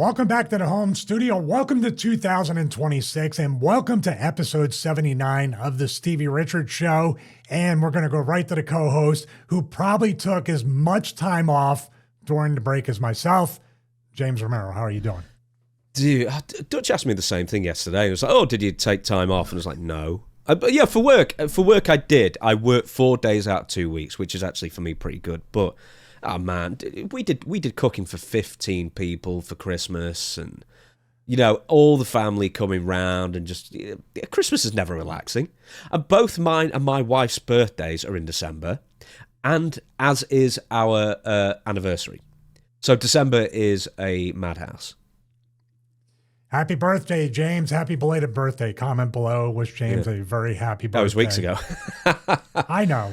welcome back to the home studio. Welcome to 2026 and welcome to episode 79 of the Stevie Richards Show. And we're going to go right to the co-host who probably took as much time off during the break as myself. James Romero, how are you doing? Dude, Dutch asked me the same thing yesterday. It was like, oh, did you take time off? And I was like, no. But yeah, for work I did. I worked 4 days out of 2 weeks, which is actually for me pretty good. But oh man, we did cooking for 15 people for Christmas, and you know, all the family coming round, and just Christmas is never relaxing. And both mine and my wife's birthdays are in December, and as is our anniversary. So December is a madhouse. Happy birthday, James. Happy belated birthday. Comment below. Wish James a very happy birthday. That was weeks ago. I know.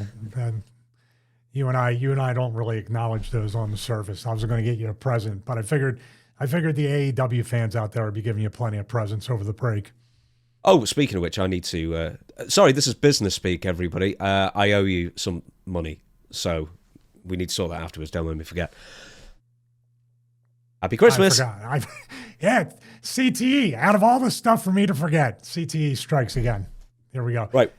You and I don't really acknowledge those on the surface. I was going to get you a present, but I figured the AEW fans out there would be giving you plenty of presents over the break. Oh, speaking of which, I need to... sorry, this is business speak, everybody. I owe you some money, so we need to sort that afterwards. Don't let me forget. Happy Christmas. I forgot. Yeah, CTE. Out of all the stuff for me to forget, CTE strikes again. Here we go. Right.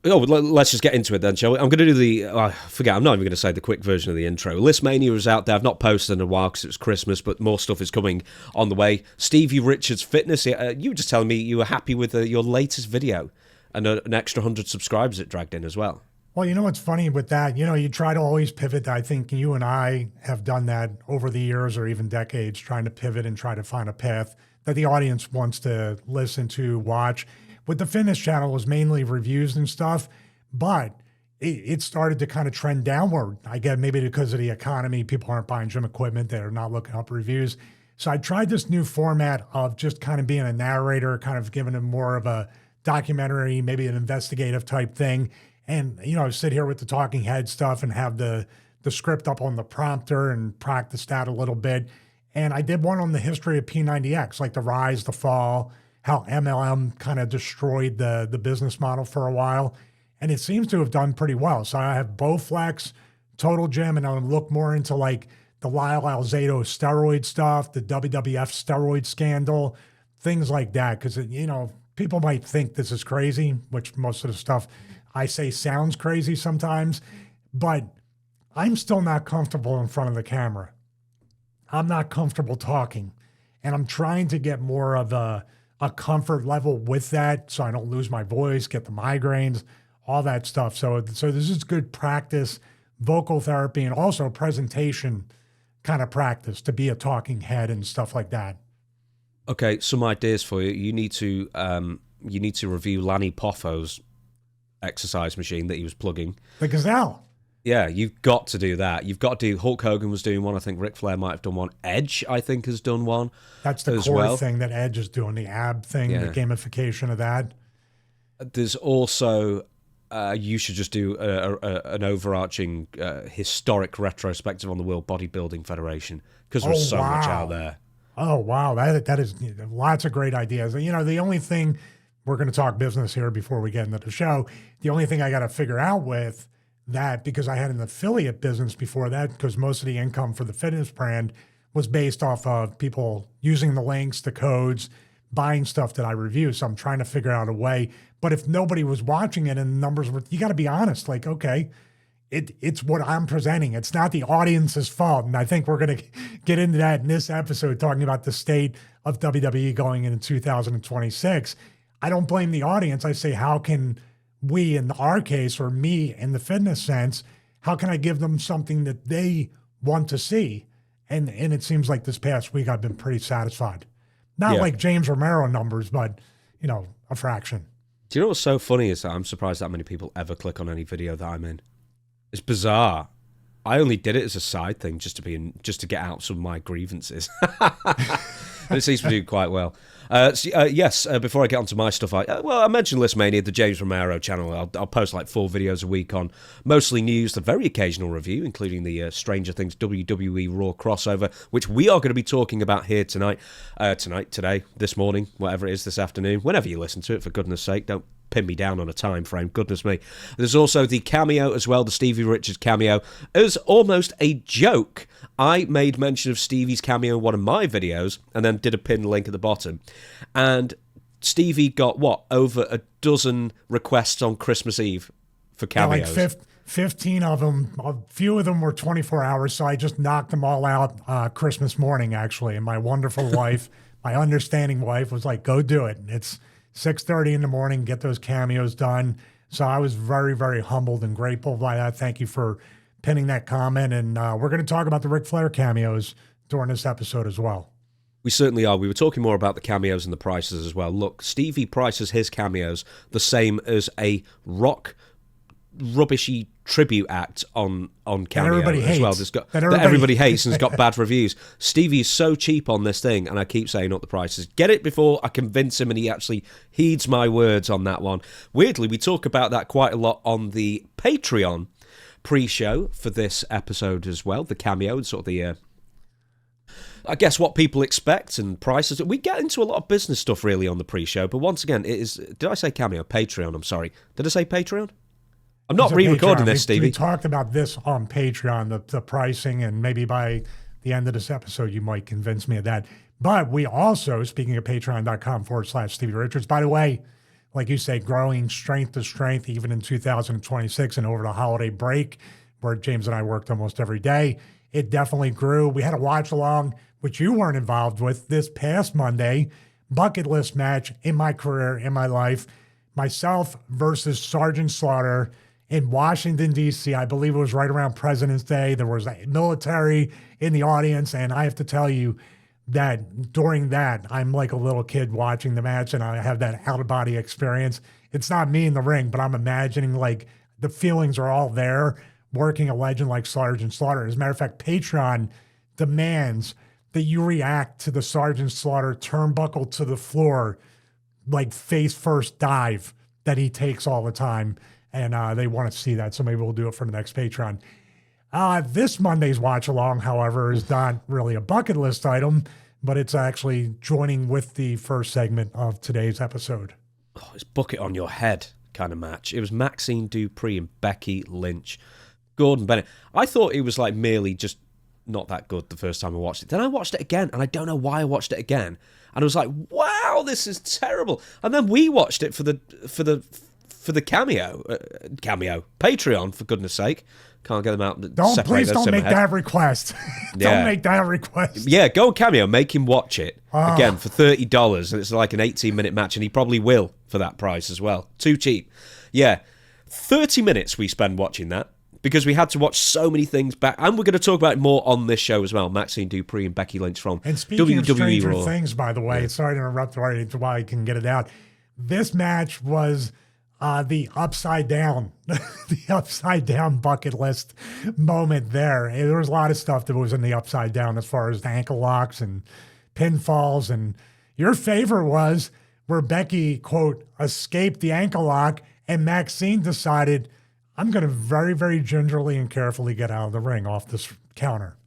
Oh, let's just get into it then, shall we? I'm going to do the... I'm not even going to say the quick version of the intro. Listmania is out there. I've not posted in a while because it was Christmas, but more stuff is coming on the way. Stevie Richards Fitness. You were just telling me you were happy with your latest video and an extra 100 subscribers it dragged in as well. Well, you know what's funny with that? You know, you try to always pivot. I think you and I have done that over the years or even decades, trying to pivot and try to find a path that the audience wants to listen to, watch. With the fitness channel, it was mainly reviews and stuff, but it started to kind of trend downward. I get maybe because of the economy, people aren't buying gym equipment, they're not looking up reviews. So I tried this new format of just kind of being a narrator, kind of giving them more of a documentary, maybe an investigative type thing. And, you know, sit here with the talking head stuff and have the script up on the prompter and practice that a little bit. And I did one on the history of P90X, like the rise, the fall, how MLM kind of destroyed the business model for a while. And it seems to have done pretty well. So I have Bowflex, Total Gym, and I'll look more into like the Lyle Alzado steroid stuff, the WWF steroid scandal, things like that. Because, you know, people might think this is crazy, which most of the stuff I say sounds crazy sometimes, but I'm still not comfortable in front of the camera. I'm not comfortable talking, and I'm trying to get more of a comfort level with that so I don't lose my voice, get the migraines, all that stuff. So this is good practice, vocal therapy, and also presentation kind of practice to be a talking head and stuff like that. Okay, some ideas for you. You need to review Lanny Poffo's exercise machine that he was plugging. The Gazelle. Yeah, you've got to do that. You've got to do... Hulk Hogan was doing one. I think Ric Flair might have done one. Edge, I think, has done one. That's the core thing that Edge is doing, the ab thing, the gamification of that. There's also... you should just do an overarching historic retrospective on the World Bodybuilding Federation, because there's so much out there. Oh, wow. That is lots of great ideas. You know, the only thing... We're going to talk business here before we get into the show. The only thing I got to figure out with that, because I had an affiliate business before that, because most of the income for the fitness brand was based off of people using the links, the codes, buying stuff that I review. So I'm trying to figure out a way. But if nobody was watching it and the numbers were, you got to be honest, like, okay, it's what I'm presenting. It's not the audience's fault. And I think we're going to get into that in this episode, talking about the state of WWE going into 2026. I don't blame the audience. I say, how can we, in our case, or me in the fitness sense, how can I give them something that they want to see? And it seems like this past week I've been pretty satisfied. Not like James Romero numbers, but, you know, a fraction. Do you know what's so funny is that I'm surprised that many people ever click on any video that I'm in. It's bizarre. I only did it as a side thing just to get out some of my grievances. And it seems to do quite well. Yes, before I get onto my stuff, I mentioned Listmania, the James Romero channel. I'll post like 4 videos a week on mostly news, the very occasional review, including the Stranger Things WWE RAW crossover, which we are going to be talking about here tonight, today, this morning, whatever it is, this afternoon, whenever you listen to it, for goodness sake, don't pin me down on a time frame. Goodness me. There's also the cameo as well, the Stevie Richards cameo. As almost a joke, I made mention of Stevie's cameo in one of my videos and then did a pin link at the bottom. And Stevie got, over a dozen requests on Christmas Eve for cameos. Yeah, like 15 of them. A few of them were 24 hours, so I just knocked them all out Christmas morning, actually. And my wonderful wife, my understanding wife, was like, go do it. It's 6:30 in the morning, get those cameos done. So I was very, very humbled and grateful by that. Thank you for pinning that comment. And we're going to talk about the Ric Flair cameos during this episode as well. We certainly are. We were talking more about the cameos and the prices as well. Look, Stevie prices his cameos the same as a rock rubbishy tribute act on Cameo as well. That everybody hates and has got bad reviews. Stevie is so cheap on this thing, and I keep saying up the prices. Get it before I convince him, and he actually heeds my words on that one. Weirdly, we talk about that quite a lot on the Patreon pre-show for this episode as well. The cameo and sort of the I guess what people expect and prices. We get into a lot of business stuff really on the pre-show, but once again, it is. Did I say cameo? Patreon. I'm sorry. Did I say Patreon? I'm not re-recording this, Stevie. We talked about this on Patreon, the pricing, and maybe by the end of this episode, you might convince me of that. But we also, speaking of patreon.com/Stevie Richards, by the way, like you say, growing strength to strength, even in 2026 and over the holiday break, where James and I worked almost every day, it definitely grew. We had a watch along, which you weren't involved with, this past Monday, bucket list match in my career, in my life, myself versus Sergeant Slaughter in Washington, D.C. I believe it was right around President's Day. There was a military in the audience, and I have to tell you that during that, I'm like a little kid watching the match, and I have that out-of-body experience. It's not me in the ring, but I'm imagining like the feelings are all there, working a legend like Sergeant Slaughter. As a matter of fact, Patreon demands that you react to the Sergeant Slaughter turnbuckle to the floor, like face first dive that he takes all the time. And they want to see that. So maybe we'll do it for the next Patreon. This Monday's watch along, however, is not really a bucket list item, but it's actually joining with the first segment of today's episode. Oh, it's bucket on your head kind of match. It was Maxine Dupre and Becky Lynch. Gordon Bennett. I thought it was like merely just not that good the first time I watched it. Then I watched it again, and I don't know why I watched it again. And I was like, wow, this is terrible. And then we watched it for the cameo Patreon, for goodness sake. Can't get them out. Please don't make that request. Don't make that request. Yeah, go on Cameo, make him watch it again for $30, and it's like an 18-minute match, and he probably will for that price as well. Too cheap. Yeah, 30 minutes we spend watching that because we had to watch so many things back, and we're going to talk about it more on this show as well. Maxine Dupre and Becky Lynch from and speaking of Stranger RAW. Things, by the way, sorry to interrupt right while I can get it out. This match was the upside down bucket list moment there. And there was a lot of stuff that was in the upside down as far as the ankle locks and pinfalls. And your favorite was where Becky, quote, escaped the ankle lock, and Maxine decided, I'm going to very, very gingerly and carefully get out of the ring off this counter.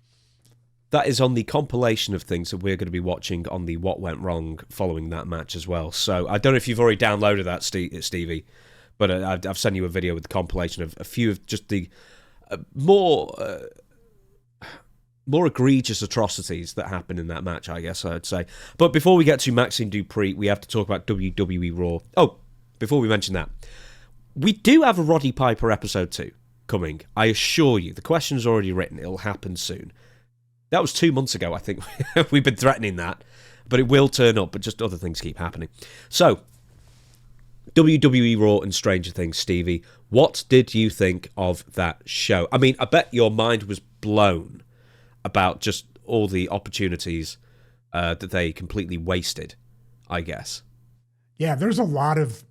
That is on the compilation of things that we're going to be watching on the What Went Wrong following that match as well. So I don't know if you've already downloaded that, Stevie, but I've sent you a video with the compilation of a few of just the more egregious atrocities that happened in that match, I guess I'd say. But before we get to Maxine Dupre, we have to talk about WWE RAW. Oh, before we mention that, we do have a Roddy Piper episode 2 coming. I assure you, the question's already written. It'll happen soon. That was 2 months ago, I think. We've been threatening that. But it will turn up, but just other things keep happening. So, WWE RAW and Stranger Things, Stevie. What did you think of that show? I mean, I bet your mind was blown about just all the opportunities that they completely wasted, I guess. Yeah, there's a lot of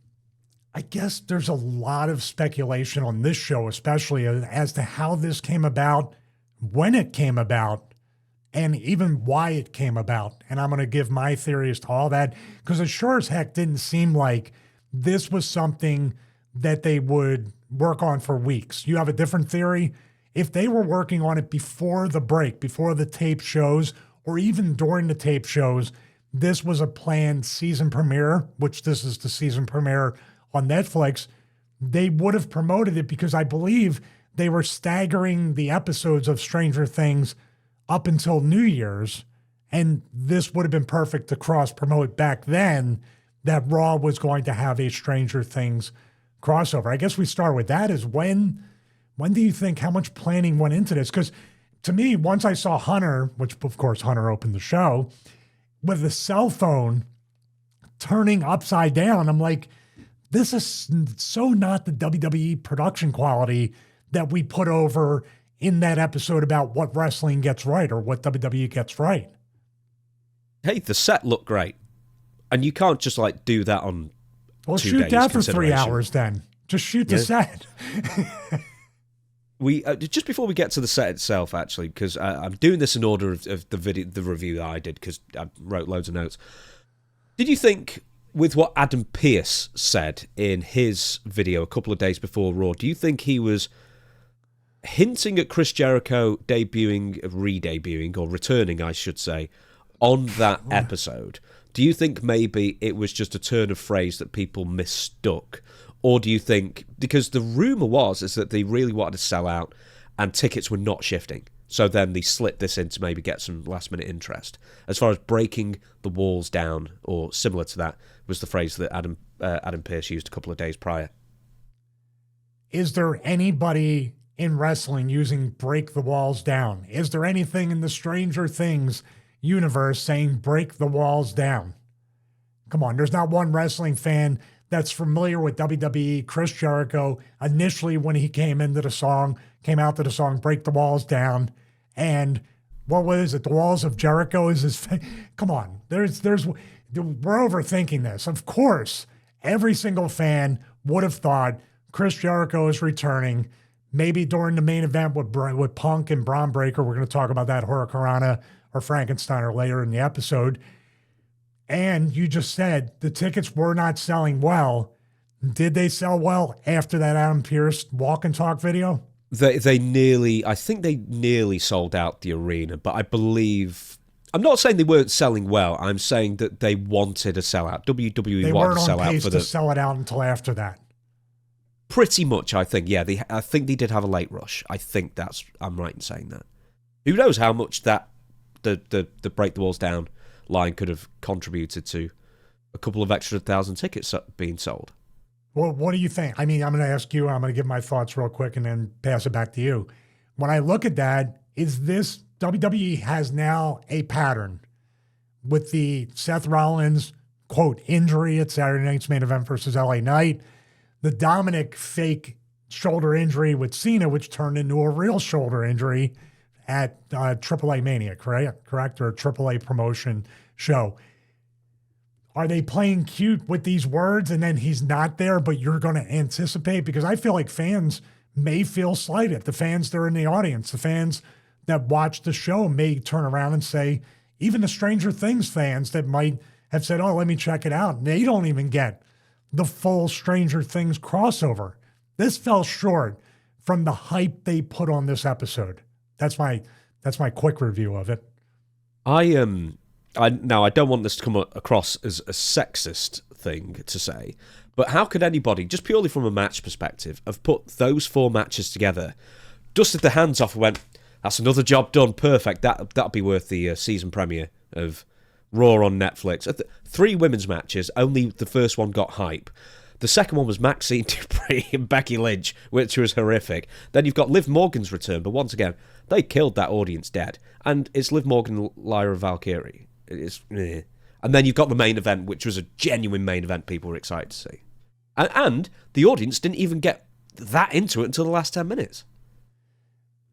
speculation on this show, especially as to how this came about, when it came about, and even why it came about. And I'm going to give my theories to all that, because it sure as heck didn't seem like this was something that they would work on for weeks. You have a different theory? If they were working on it before the break, before the tape shows, or even during the tape shows, this was a planned season premiere, which this is the season premiere on Netflix, they would have promoted it because I believe they were staggering the episodes of Stranger Things up until New Year's. And this would have been perfect to cross-promote back then that Raw was going to have a Stranger Things crossover. I guess we start with that is when do you think, how much planning went into this? Because to me, once I saw Hunter, which of course Hunter opened the show, with the cell phone turning upside down, I'm like, this is so not the WWE production quality that we put over in that episode about what wrestling gets right or what WWE gets right. Hey, the set looked great. And you can't just like do that on 2 days. Shoot that for 3 hours then. Just shoot the set. We just before we get to the set itself, actually, because I'm doing this in order of the review that I did because I wrote loads of notes. Did you think with what Adam Pearce said in his video a couple of days before Raw, do you think he was hinting at Chris Jericho re-debuting, or returning, I should say, on that episode? Do you think maybe it was just a turn of phrase that people mistook? Or do you think, because the rumour is that they really wanted to sell out and tickets were not shifting, so then they slit this in to maybe get some last-minute interest? As far as breaking the walls down, or similar to that, was the phrase that Adam Pearce used a couple of days prior. Is there anybody in wrestling using break the walls down? Is there anything in the Stranger Things universe saying break the walls down? Come on, there's not one wrestling fan that's familiar with WWE. Chris Jericho, initially when he came out to the song, Break the Walls Down. And what was it? The Walls of Jericho is his come on, we're overthinking this. Of course, every single fan would have thought Chris Jericho is returning, maybe during the main event with Punk and Bron Breakker. We're going to talk about that, Hurricanrana or Frankensteiner later in the episode. And you just said the tickets were not selling well. Did they sell well after that Adam Pearce walk and talk video? I think they nearly sold out the arena, but I believe, I'm not saying they weren't selling well. I'm saying that they wanted a sellout. WWE wanted to sell out for to sell it out until after that. Pretty much, I think. Yeah, I think they did have a late rush. I think I'm right in saying that. Who knows how much that the Break the Walls Down line could have contributed to a couple of extra 1,000 tickets being sold. Well, what do you think? I mean, I'm going to ask you, I'm going to give my thoughts real quick and then pass it back to you. When I look at that, is this WWE has now a pattern with the Seth Rollins, quote, injury at Saturday Night's Main Event versus LA Knight, the Dominic fake shoulder injury with Cena, which turned into a real shoulder injury at AAA Mania, correct? Or a AAA promotion show. Are they playing cute with these words and then he's not there, but you're going to anticipate? Because I feel like fans may feel slighted. The fans that are in the audience, the fans that watch the show may turn around and say, even the Stranger Things fans that might have said, oh, let me check it out. They don't even get the full Stranger Things crossover. This fell short from the hype they put on this episode. That's my quick review of it. Now, I don't want this to come across as a sexist thing to say, but how could anybody, just purely from a match perspective, have put those 4 matches together, dusted their hands off and went, that's another job done, perfect, that'll be worth the season premiere of Raw on Netflix. 3 women's matches, only the first one got hype. The second one was Maxine, Dupre and Becky Lynch, which was horrific. Then you've got Liv Morgan's return, but once again, they killed that audience dead. And it's Liv Morgan, Lyra Valkyrie. And then you've got the main event, which was a genuine main event people were excited to see. And the audience didn't even get that into it until the last 10 minutes.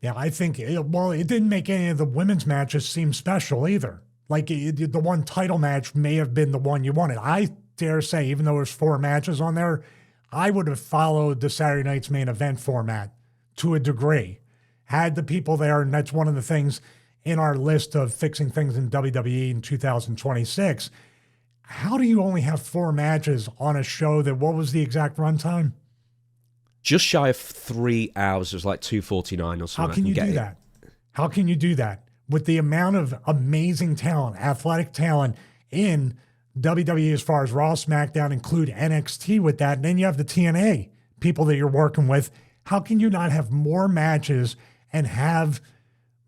Yeah, I think, it didn't make any of the women's matches seem special either. Like, the one title match may have been the one you wanted. I dare say, even though there's 4 matches on there, I would have followed the Saturday Night's Main Event format to a degree. Had the people there, and that's one of the things in our list of fixing things in WWE in 2026. How do you only have 4 matches on a show that, what was the exact runtime? Just shy of 3 hours. It was like 2:49 or something. How can you do that? How can you do that with the amount of amazing talent, athletic talent in WWE, as far as Raw, SmackDown, include NXT with that. And then you have the TNA people that you're working with. How can you not have more matches and have,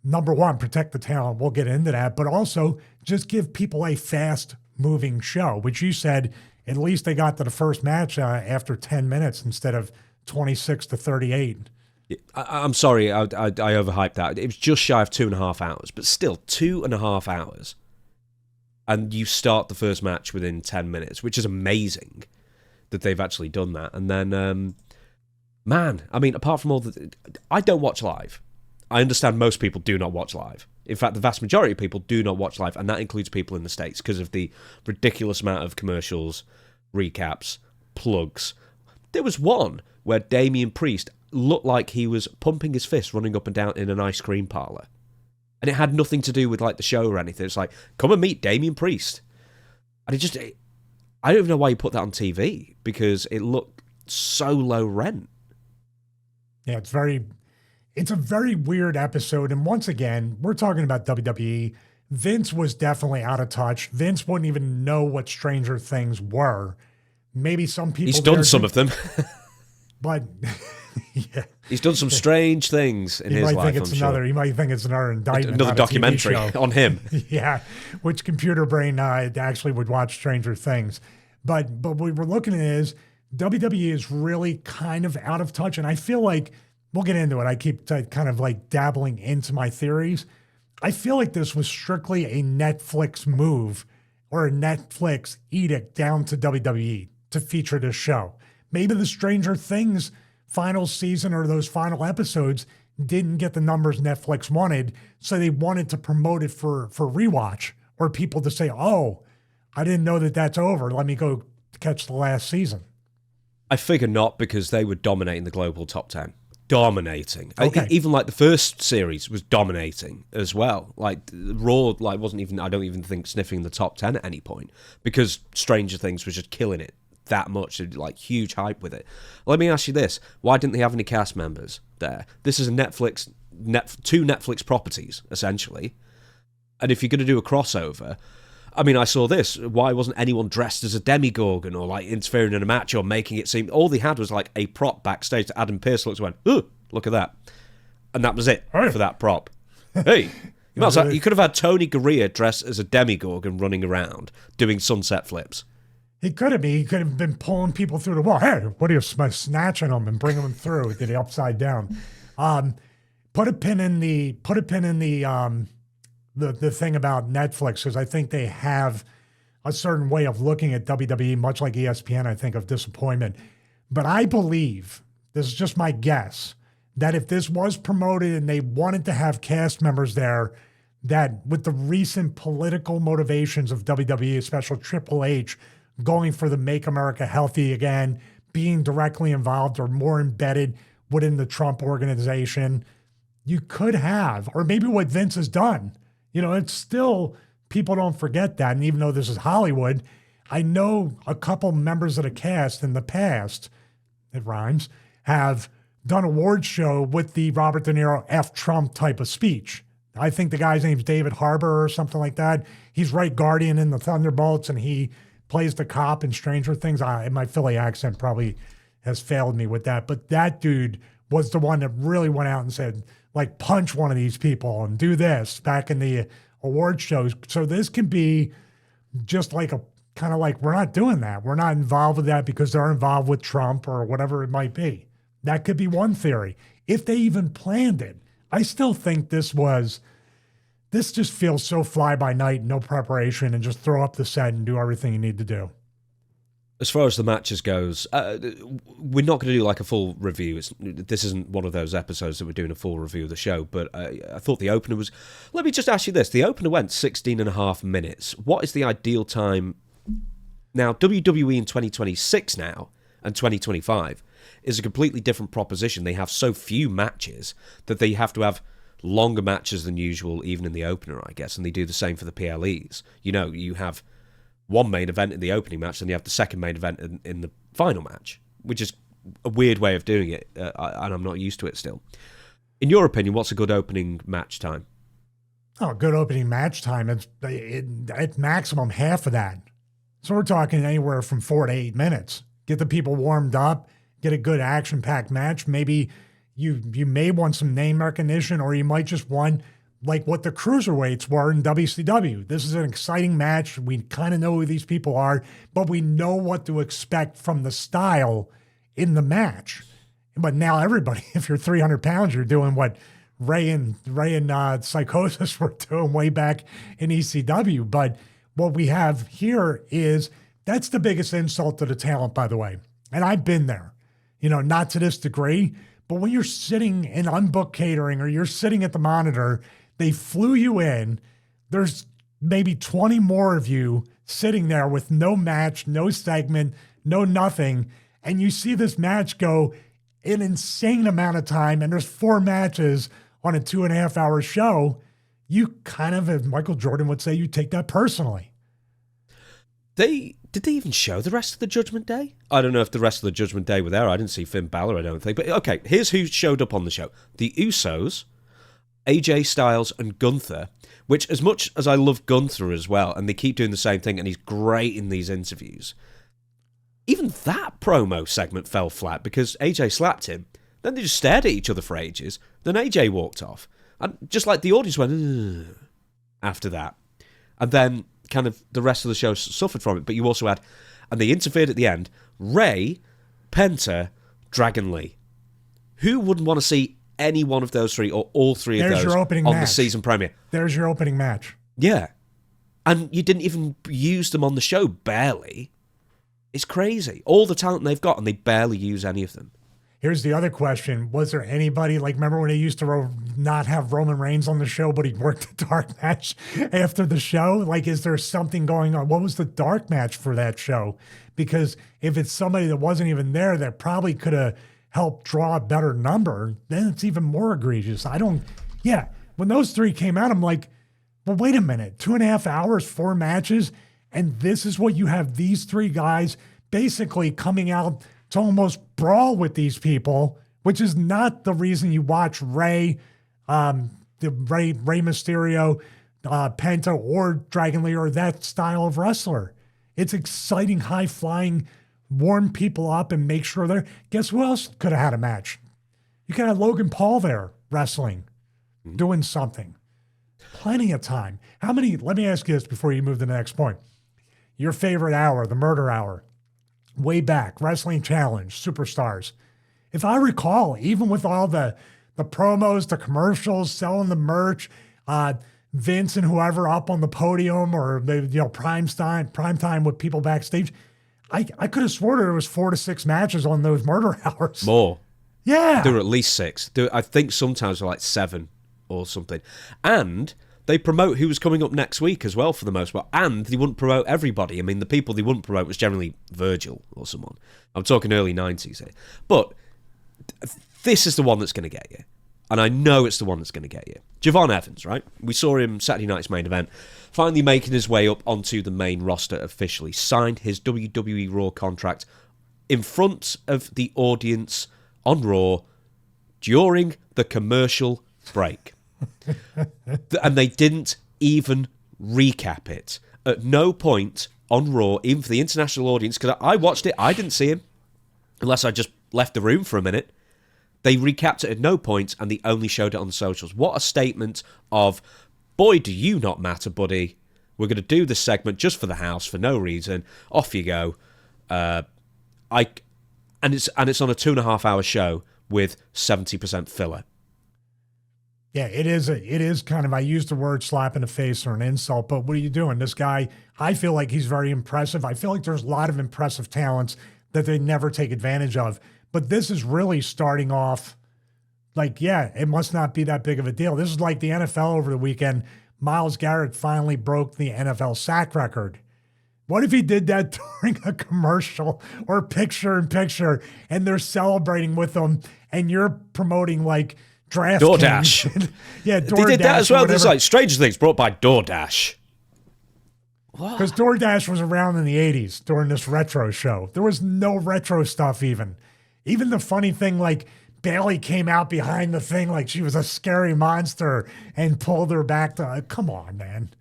number one, protect the talent? We'll get into that. But also just give people a fast moving show, which you said at least they got to the first match after 10 minutes instead of 26 to 38. I'm sorry, I overhyped that. It was just shy of 2.5 hours, but still 2.5 hours. And you start the first match within 10 minutes, which is amazing that they've actually done that. And then, man, I mean, apart from all the... I don't watch live. I understand most people do not watch live. In fact, the vast majority of people do not watch live, and that includes people in the States because of the ridiculous amount of commercials, recaps, plugs. There was one where Damian Priest looked like he was pumping his fist running up and down in an ice cream parlour. And it had nothing to do with like the show or anything. It's like, come and meet Damian Priest. And I don't even know why you put that on TV because it looked so low rent. Yeah, it's a very weird episode. And once again, we're talking about WWE. Vince was definitely out of touch. Vince wouldn't even know what Stranger Things were. Maybe some people... He's done some of them. But... yeah. He's done some strange things in his life, I'm sure. You might think it's another indictment. Another documentary on him. Yeah, which computer brain actually would watch Stranger Things. But what we were looking at is WWE is really kind of out of touch. And I feel like, we'll get into it. I keep kind of like dabbling into my theories. I feel like this was strictly a Netflix move or a Netflix edict down to WWE to feature this show. Maybe the Stranger Things final season or those final episodes didn't get the numbers Netflix wanted, so they wanted to promote it for rewatch or people to say, oh, I didn't know that that's over. Let me go catch the last season. I figure not, because they were dominating the global top 10. Dominating. Okay. Even like the first series was dominating as well. Like Raw, like wasn't even, I don't even think, sniffing the top 10 at any point, because Stranger Things was just killing it that much, like huge hype with it. Let me ask you this: why didn't they have any cast members there? This is a two Netflix properties essentially, and if you're going to do a crossover, I mean, I saw this. Why wasn't anyone dressed as a demigorgon or like interfering in a match or making it seem? All they had was like a prop backstage that Adam Pearce looked and went, "Ooh, look at that," and that was it for that prop. Hey. You could have had Tony Gurria dressed as a demigorgon running around doing sunset flips. He could have been. He could have been pulling people through the wall. Hey, what are you snatching them and bringing them through? Did he upside down? Put a pin in the thing about Netflix, because I think they have a certain way of looking at WWE, much like ESPN. I think of disappointment, but I believe, this is just my guess, that if this was promoted and they wanted to have cast members there, that with the recent political motivations of WWE, especially Triple H, going for the Make America Healthy again, being directly involved or more embedded within the Trump organization, you could have, or maybe what Vince has done. It's still, people don't forget that. And even though this is Hollywood, I know a couple members of the cast in the past, it rhymes, have done awards show with the Robert De Niro F Trump type of speech. I think the guy's name's David Harbour or something like that. He's Red Guardian in the Thunderbolts, and he plays the cop in Stranger Things. My Philly accent probably has failed me with that, but that dude was the one that really went out and said, like, punch one of these people and do this back in the award shows. So this can be just like kind of like, we're not doing that. We're not involved with that because they're involved with Trump or whatever it might be. That could be one theory. If they even planned it, I still think this just feels so fly by night, no preparation, and just throw up the set and do everything you need to do. As far as the matches goes, we're not going to do like a full review. This isn't one of those episodes that we're doing a full review of the show, but I thought the opener was... Let me just ask you this. The opener went 16 and a half minutes. What is the ideal time? Now, WWE in 2026 now and 2025 is a completely different proposition. They have so few matches that they have to have longer matches than usual, even in the opener, I guess, and they do the same for the PLEs. You have one main event in the opening match, then you have the second main event in the final match, which is a weird way of doing it, and I'm not used to it still. In your opinion, what's a good opening match time? Oh, good opening match time. It's at maximum half of that. So we're talking anywhere from 4 to 8 minutes. Get the people warmed up, get a good action-packed match. Maybe you may want some name recognition, or you might just want like what the cruiserweights were in WCW. This is an exciting match. We kind of know who these people are, but we know what to expect from the style in the match. But now everybody, if you're 300 pounds, you're doing what Ray and Psychosis were doing way back in ECW. But what we have here is, that's the biggest insult to the talent, by the way. And I've been there, not to this degree, but when you're sitting in unbooked catering or you're sitting at the monitor, they flew you in, there's maybe 20 more of you sitting there with no match, no segment, no nothing, and you see this match go an insane amount of time, and there's 4 matches on a 2.5 hour show. You kind of, as Michael Jordan would say, you take that personally. Did they even show the rest of the Judgment Day? I don't know if the rest of the Judgment Day were there. I didn't see Finn Balor, I don't think. But okay, here's who showed up on the show. The Usos, AJ Styles, and Gunther, which, as much as I love Gunther as well, and they keep doing the same thing, and he's great in these interviews, even that promo segment fell flat because AJ slapped him. Then they just stared at each other for ages. Then AJ walked off. And just like the audience went, ugh, after that. And then kind of the rest of the show suffered from it. But you also had, and they interfered at the end, Ray, Penta, Dragon Lee. Who wouldn't want to see any one of those three or all three of those on the season premiere? There's your opening match. Yeah. And you didn't even use them on the show, barely. It's crazy. All the talent they've got, and they barely use any of them. Here's the other question. Was there anybody, like, remember when they used to not have Roman Reigns on the show, but he'd work the dark match after the show? Like, is there something going on? What was the dark match for that show? Because if it's somebody that wasn't even there that probably could have helped draw a better number, then it's even more egregious. When those 3 came out, I'm like, well, wait a minute, 2.5 hours, 4 matches, and this is what you have these 3 guys basically coming out to almost brawl with these people, which is not the reason you watch Ray Mysterio, Penta, or Dragon Lee, or that style of wrestler. It's exciting, high-flying, warm people up and make sure they're... Guess who else could have had a match? You could have Logan Paul there wrestling, doing something. Plenty of time. How many... Let me ask you this before you move to the next point. Your favorite hour, the Murder Hour. Way back, Wrestling Challenge, Superstars. If I recall, even with all the promos, the commercials, selling the merch, Vince and whoever up on the podium, or the prime time with people backstage, I could have sworn there was 4 to 6 matches on those Murder Hours. More. Yeah. There were at least 6. I think sometimes there were like 7 or something. And they promote who was coming up next week as well, for the most part. And they wouldn't promote everybody. I mean, the people they wouldn't promote was generally Virgil or someone. I'm talking early 90s here. But this is the one that's going to get you. And I know it's the one that's going to get you. Javon Evans, right? We saw him Saturday night's main event, finally making his way up onto the main roster officially. Signed his WWE RAW contract in front of the audience on Raw during the commercial break. And they didn't even recap it. At no point on Raw, even for the international audience, because I watched it, I didn't see him, unless I just left the room for a minute. They recapped it at no point, and they only showed it on the socials. What a statement of, boy, do you not matter, buddy. We're going to do this segment just for the house, for no reason. Off you go. And it's on a 2.5 hour show with 70% filler. Yeah, it is kind of, I use the word slap in the face or an insult, but what are you doing? This guy, I feel like he's very impressive. I feel like there's a lot of impressive talents that they never take advantage of. But this is really starting off like, yeah, it must not be that big of a deal. This is like the NFL over the weekend. Myles Garrett finally broke the NFL sack record. What if he did that during a commercial or picture-in-picture, and they're celebrating with them, and you're promoting like DoorDash. Yeah, DoorDash. They did that as well. There's like Stranger Things brought by DoorDash. Because DoorDash was around in the 80s during this retro show. There was no retro stuff even. Even the funny thing, like Bailey came out behind the thing like she was a scary monster and pulled her back to, come on, man.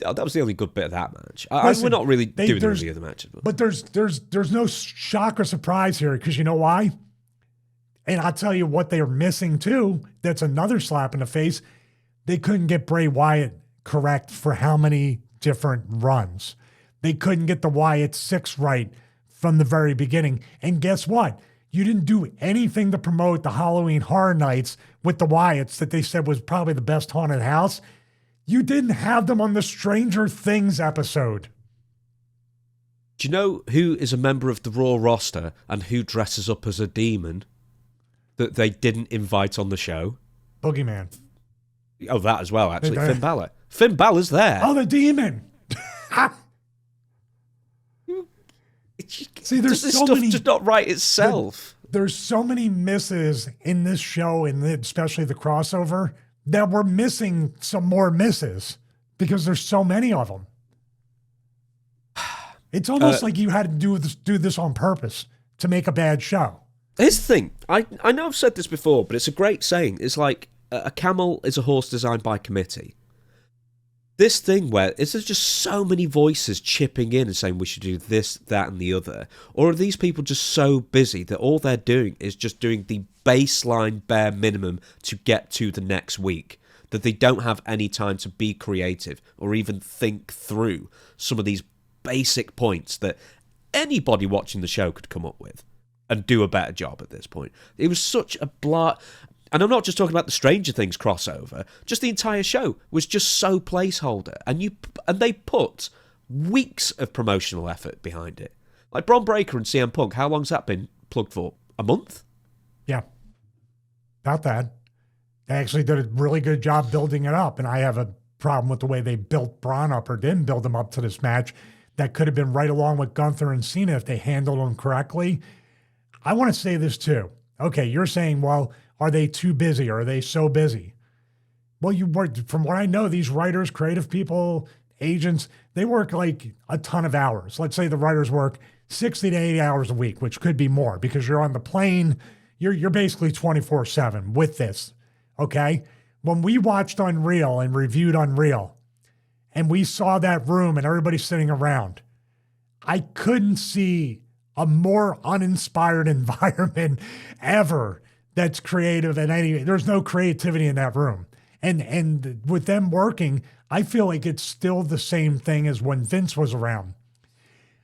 that was the only good bit of that match. Listen, we're not really doing the review of the matches. But there's no shock or surprise here, because you know why? And I'll tell you what they're missing too. That's another slap in the face. They couldn't get Bray Wyatt correct for how many different runs. They couldn't get the Wyatt 6 right from the very beginning. And guess what? You didn't do anything to promote the Halloween Horror Nights with the Wyatts that they said was probably the best haunted house. You didn't have them on the Stranger Things episode. Do you know who is a member of the Raw roster and who dresses up as a demon that they didn't invite on the show? Boogeyman. Oh, that as well, actually. Finn Balor. Finn Balor's there. Oh, the demon. See, there's this so stuff many, just not write itself. There's so many misses in this show, and especially the crossover, that we're missing some more misses because there's so many of them. It's almost like you had to do this on purpose to make a bad show. Here's the thing. I know I've said this before, but it's a great saying. It's like a camel is a horse designed by committee. This thing where is there just so many voices chipping in and saying we should do this, that, and the other? Or are these people just so busy that all they're doing is just doing the baseline bare minimum to get to the next week? That they don't have any time to be creative or even think through some of these basic points that anybody watching the show could come up with and do a better job at this point. It was such a blah. And I'm not just talking about the Stranger Things crossover. Just the entire show was just so placeholder. And they put weeks of promotional effort behind it. Like Bron Breakker and CM Punk, how long's that been plugged for? A month? Yeah. About that. They actually did a really good job building it up. And I have a problem with the way they built Bron up or didn't build him up to this match. That could have been right along with Gunther and Cena if they handled him correctly. I want to say this too. Okay, you're saying, well, are they too busy or are they so busy? Well, from what I know, these writers, creative people, agents, they work like a ton of hours. Let's say the writers work 60 to 80 hours a week, which could be more because you're on the plane. You're basically 24/7 with this, okay? When we watched Unreal and reviewed Unreal and we saw that room and everybody sitting around, I couldn't see a more uninspired environment ever. That's creative and there's no creativity in that room. And with them working, I feel like it's still the same thing as when Vince was around.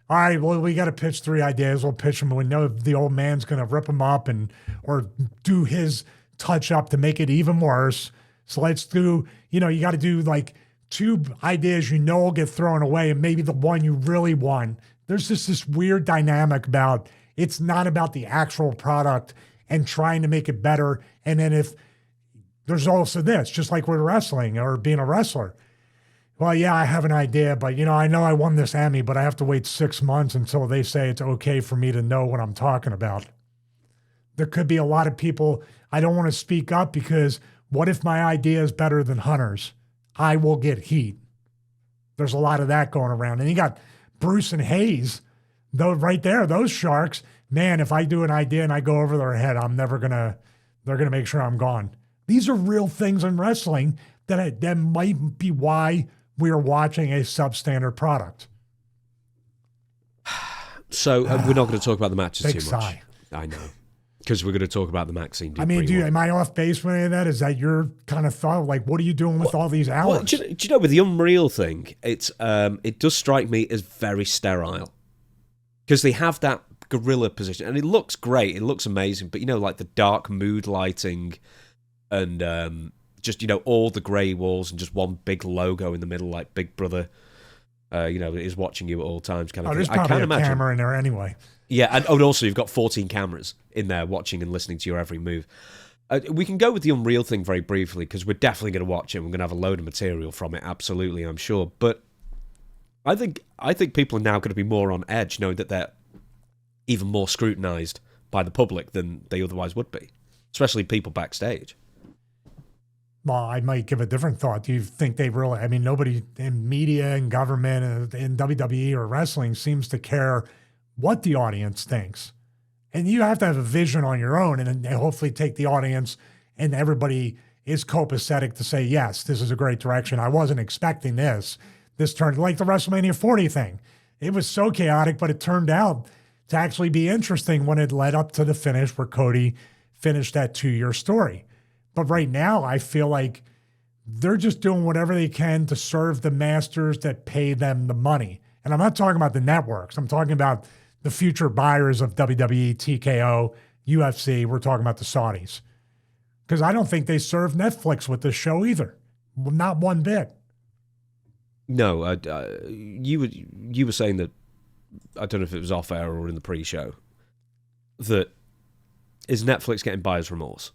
All right, well, we got to pitch 3 ideas. We'll pitch them. We know the old man's going to rip them up or do his touch up to make it even worse. So let's do, you got to do like 2 ideas will get thrown away and maybe the one you really want. There's just this weird dynamic about it's not about the actual product and trying to make it better. And then if there's also this, just like with wrestling or being a wrestler. Well, yeah, I have an idea, but I know I won this Emmy, but I have to wait 6 months until they say it's okay for me to know what I'm talking about. There could be a lot of people, I don't want to speak up because what if my idea is better than Hunter's? I will get heat. There's a lot of that going around. And you got Bruce and Hayes, though, right there, those sharks. Man, if I do an idea and I go over their head, they're going to make sure I'm gone. These are real things in wrestling that might be why we are watching a substandard product. So we're not going to talk about the matches too much. Sigh. I know. Because we're going to talk about the Maxine Dupre. I mean, am I off base with any of that? Is that your kind of thought? Like, what are you doing with all these hours? Well, do you know, with the Unreal thing, it does strike me as very sterile. Because they have that gorilla position, and it looks great, it looks amazing, but like the dark mood lighting and just all the grey walls and just one big logo in the middle, like Big Brother is watching you at all times kind of thing. There's probably a camera in there anyway. Yeah, and also you've got 14 cameras in there watching and listening to your every move. We can go with the Unreal thing very briefly because we're definitely going to watch it and we're going to have a load of material from it, absolutely, I'm sure. But I think people are now going to be more on edge knowing that they're even more scrutinized by the public than they otherwise would be, especially people backstage. Well, I might give a different thought. Do you think they really, nobody in media and government and in WWE or wrestling seems to care what the audience thinks. And you have to have a vision on your own and hopefully take the audience and everybody is copacetic to say, yes, this is a great direction. I wasn't expecting this. this turned like the WrestleMania 40 thing. It was so chaotic, but it turned out to actually be interesting when it led up to the finish where Cody finished that 2-year story. But right now, I feel like they're just doing whatever they can to serve the masters that pay them the money. And I'm not talking about the networks. I'm talking about the future buyers of WWE, TKO, UFC. We're talking about the Saudis. Because I don't think they serve Netflix with this show either. Not one bit. No, you were saying that, I don't know if it was off air or in the pre-show, that is Netflix getting buyer's remorse,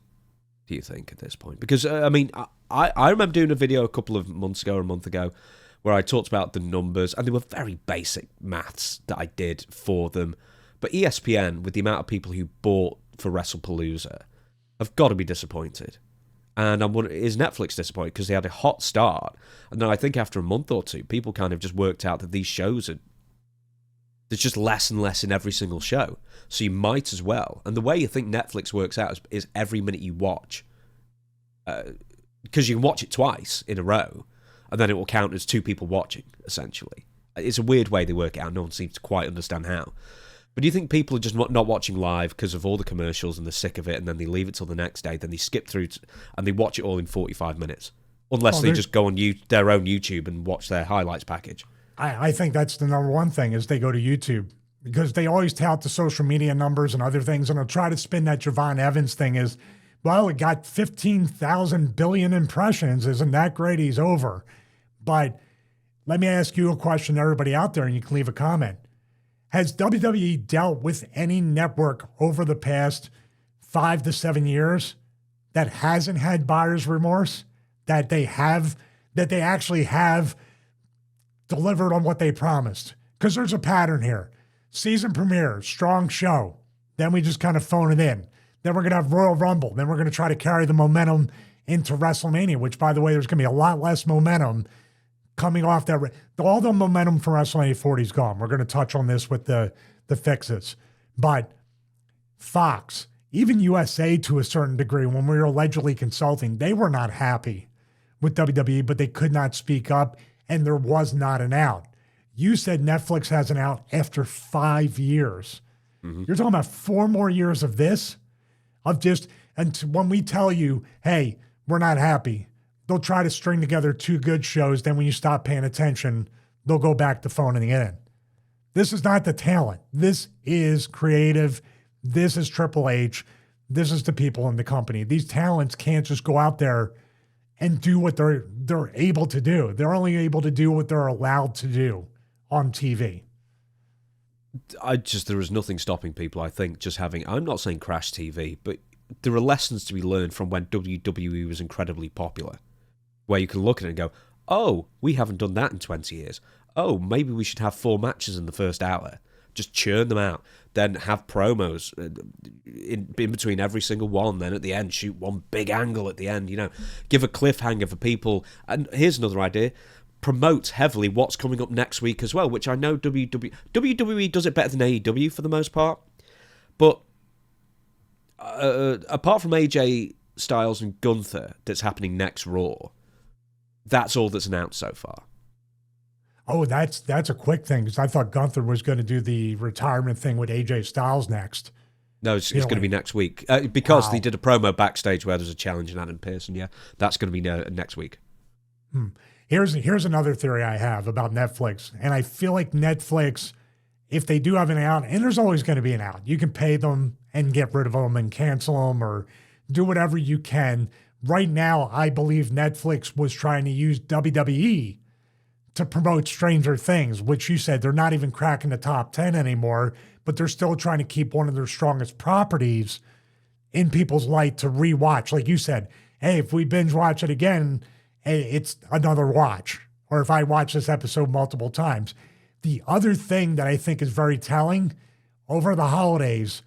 do you think, at this point? Because, I mean, I remember doing a video a couple of months ago or a month ago where I talked about the numbers, and they were very basic maths that I did for them. But ESPN, with the amount of people who bought for WrestlePalooza, have got to be disappointed. And I'm wondering, is Netflix disappointed? Because they had a hot start. And then I think after a month or two, people kind of just worked out that these shows are, there's just less and less in every single show. So you might as well. And the way you think Netflix works out is every minute you watch. Because you can watch it twice in a row, and then it will count as 2 people watching, essentially. It's a weird way they work it out. No one seems to quite understand how. But do you think people are just not watching live because of all the commercials and they're sick of it, and then they leave it till the next day, then they skip through and they watch it all in 45 minutes? Unless they just go on their own YouTube and watch their highlights package. I think that's the number one thing is they go to YouTube, because they always tout the social media numbers and other things, and they'll try to spin that Javon Evans thing as, well, it got 15,000 billion impressions. Isn't that great? He's over. But let me ask you a question, everybody out there, and you can leave a comment. Has WWE dealt with any network over the past 5 to 7 years that hasn't had buyer's remorse? That they actually have delivered on what they promised? Because there's a pattern here. Season premiere, strong show. Then we just kind of phone it in. Then we're going to have Royal Rumble. Then we're going to try to carry the momentum into WrestleMania, which, by the way, there's going to be a lot less momentum coming off that. All the momentum from WrestleMania 40 is gone. We're going to touch on this with the fixes. But Fox, even USA to a certain degree, when we were allegedly consulting, they were not happy with WWE, but they could not speak up, and there was not an out. You said Netflix has an out after 5 years. Mm-hmm. You're talking about 4 more years of this? And when we tell you, hey, we're not happy, they'll try to string together 2 good shows. Then when you stop paying attention, they'll go back to phoning it in. This is not the talent. This is creative. This is Triple H. This is the people in the company. These talents can't just go out there and do what they're able to do. They're only able to do what they're allowed to do on TV. There is nothing stopping people, I think, just having, I'm not saying crash TV, but there are lessons to be learned from when WWE was incredibly popular, where you can look at it and go, oh, we haven't done that in 20 years. Oh, maybe we should have 4 matches in the first hour. Just churn them out. Then have promos in between every single one. Then at the end, shoot one big angle at the end. Give a cliffhanger for people. And here's another idea. Promote heavily what's coming up next week as well, which I know WWE does it better than AEW for the most part. But apart from AJ Styles and Gunther that's happening next Raw, that's all that's announced so far. Oh, that's a quick thing, because I thought Gunther was going to do the retirement thing with AJ Styles next. No, it's going to be next week. Because they did a promo backstage where there's a challenge in Adam Pearce, and that's going to be next week. Here's another theory I have about Netflix, and I feel like Netflix, if they do have an out, and there's always going to be an out, you can pay them and get rid of them and cancel them or do whatever you can. Right now, I believe Netflix was trying to use WWE to promote Stranger Things, which you said they're not even cracking the top 10 anymore, but they're still trying to keep one of their strongest properties in people's light to rewatch. Like you said, hey, if we binge watch it again, it's another watch. Or if I watch this episode multiple times. The other thing that I think is very telling, over the holidays,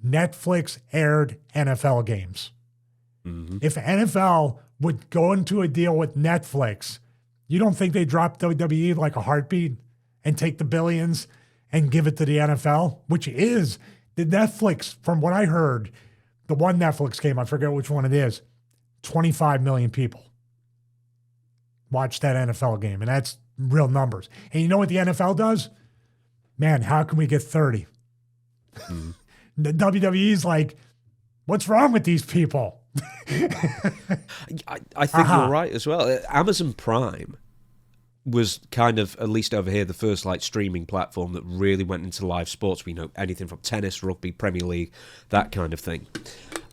Netflix aired NFL games. Mm-hmm. If NFL would go into a deal with Netflix, you don't think they drop WWE like a heartbeat and take the billions and give it to the NFL, which is the Netflix, from what I heard, the one Netflix game, I forget which one it is, 25 million people watch that NFL game. And that's real numbers. And you know what the NFL does? Man, how can we get 30? The WWE's like, what's wrong with these people? I think you're right as well. Amazon Prime was kind of, at least over here, the first like streaming platform that really went into live sports. We know anything from tennis, rugby, Premier League, that kind of thing.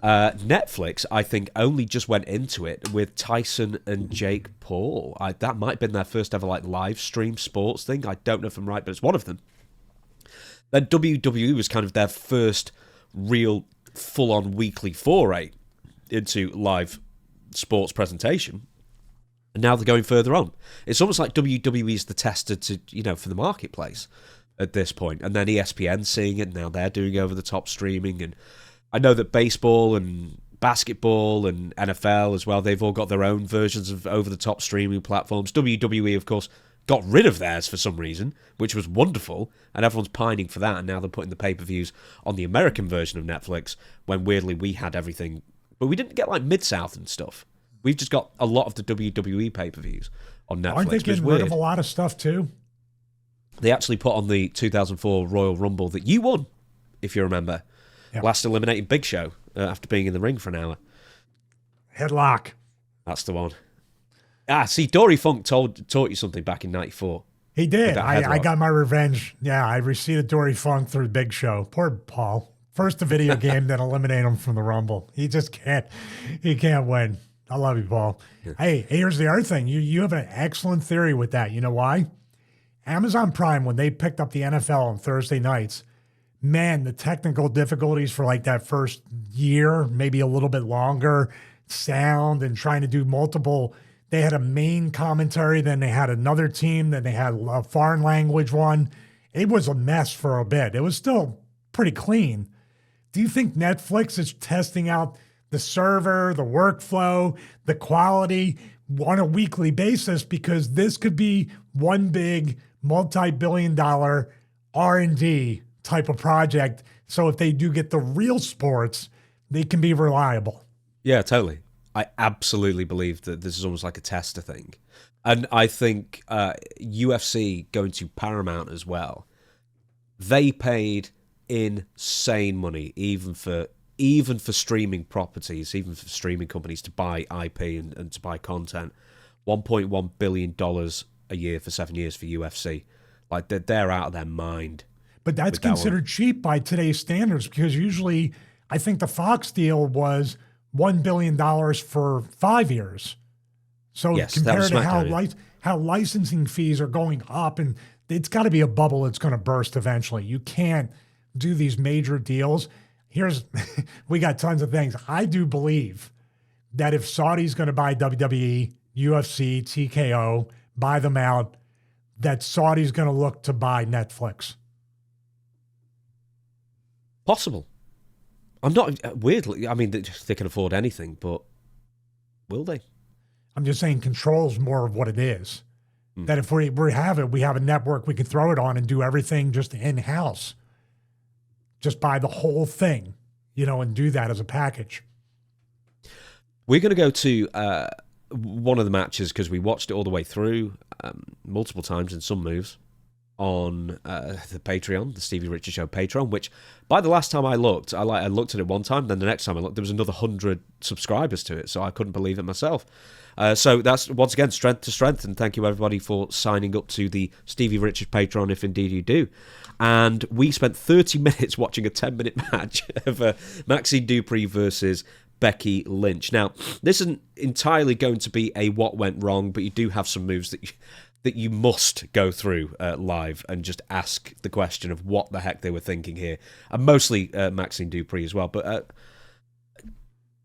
Netflix, I think, only just went into it with Tyson and Jake Paul. That might have been their first ever like live stream sports thing. I don't know if I'm right, but it's one of them. Then WWE was kind of their first real full-on weekly foray into live sports presentation. And now they're going further on. It's almost like WWE is the tester to, for the marketplace at this point. And then ESPN seeing it, now they're doing over-the-top streaming. And I know that baseball and basketball and NFL as well, they've all got their own versions of over-the-top streaming platforms. WWE, of course, got rid of theirs for some reason, which was wonderful, and everyone's pining for that, and now they're putting the pay-per-views on the American version of Netflix, when weirdly we had everything. But we didn't get like Mid-South and stuff. We've just got a lot of the WWE pay-per-views on Netflix. Aren't they getting rid of a lot of stuff too? They actually put on the 2004 Royal Rumble that you won, if you remember. Yep. Last eliminating Big Show after being in the ring for an hour. Headlock. That's the one. See, Dory Funk taught you something back in '94. He did. I got my revenge. Yeah, I received Dory Funk through the Big Show. Poor Paul. First the video game, then eliminate him from the Rumble. He just can't. He can't win. I love you, Paul. Yeah. Hey, here's the other thing. You have an excellent theory with that. You know why? Amazon Prime, when they picked up the NFL on Thursday nights, man, the technical difficulties for like that first year, maybe a little bit longer, sound and trying to do multiple. They had a main commentary, then they had another team, then they had a foreign language one. It was a mess for a bit. It was still pretty clean. Do you think Netflix is testing out the server, the workflow, the quality on a weekly basis? Because this could be one big multi-billion-dollar R&D type of project. So if they do get the real sports, they can be reliable. Yeah, totally. I absolutely believe that this is almost like a tester thing. And I think UFC going to Paramount as well, they paid insane money even for streaming properties, even for streaming companies to buy IP and to buy content. $1.1 billion a year for 7 years for UFC. Like, they're out of their mind. But that's considered cheap by today's standards, because usually I think the Fox deal was $1 billion for 5 years. So yes, compared to how licensing fees are going up, and it's got to be a bubble that's going to burst eventually. You can't do these major deals. We got tons of things. I do believe that if Saudi's going to buy WWE, UFC, TKO, buy them out, that Saudi's going to look to buy Netflix. Possible. I'm not, weirdly, I mean, they can afford anything, but will they? I'm just saying control's more of what it is. That if we have a network we can throw it on and do everything just in-house. Just buy the whole thing, and do that as a package. We're going to go to one of the matches because we watched it all the way through multiple times in some moves on the Patreon, the Stevie Richards Show Patreon, which by the last time I looked at it one time, then the next time I looked, there was another 100 subscribers to it, so I couldn't believe it myself. So that's, once again, strength to strength, and thank you everybody for signing up to the Stevie Richards Patreon, if indeed you do. And we spent 30 minutes watching a 10-minute match of Maxine Dupre versus Becky Lynch. Now, this isn't entirely going to be a what went wrong, but you do have some moves that you must go through live and just ask the question of what the heck they were thinking here. And mostly Maxine Dupre as well, but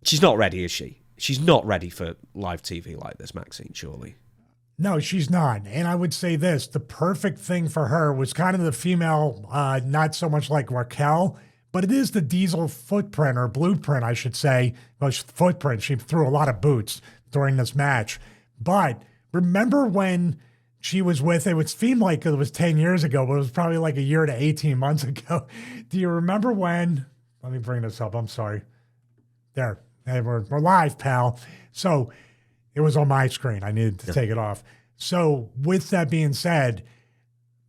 she's not ready, is she? She's not ready for live TV like this, Maxine, surely. No, she's not. And I would say this, the perfect thing for her was kind of the female, not so much like Raquel, but it is the Diesel footprint, or blueprint, I should say. Well, footprint. She threw a lot of boots during this match. But remember when she was with, it would seem like it was 10 years ago, but it was probably like a year to 18 months ago. Do you remember when, let me bring this up, I'm sorry. There, hey, we're live, pal. So it was on my screen. I needed to take it off. So with that being said,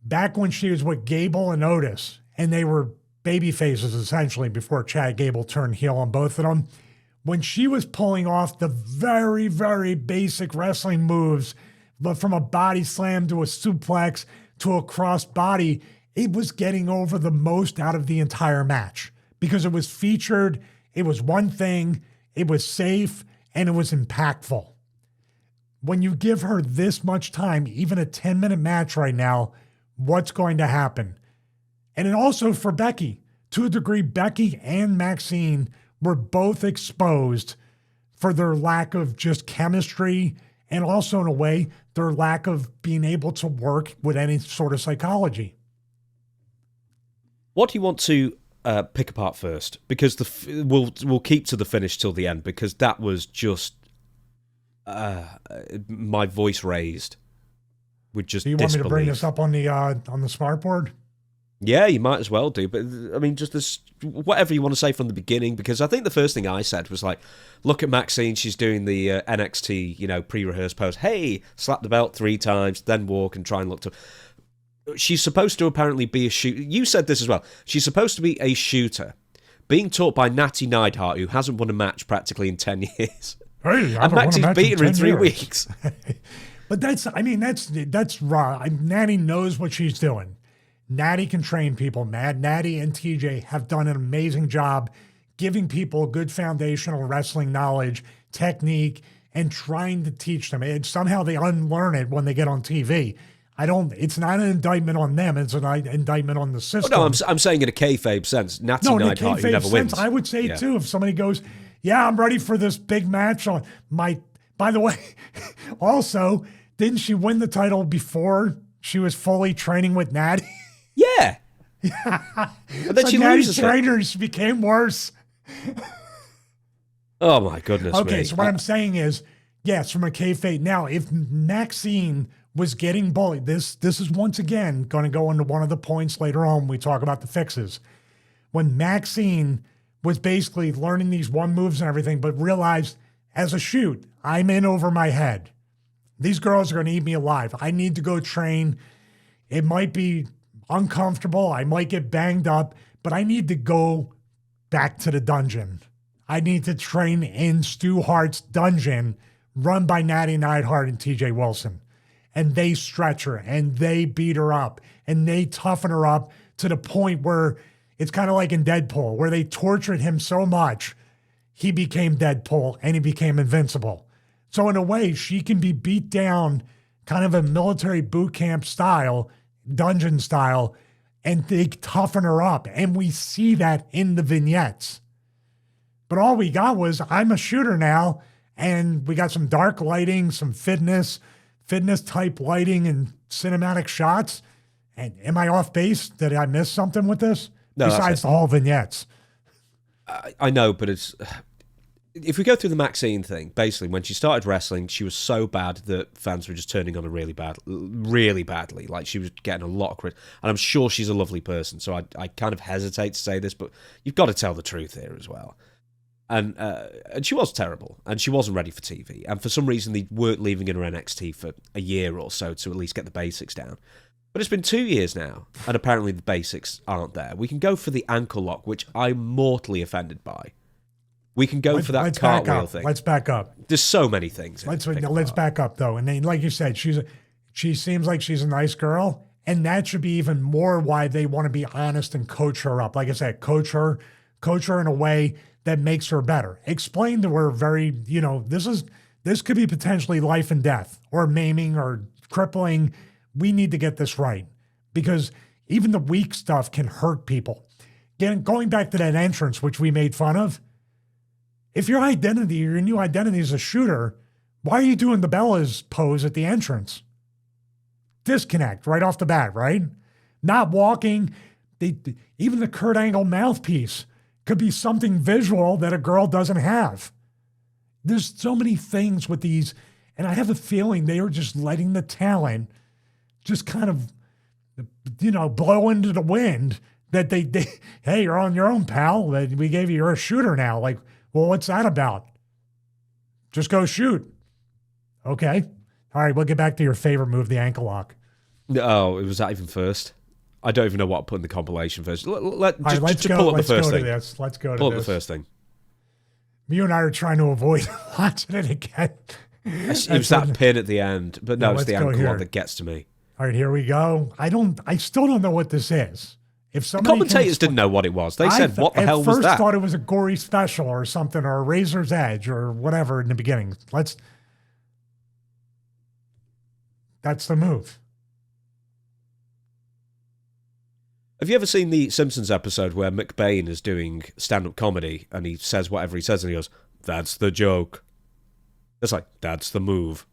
back when she was with Gable and Otis, and they were baby faces essentially before Chad Gable turned heel on both of them, when she was pulling off the very, very basic wrestling moves, but from a body slam to a suplex to a cross body, it was getting over the most out of the entire match because it was featured, it was one thing, it was safe, and it was impactful. When you give her this much time, even a 10-minute match right now, what's going to happen? And then also for Becky, to a degree, Becky and Maxine were both exposed for their lack of just chemistry and also, in a way, their lack of being able to work with any sort of psychology. What do you want to pick apart first? Because we'll keep to the finish till the end, because that was just my voice raised with just. Do you want me to bring this up on the smart board? Yeah, you might as well do. But I mean, just this, whatever you want to say from the beginning, because I think the first thing I said was like, look at Maxine, she's doing the NXT, pre-rehearsed pose. Hey, slap the belt 3 times, then walk and try and look to. She's supposed to apparently be a shooter. You said this as well. She's supposed to be a shooter, being taught by Natty Neidhart, who hasn't won a match practically in 10 years. Hey, and Maxine's beaten her in 3 weeks. But that's raw. Natty knows what she's doing. Natty can train people. Natty and TJ have done an amazing job giving people good foundational wrestling knowledge, technique, and trying to teach them. And somehow they unlearn it when they get on TV. It's not an indictment on them. It's an indictment on the system. Oh, no, I'm saying in a kayfabe sense. Natty Neidhart, who never wins. I would say, too, if somebody goes, yeah, I'm ready for this big match on my... By the way, also, didn't she win the title before she was fully training with Natty? Yeah. And then so she Natty's loses trainers became worse. Oh, my goodness Okay, me. so what I'm saying is, yes, from a kayfabe. Now, if Maxine was getting bullied, this is once again going to go into one of the points later on when we talk about the fixes. When Maxine was basically learning these one moves and everything, but realized as a shoot, I'm in over my head. These girls are going to eat me alive. I need to go train. It might be uncomfortable. I might get banged up, but I need to go back to the dungeon. I need to train in Stu Hart's dungeon run by Natty Neidhart and TJ Wilson. And they stretch her and they beat her up and they toughen her up to the point where it's kind of like in Deadpool, where they tortured him so much, he became Deadpool and he became invincible. So in a way, she can be beat down kind of a military boot camp style, dungeon style, and they toughen her up. And we see that in the vignettes. But all we got was, I'm a shooter now, and we got some dark lighting, some fitness type lighting and cinematic shots. And am I off base? Did I miss something with this? No, besides the whole vignettes. I know, but if we go through the Maxine thing, basically when she started wrestling, she was so bad that fans were just turning on her really badly. Like, she was getting a lot of credit. And I'm sure she's a lovely person, so I kind of hesitate to say this, but you've got to tell the truth here as well. And she was terrible, and she wasn't ready for TV. And for some reason, they weren't leaving in her NXT for a year or so to at least get the basics down. But it's been 2 years now, and apparently the basics aren't there. We can go for the ankle lock, which I'm mortally offended by. We can go for that cartwheel thing. Let's back up. There's so many things. Let's back up, though. And then, like you said, she seems like she's a nice girl, and that should be even more why they want to be honest and coach her up. Like I said, coach her in a way that makes her better. Explain to her this could be potentially life and death, or maiming, or crippling. We need to get this right, because even the weak stuff can hurt people. Going back to that entrance, which we made fun of, if your new identity is a shooter, why are you doing the Bella's pose at the entrance? Disconnect right off the bat, right? Not walking. Even the Kurt Angle mouthpiece could be something visual that a girl doesn't have. There's so many things with these, and I have a feeling they are just letting the talent just kind of, blow into the wind that they hey, you're on your own, pal. We gave you're a shooter now. Like, well, what's that about? Just go shoot. Okay. All right, we'll get back to your favorite move, the ankle lock. Oh, was that even first? I don't even know what I put in the compilation first. Let's go. Pull up the first thing. Let's go to pull this. Up the first thing. You and I are trying to avoid watching it again. It was that pin at the end, but no, it's the ankle lock that gets to me. All right, here we go. I still don't know what this is. If the commentators didn't know what it was. They said, "What the hell was that?" I first thought it was a gory special or something, or a Razor's Edge or whatever in the beginning. That's the move. Have you ever seen the Simpsons episode where McBain is doing stand-up comedy and he says whatever he says and he goes, "That's the joke." It's like, that's the move.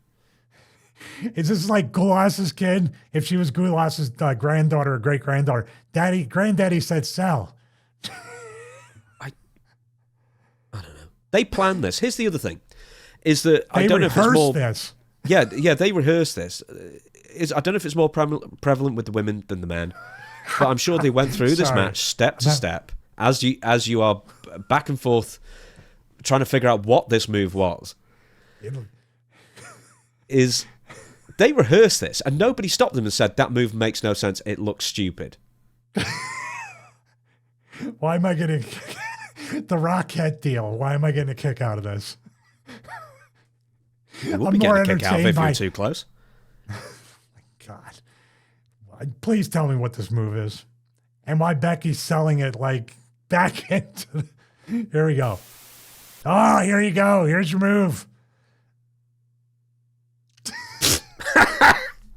Is this like Goulas's kid? If she was Goulas's granddaughter or great-granddaughter. Granddaddy said sell. I don't know. They planned this. Here's the other thing. Is that I don't know if it's more... this. Yeah, they rehearsed this. I don't know if it's more prevalent with the women than the men. But I'm sure they went through this match step to step as you are back and forth trying to figure out what this move was. They rehearsed this and nobody stopped them and said that move makes no sense. It looks stupid. Why am I getting the Rockette deal? Why am I getting a kick out of this? You will be getting a kick out of it if you're too close. God. Please tell me what this move is and why Becky's selling it like back into Here we go. Oh, here you go. Here's your move.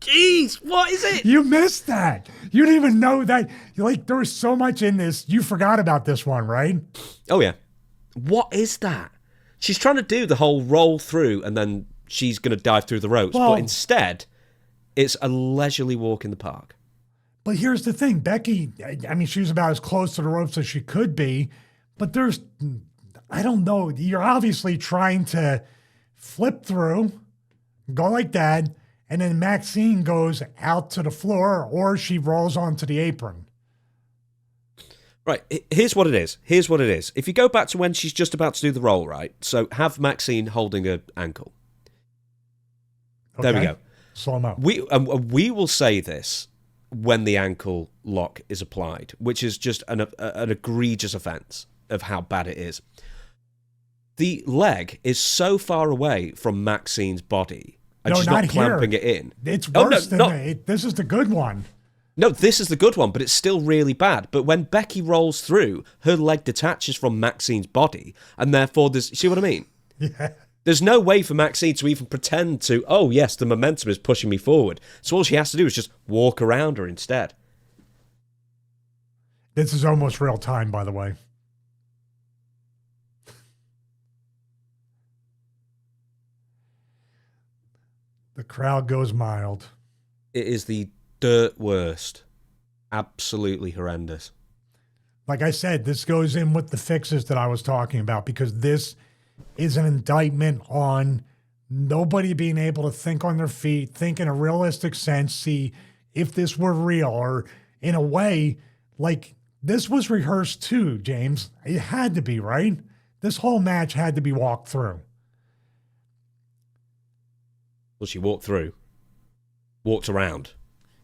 Jeez, what is it? You missed that. You didn't even know that. There was so much in this. You forgot about this one, right? Oh, yeah. What is that? She's trying to do the whole roll through and then she's going to dive through the ropes. But instead, it's a leisurely walk in the park. But here's the thing. Becky, I mean, she was about as close to the ropes as she could be. But I don't know. You're obviously trying to flip through, go like that, and then Maxine goes out to the floor or she rolls onto the apron. Right, here's what it is. If you go back to when she's just about to do the roll, right? So have Maxine holding her ankle. Okay. There we go. Slow mo. We will say this when the ankle lock is applied, which is just an egregious offence of how bad it is. The leg is so far away from Maxine's body, and she's not clamping it in. It's worse than that. This is the good one. No, this is the good one, but it's still really bad. But when Becky rolls through, her leg detaches from Maxine's body, and therefore see what I mean? Yeah. There's no way for Maxine to even pretend to, oh, yes, the momentum is pushing me forward. So all she has to do is just walk around her instead. This is almost real time, by the way. The crowd goes mild. It is the dirt worst. Absolutely horrendous. Like I said, this goes in with the fixes that I was talking about because this is an indictment on nobody being able to think on their feet, think in a realistic sense, see if this were real, or in a way, like this was rehearsed too, James. It had to be, right? This whole match had to be walked through. Well, she walked around.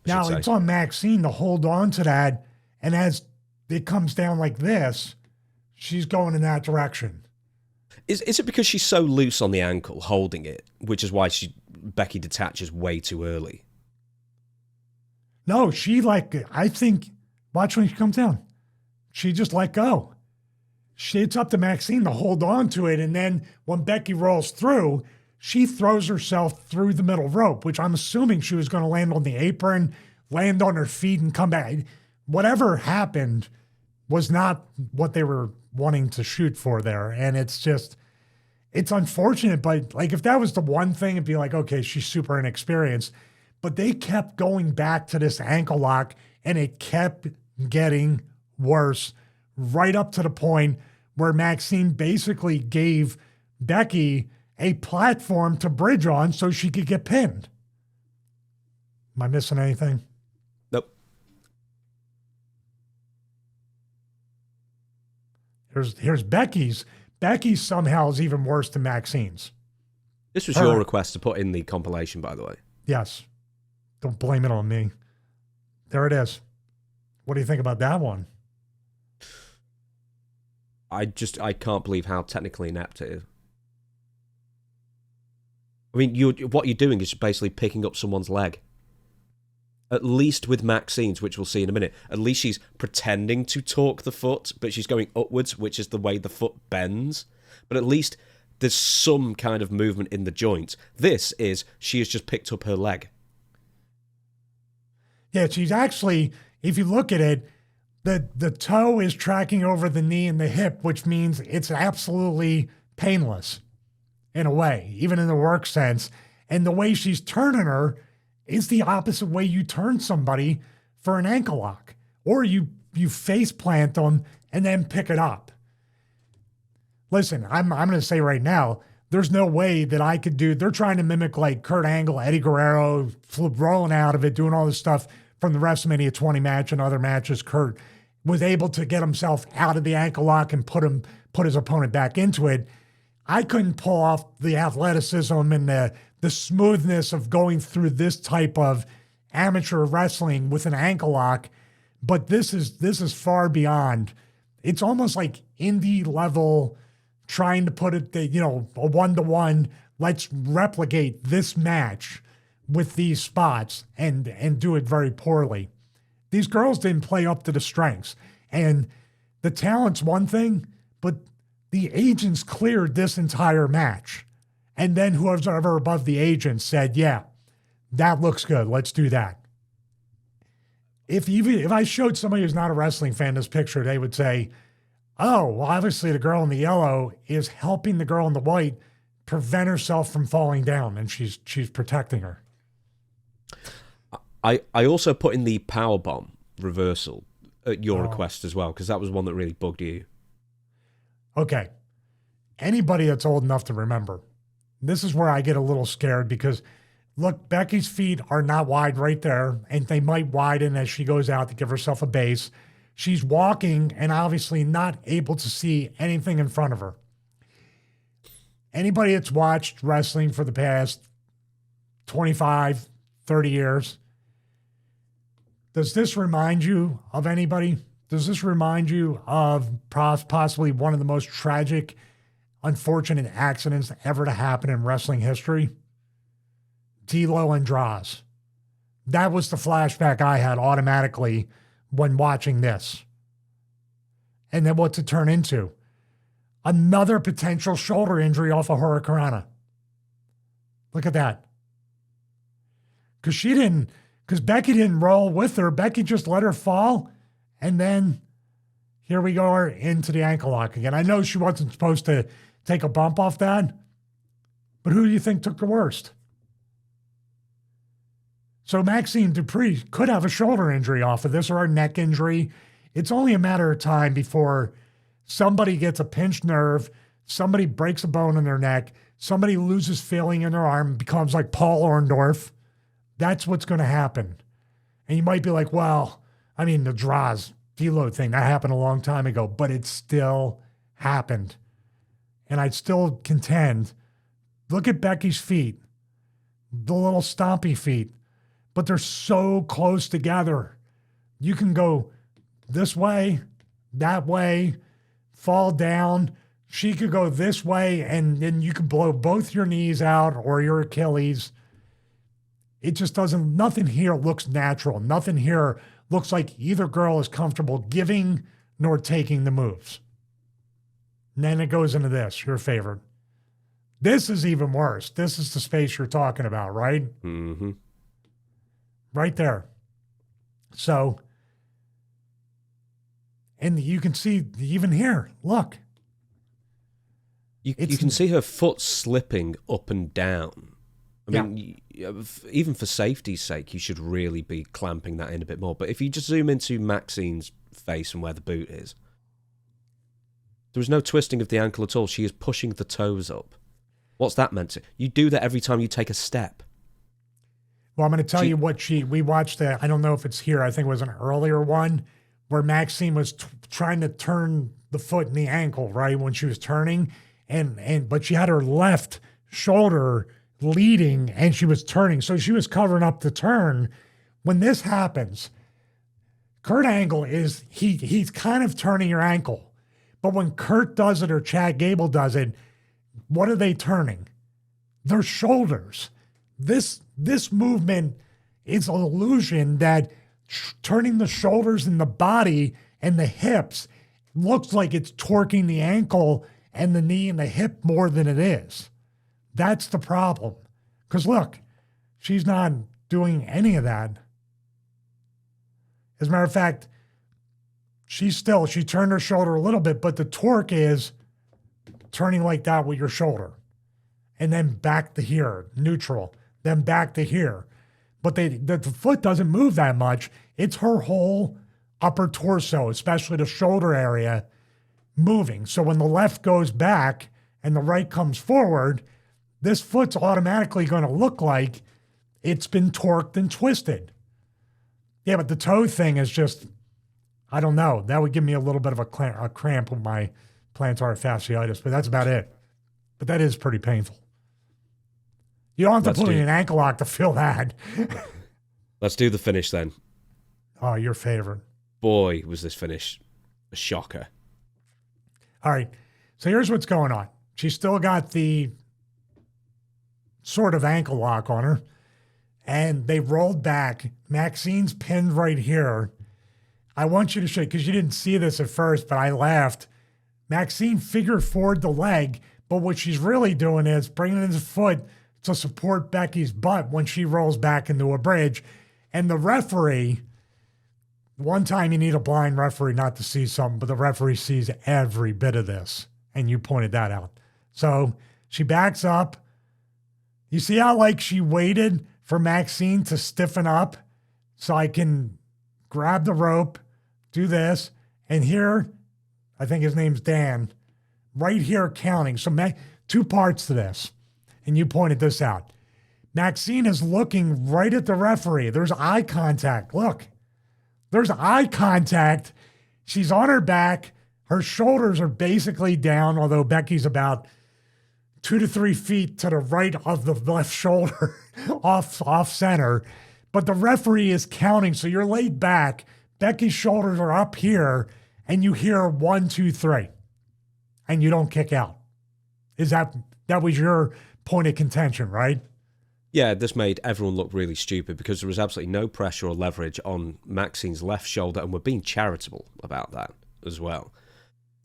Now it's on Maxine to hold on to that, and as it comes down like this, she's going in that direction. Is it because she's so loose on the ankle holding it, which is why Becky detaches way too early? No, I think, watch when she comes down. She just let go. It's up to Maxine to hold on to it, and then when Becky rolls through, she throws herself through the middle rope, which I'm assuming she was going to land on the apron, land on her feet, and come back. Whatever happened was not what they were wanting to shoot for there. And it's unfortunate, but like if that was the one thing, it'd be like, okay, she's super inexperienced. But they kept going back to this ankle lock, and it kept getting worse right up to the point where Maxine basically gave Becky a platform to bridge on so she could get pinned. Am I missing anything? Nope. Here's Becky's. Becky's somehow is even worse than Maxine's. This was your request to put in the compilation, by the way. Yes. Don't blame it on me. There it is. What do you think about that one? I can't believe how technically inept it is. I mean, what you're doing is basically picking up someone's leg. At least with Maxine's, which we'll see in a minute, at least she's pretending to torque the foot, but she's going upwards, which is the way the foot bends. But at least there's some kind of movement in the joint. This is, she has just picked up her leg. Yeah, she's actually, if you look at it, the toe is tracking over the knee and the hip, which means it's absolutely painless in a way, even in the work sense. And the way she's turning her is the opposite way you turn somebody for an ankle lock. Or you face plant them and then pick it up. Listen, I'm going to say right now, there's no way that I could do, they're trying to mimic like Kurt Angle, Eddie Guerrero, rolling out of it, doing all this stuff from the WrestleMania 20 match and other matches. Kurt was able to get himself out of the ankle lock and put his opponent back into it. I couldn't pull off the athleticism and the smoothness of going through this type of amateur wrestling with an ankle lock, but this is far beyond. It's almost like indie level, trying to put it, a 1-to-1. Let's replicate this match with these spots and do it very poorly. These girls didn't play up to the strengths, and the talent's one thing, but the agents cleared this entire match. And then whoever's ever above the agent said, yeah, that looks good. Let's do that. If I showed somebody who's not a wrestling fan this picture, they would say, oh, well, obviously the girl in the yellow is helping the girl in the white prevent herself from falling down, and she's protecting her. I also put in the powerbomb reversal at your request as well, because that was one that really bugged you. Okay. Anybody that's old enough to remember, this is where I get a little scared because, look, Becky's feet are not wide right there, and they might widen as she goes out to give herself a base. She's walking and obviously not able to see anything in front of her. Anybody that's watched wrestling for the past 25, 30 years, does this remind you of anybody? Does this remind you of possibly one of the most tragic, unfortunate accidents ever to happen in wrestling history? D'Lo and Draws. That was the flashback I had automatically when watching this. And then what's it turn into? Another potential shoulder injury off of Hurricanrana. Look at that. Because Becky didn't roll with her. Becky just let her fall. And then here we go into the ankle lock again. I know she wasn't supposed to take a bump off that, but who do you think took the worst? So Maxine Dupre could have a shoulder injury off of this or a neck injury. It's only a matter of time before somebody gets a pinched nerve, somebody breaks a bone in their neck, somebody loses feeling in their arm, becomes like Paul Orndorff. That's what's going to happen. And you might be like, well, I mean, the Draws, D'Lo thing, that happened a long time ago, but it still happened. And I'd still contend, look at Becky's feet, the little stompy feet, but they're so close together. You can go this way, that way, fall down. She could go this way, and then you could blow both your knees out or your Achilles. It just doesn't, nothing here looks natural. Nothing here looks like either girl is comfortable giving nor taking the moves. And then it goes into this, your favorite. This is even worse. This is the space you're talking about, right? Mm-hmm. Right there. So, and you can see even here, look. You can see her foot slipping up and down. I mean, even for safety's sake, you should really be clamping that in a bit more. But if you just zoom into Maxine's face and where the boot is, there was no twisting of the ankle at all. She is pushing the toes up. What's that meant to? You do that every time you take a step. Well, I'm going to tell you what we watched, I don't know if it's here, I think it was an earlier one, where Maxine was trying to turn the foot and the ankle, right, when she was turning, but she had her left shoulder leading and she was turning. So she was covering up the turn. When this happens, Kurt Angle is, he's kind of turning your ankle. But when Kurt does it or Chad Gable does it, what are they turning? Their shoulders. This movement is an illusion that turning the shoulders and the body and the hips looks like it's torquing the ankle and the knee and the hip more than it is. That's the problem. Because look, she's not doing any of that. As a matter of fact, she turned her shoulder a little bit, but the torque is turning like that with your shoulder. And then back to here, neutral, then back to here. But the foot doesn't move that much. It's her whole upper torso, especially the shoulder area, moving. So when the left goes back and the right comes forward, this foot's automatically going to look like it's been torqued and twisted. Yeah, but the toe thing is just, I don't know. That would give me a little bit of a cramp with my plantar fasciitis, but that's about it. But that is pretty painful. You don't have to put in an ankle lock to feel that. Let's do the finish then. Oh, your favorite. Boy, was this finish a shocker. All right. So here's what's going on. She's still got the sort of ankle lock on her. And they rolled back. Maxine's pinned right here. I want you to show, because you didn't see this at first, but I laughed. Maxine figured forward the leg, but what she's really doing is bringing in the foot to support Becky's butt when she rolls back into a bridge. And the referee, one time you need a blind referee not to see something, but the referee sees every bit of this. And you pointed that out. So she backs up. You see how like she waited for Maxine to stiffen up so I can grab the rope, do this, and here, I think his name's Dan, right here counting. So two parts to this, and you pointed this out. Maxine is looking right at the referee. There's eye contact. Look, there's eye contact. She's on her back. Her shoulders are basically down, although Becky's about 2 to 3 feet to the right of the left shoulder off center. But the referee is counting, so you're laid back. Becky's shoulders are up here, and you hear 1, 2, 3, and you don't kick out. That was your point of contention, right? Yeah, this made everyone look really stupid because there was absolutely no pressure or leverage on Maxine's left shoulder, and we're being charitable about that as well.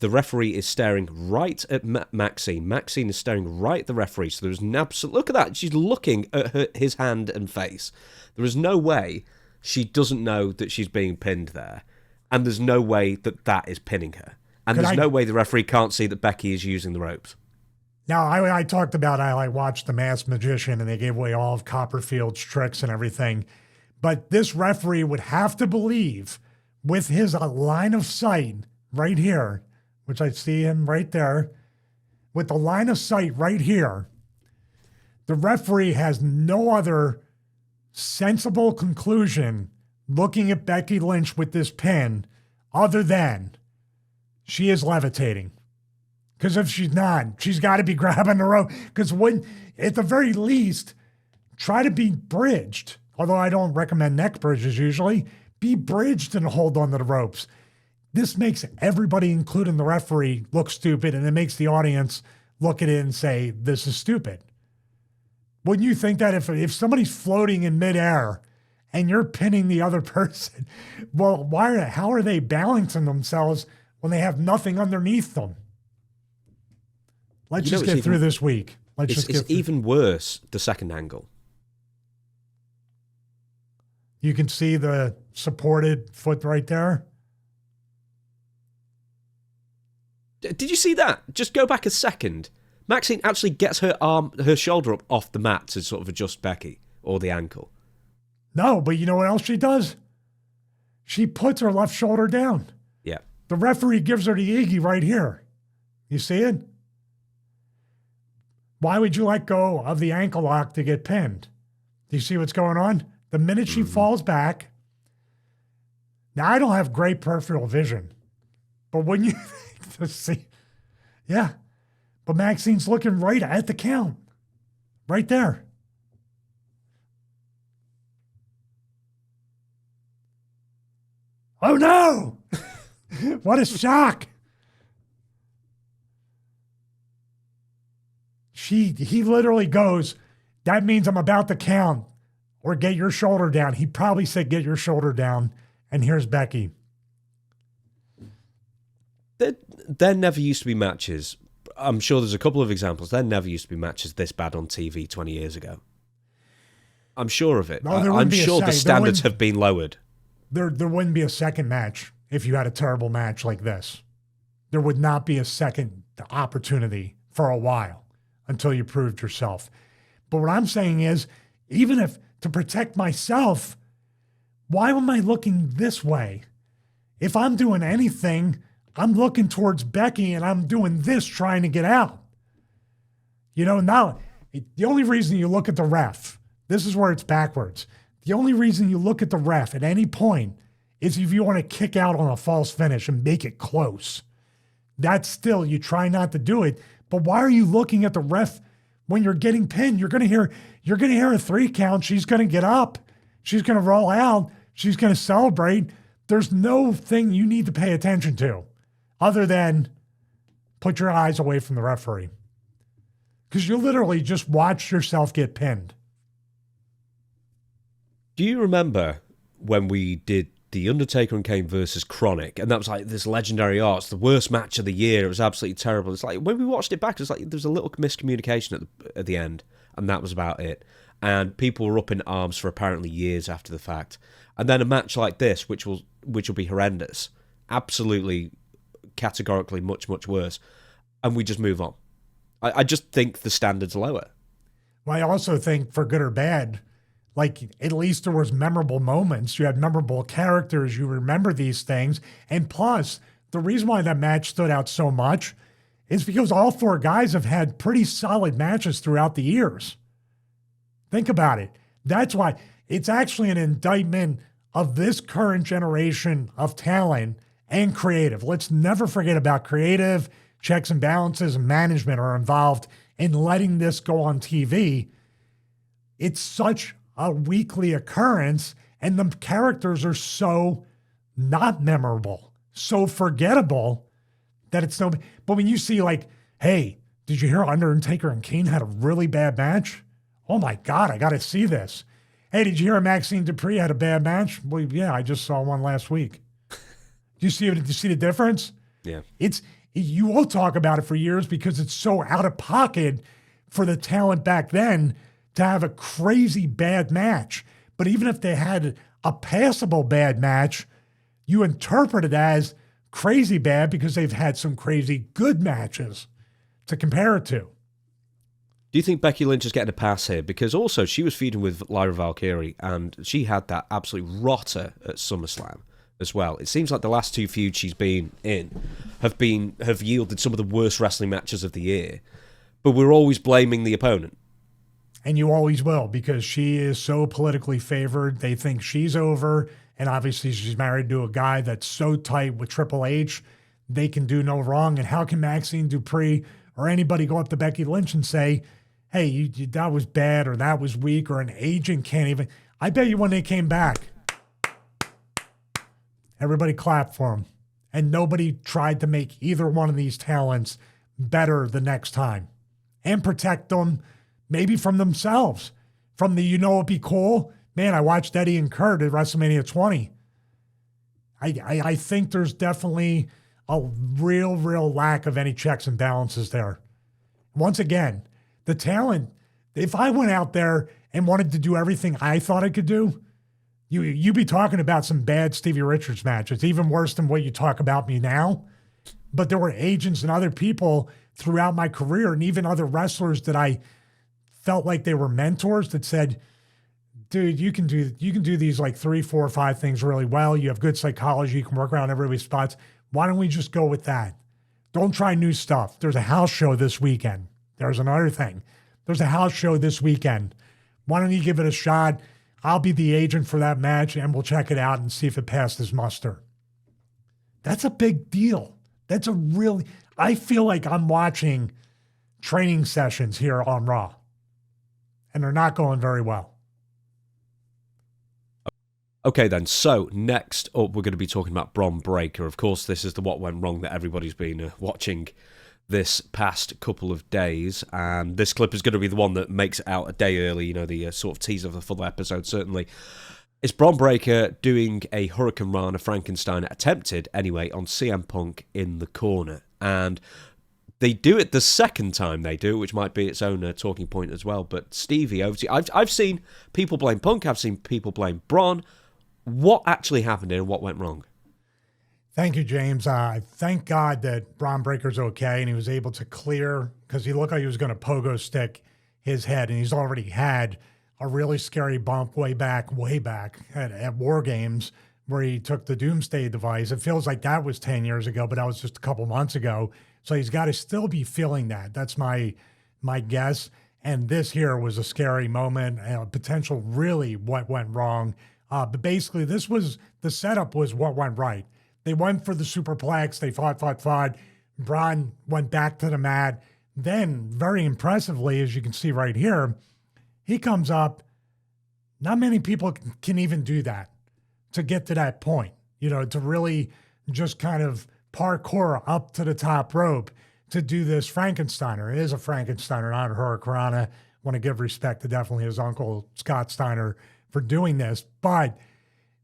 The referee is staring right at Maxine. Maxine is staring right at the referee. So there's an absolute... Look at that. She's looking at his hand and face. There is no way she doesn't know that she's being pinned there. And there's no way that that is pinning her. And there's no way the referee can't see that Becky is using the ropes. Now, I talked about I watched The Masked Magician, and they gave away all of Copperfield's tricks and everything. But this referee would have to believe, with his line of sight right here, which I see him right there, with the line of sight right here, the referee has no other sensible conclusion looking at Becky Lynch with this pin other than she is levitating. Because if she's not, she's got to be grabbing the rope. Because at the very least, try to be bridged. Although I don't recommend neck bridges usually. Be bridged and hold on to the ropes. This makes everybody, including the referee, look stupid, and it makes the audience look at it and say, this is stupid. Wouldn't you think that if somebody's floating in midair and you're pinning the other person, well, how are they balancing themselves when they have nothing underneath them? Let's just get through this week. It's even worse, the second angle. You can see the supported foot right there. Did you see that? Just go back a second. Maxine actually gets her shoulder up off the mat to sort of adjust Becky, or the ankle. No, but you know what else she does? She puts her left shoulder down. Yeah. The referee gives her the Iggy right here. You see it? Why would you let go of the ankle lock to get pinned? Do you see what's going on? The minute she falls back, now I don't have great peripheral vision, but when you see, yeah, but Maxine's looking right at the count. Right there. Oh no! What a shock! He literally goes, that means I'm about to count, or get your shoulder down. He probably said, get your shoulder down. And here's Becky. There never used to be matches. I'm sure there's a couple of examples. There never used to be matches this bad on TV 20 years ago. I'm sure of it. No, I'm sure the standards have been lowered. There wouldn't be a second match if you had a terrible match like this. There would not be a second opportunity for a while until you proved yourself. But what I'm saying is, even if to protect myself, why am I looking this way? If I'm doing anything, I'm looking towards Becky and I'm doing this trying to get out. Now, the only reason you look at the ref, this is where it's backwards. The only reason you look at the ref at any point is if you want to kick out on a false finish and make it close. That's still, you try not to do it. But why are you looking at the ref when you're getting pinned? You're going to hear a 3 count. She's going to get up. She's going to roll out. She's going to celebrate. There's no thing you need to pay attention to other than put your eyes away from the referee. Because you literally just watched yourself get pinned. Do you remember when we did The Undertaker and Kane versus Chronic? And that was like this legendary it's the worst match of the year. It was absolutely terrible. It's like when we watched it back, it was like there was a little miscommunication at the end, and that was about it. And people were up in arms for apparently years after the fact. And then a match like this, which will be horrendous, absolutely, categorically much, much worse, and we just move on. I just think the standard's lower. Well, I also think, for good or bad, like, at least there was memorable moments. You had memorable characters. You remember these things. And plus, the reason why that match stood out so much is because all 4 guys have had pretty solid matches throughout the years. Think about it. That's why it's actually an indictment of this current generation of talent and creative. Let's never forget about creative. Checks and balances and management are involved in letting this go on TV. It's such a weekly occurrence, and the characters are so not memorable, so forgettable that it's no. But when you see, like, hey, did you hear Undertaker and Kane had a really bad match? Oh my God, I got to see this. Hey, did you hear Maxine Dupre had a bad match? Well, yeah, I just saw one last week. Do you see the difference? Yeah. You will talk about it for years because it's so out of pocket for the talent back then to have a crazy bad match. But even if they had a passable bad match, you interpret it as crazy bad because they've had some crazy good matches to compare it to. Do you think Becky Lynch is getting a pass here? Because also she was feuding with Lyra Valkyrie and she had that absolute rotter at SummerSlam as well. It seems like the last 2 feuds she's been in have yielded some of the worst wrestling matches of the year. But we're always blaming the opponent. And you always will, because she is so politically favored. They think she's over, and obviously she's married to a guy that's so tight with Triple H, they can do no wrong. And how can Maxine Dupre or anybody go up to Becky Lynch and say, hey, that was bad or that was weak, or an agent can't even. I bet you when they came back, everybody clapped for them. And nobody tried to make either one of these talents better the next time and protect them maybe from themselves. From the, it'd be cool. Man, I watched Eddie and Kurt at WrestleMania 20. I think there's definitely a real lack of any checks and balances there. Once again, the talent, if I went out there and wanted to do everything I thought I could do, you'd be talking about some bad Stevie Richards matches, even worse than what you talk about me now. But there were agents and other people throughout my career, and even other wrestlers that I felt like they were mentors, that said, dude, you can do these like 3, 4, 5 things really well. You have good psychology. You can work around everybody's spots. Why don't we just go with that? Don't try new stuff. There's a house show this weekend. There's another thing. There's a house show this weekend. Why don't you give it a shot? I'll be the agent for that match, and we'll check it out and see if it passes muster. That's a big deal. I feel like I'm watching training sessions here on Raw. and they're not going very well. Okay then, so next up we're going to be talking about Bron Breakker. Of course, this is the What Went Wrong that everybody's been watching this past couple of days, and this clip is going to be the one that makes it out a day early, the sort of teaser of the full episode, certainly. It's Bron Breakker doing a Hurricane Rana Frankenstein, attempted anyway, on CM Punk in the corner, and they do it the second time they do, which might be its own talking point as well. But Stevie, over to you. I've seen people blame Punk, I've seen people blame Bron. What actually happened here and what went wrong? Thank you, James. Thank God that Bron Breakker's okay and he was able to clear, because he looked like he was going to pogo stick his head, and he's already had a really scary bump way back at War Games where he took the Doomsday device. It feels like that was 10 years ago, but that was just a couple months ago. So he's got to still be feeling that. That's my guess. And this here was a scary moment, potential really what went wrong. But basically, the setup was what went right. They went for the superplex. They fought. Bron went back to the mat. Then, very impressively, as you can see right here, he comes up. Not many people can even do that to get to that point, to really just kind of parkour up to the top rope to do this Frankensteiner. It is a Frankensteiner, not a Hurricanrana. Want to give respect to definitely his uncle, Scott Steiner, for doing this. But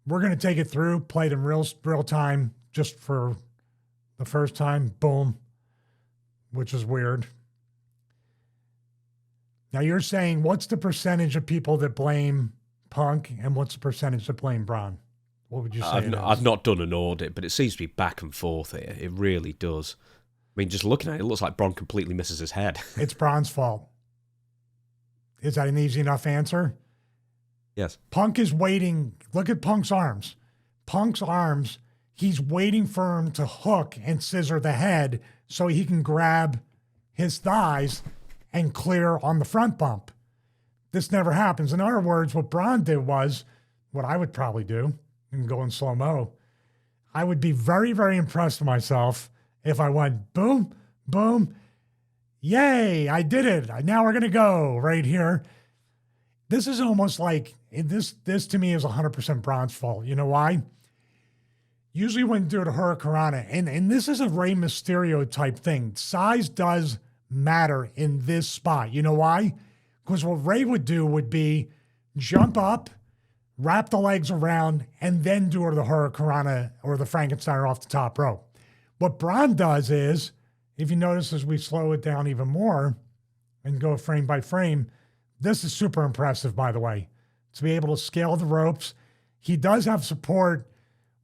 we're going to take it through, play it in real time, just for the first time. Boom. Which is weird. Now you're saying, what's the percentage of people that blame Punk and what's the percentage that blame Bron? What would you say? I've not done an audit, but it seems to be back and forth here. It really does. I mean, just looking at it, it looks like Bron completely misses his head. It's Bron's fault. Is that an easy enough answer? Yes. Punk is waiting. Look at Punk's arms. He's waiting for him to hook and scissor the head so he can grab his thighs and clear on the front bump. This never happens. In other words, what Bron did was what I would probably do and go in slow-mo. I would be very, very impressed with myself if I went boom, boom, yay, I did it. Now we're going to go right here. This is almost like, this to me is 100% Bron's fault. You know why? Usually when you do the Hurricanrana, and this is a Rey Mysterio type thing, size does matter in this spot. You know why? Because what Rey would do would be jump up, wrap the legs around, and then do the Hurricanrana or the Frankensteiner off the top rope. What Bron does is, if you notice as we slow it down even more and go frame by frame, this is super impressive, by the way, to be able to scale the ropes. He does have support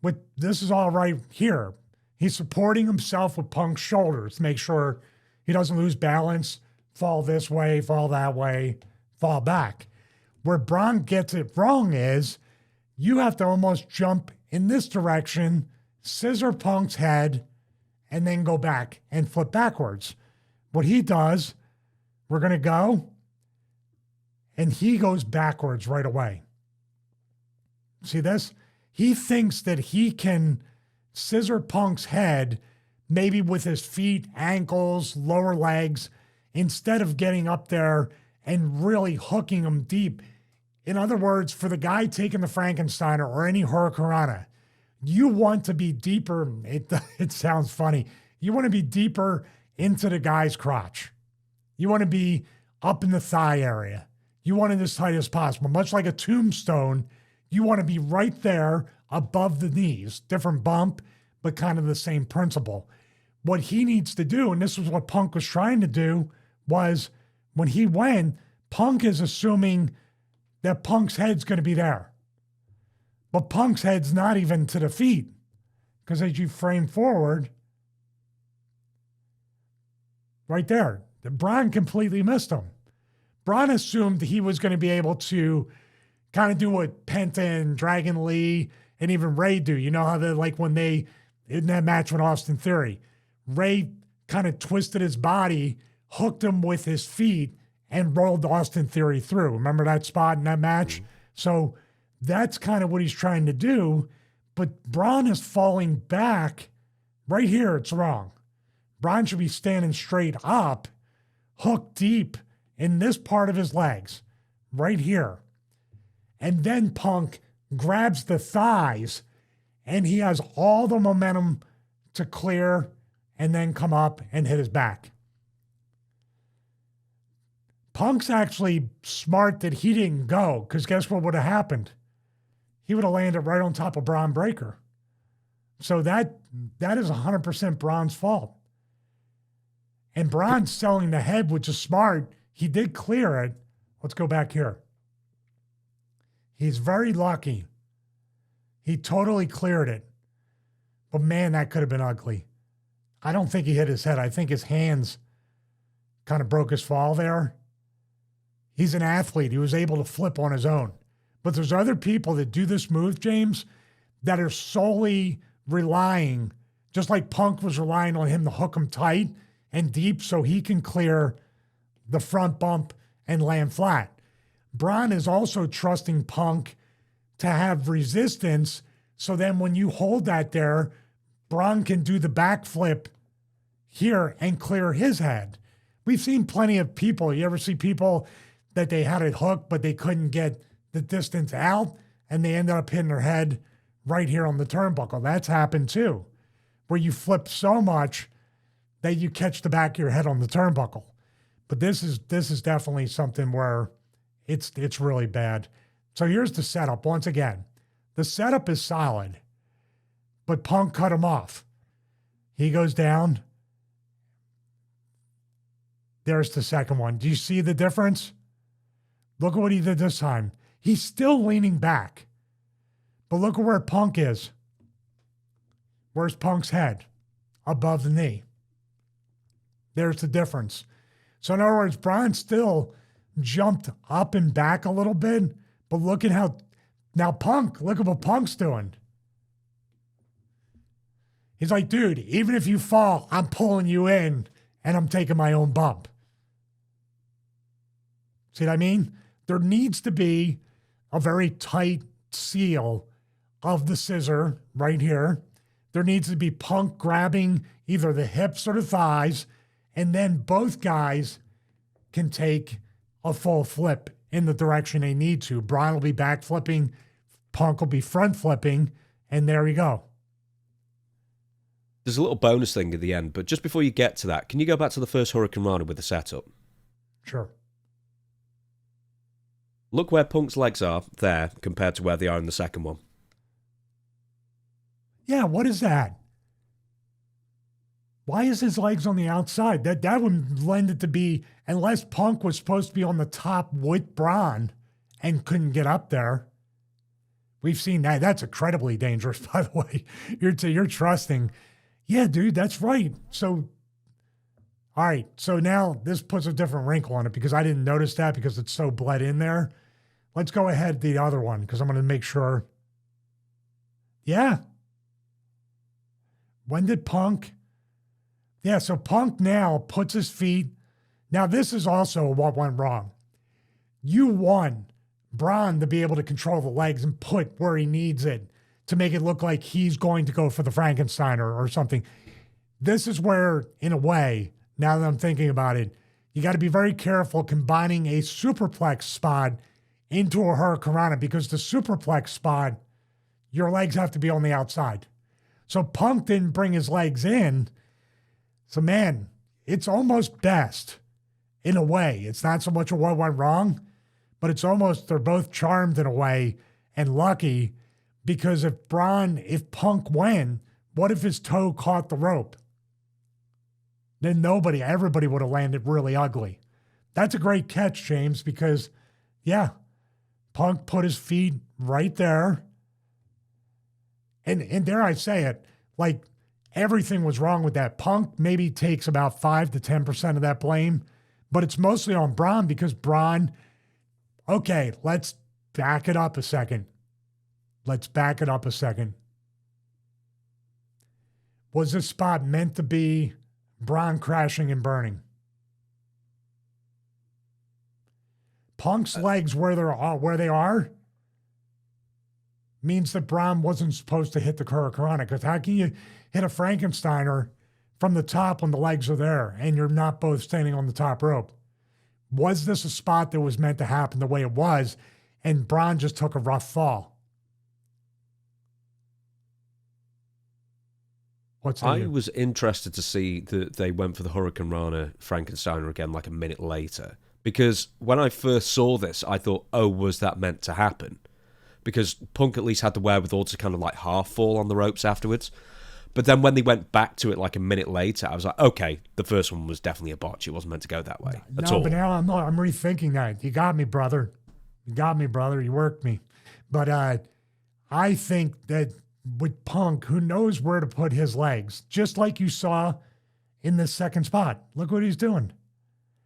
with, this is all right here. He's supporting himself with Punk's shoulders to make sure he doesn't lose balance, fall this way, fall that way, fall back. Where Bron gets it wrong is you have to almost jump in this direction, scissor Punk's head, and then go back and flip backwards. What he does, we're going to go, and he goes backwards right away. See this? He thinks that he can scissor Punk's head maybe with his feet, ankles, lower legs, instead of getting up there and really hooking him deep. In other words, for the guy taking the Frankensteiner or any Hurricanrana, you want to be deeper. It sounds funny. You want to be deeper into the guy's crotch. You want to be up in the thigh area. You want it as tight as possible. Much like a tombstone, you want to be right there above the knees. Different bump, but kind of the same principle. What he needs to do, and this was what Punk was trying to do, was when he went, Punk is assuming that Punk's head's going to be there. But Punk's head's not even to the feet, because as you frame forward, right there, Bron completely missed him. Bron assumed he was going to be able to kind of do what Penta and Dragon Lee and even Ray do. You know how they're like when they, in that match with Austin Theory, Ray kind of twisted his body, hooked him with his feet, and rolled Austin Theory through. Remember that spot in that match? Mm-hmm. So that's kind of what he's trying to do. But Bron is falling back. Right here, it's wrong. Bron should be standing straight up, hooked deep in this part of his legs. right here. And then Punk grabs the thighs, and he has all the momentum to clear and then come up and hit his back. Punk's actually smart that he didn't go, because guess what would have happened? He would have landed right on top of Bron Breakker. So that is 100% Bron's fault. And Bron's selling the head, which is smart. He did clear it. Let's go back here. He's very lucky. He totally cleared it. But man, that could have been ugly. I don't think he hit his head. I think his hands kind of broke his fall there. He's an athlete. He was able to flip on his own. But there's other people that do this move, James, that are solely relying, just like Punk was relying on him to hook him tight and deep so he can clear the front bump and land flat. Bron is also trusting Punk to have resistance, so then when you hold that there, Bron can do the backflip here and clear his head. We've seen plenty of people. You ever see people that they had it hooked, but they couldn't get the distance out, and they ended up hitting their head right here on the turnbuckle? That's happened too, where you flip so much that you catch the back of your head on the turnbuckle. But this is definitely something where it's really bad. So here's the setup. Once again, the setup is solid, but Punk cut him off. He goes down. There's the second one. Do you see the difference? Look at what he did this time. He's still leaning back. But look at where Punk is. Where's Punk's head? Above the knee. There's the difference. So in other words, Bron still jumped up and back a little bit, but look at how, now Punk, look at what Punk's doing. He's like, dude, even if you fall, I'm pulling you in and I'm taking my own bump. See what I mean? There needs to be a very tight seal of the scissor right here. There needs to be Punk grabbing either the hips or the thighs, and then both guys can take a full flip in the direction they need to. Bron will be back flipping, Punk will be front flipping, and there you go. There's a little bonus thing at the end, but just before you get to that, can you go back to the first Hurricane Rana with the setup? Sure. Look where Punk's legs are there compared to where they are in the second one. Yeah, what is that? Why is his legs on the outside? That would lend it to be, unless Punk was supposed to be on the top with Bron and couldn't get up there. We've seen that. That's incredibly dangerous, by the way. You're trusting. Yeah, dude, that's right. So, all right. So now this puts a different wrinkle on it because I didn't notice that because it's so bled in there. Let's go ahead to the other one because I'm going to make sure. Yeah. When did Punk? Yeah, so Punk now puts his feet. Now, this is also what went wrong. You want Bron to be able to control the legs and put where he needs it to make it look like he's going to go for the Frankensteiner or something. This is where, in a way, now that I'm thinking about it, you got to be very careful combining a superplex spot into a Hurricane Rana because the superplex spot, your legs have to be on the outside. So Punk didn't bring his legs in. So, man, it's almost best in a way. It's not so much what went wrong, but it's almost they're both charmed in a way and lucky because if Punk went, what if his toe caught the rope? Then everybody would have landed really ugly. That's a great catch, James, because, yeah, Punk put his feet right there. And dare I say it, like everything was wrong with that. Punk maybe takes about 5 to 10% of that blame, but it's mostly on Bron because Bron, okay, let's back it up a second. Was this spot meant to be Bron crashing and burning? Punk's legs where they are means that Bron wasn't supposed to hit the Hurricane Rana because how can you hit a Frankensteiner from the top when the legs are there and you're not both standing on the top rope? Was this a spot that was meant to happen the way it was, and Bron just took a rough fall? I was interested to see that they went for the Hurricane Rana Frankensteiner again like a minute later. Because when I first saw this, I thought, oh, was that meant to happen? Because Punk at least had the wherewithal to kind of like half fall on the ropes afterwards. But then when they went back to it like a minute later, I was like, okay, the first one was definitely a botch. It wasn't meant to go that way at all. No, but now I'm rethinking that. You got me, brother. You got me, brother. You worked me. But I think that with Punk, who knows where to put his legs, just like you saw in this second spot. Look what he's doing.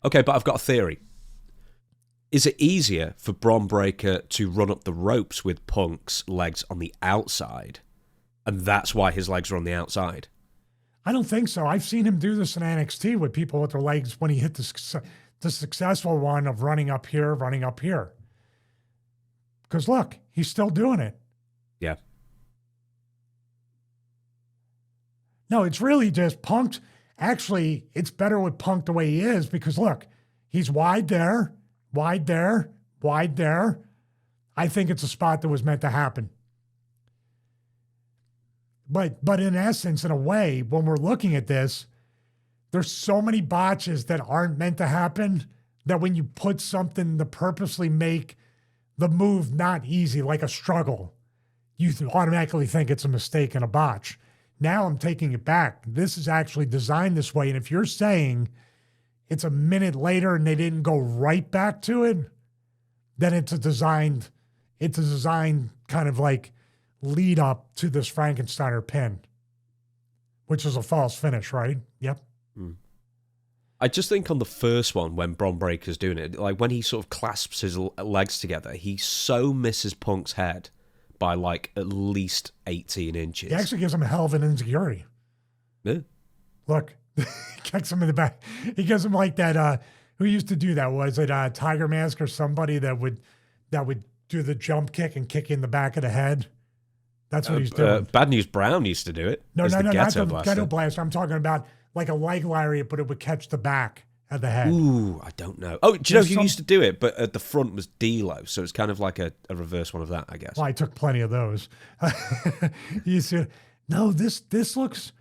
Okay, but I've got a theory. Is it easier for Bron Breakker to run up the ropes with Punk's legs on the outside, and that's why his legs are on the outside? I don't think so. I've seen him do this in NXT with people with their legs when he hit the successful one of running up here. Because look, he's still doing it. Yeah. No, it's really just Punk. Actually, it's better with Punk the way he is because look, he's wide there. I think it's a spot that was meant to happen. But in essence, in a way, when we're looking at this, there's so many botches that aren't meant to happen that when you put something to purposely make the move not easy, like a struggle, you automatically think it's a mistake and a botch. Now I'm taking it back. This is actually designed this way. And if you're saying it's a minute later and they didn't go right back to it, then it's a designed kind of like lead up to this Frankensteiner pin, which is a false finish, right? Yep. I just think on the first one, when Bron Breakker's doing it, like when he sort of clasps his legs together, he so misses Punk's head by like at least 18 inches. He actually gives him a hell of an insecurity. Yeah. Look, he kicks him in the back. He gives him like that, who used to do that? Was it Tiger Mask or somebody that would do the jump kick and kick in the back of the head? That's what he's doing. Bad News Brown used to do it. No, not the Blaster. Ghetto Blaster. I'm talking about like a leg lariat, but it would catch the back of the head. Ooh, I don't know. Oh, do you know who used to do it? But at the front was D-Lo, so it's kind of like a reverse one of that, I guess. Well, I took plenty of those. You see, no, this looks,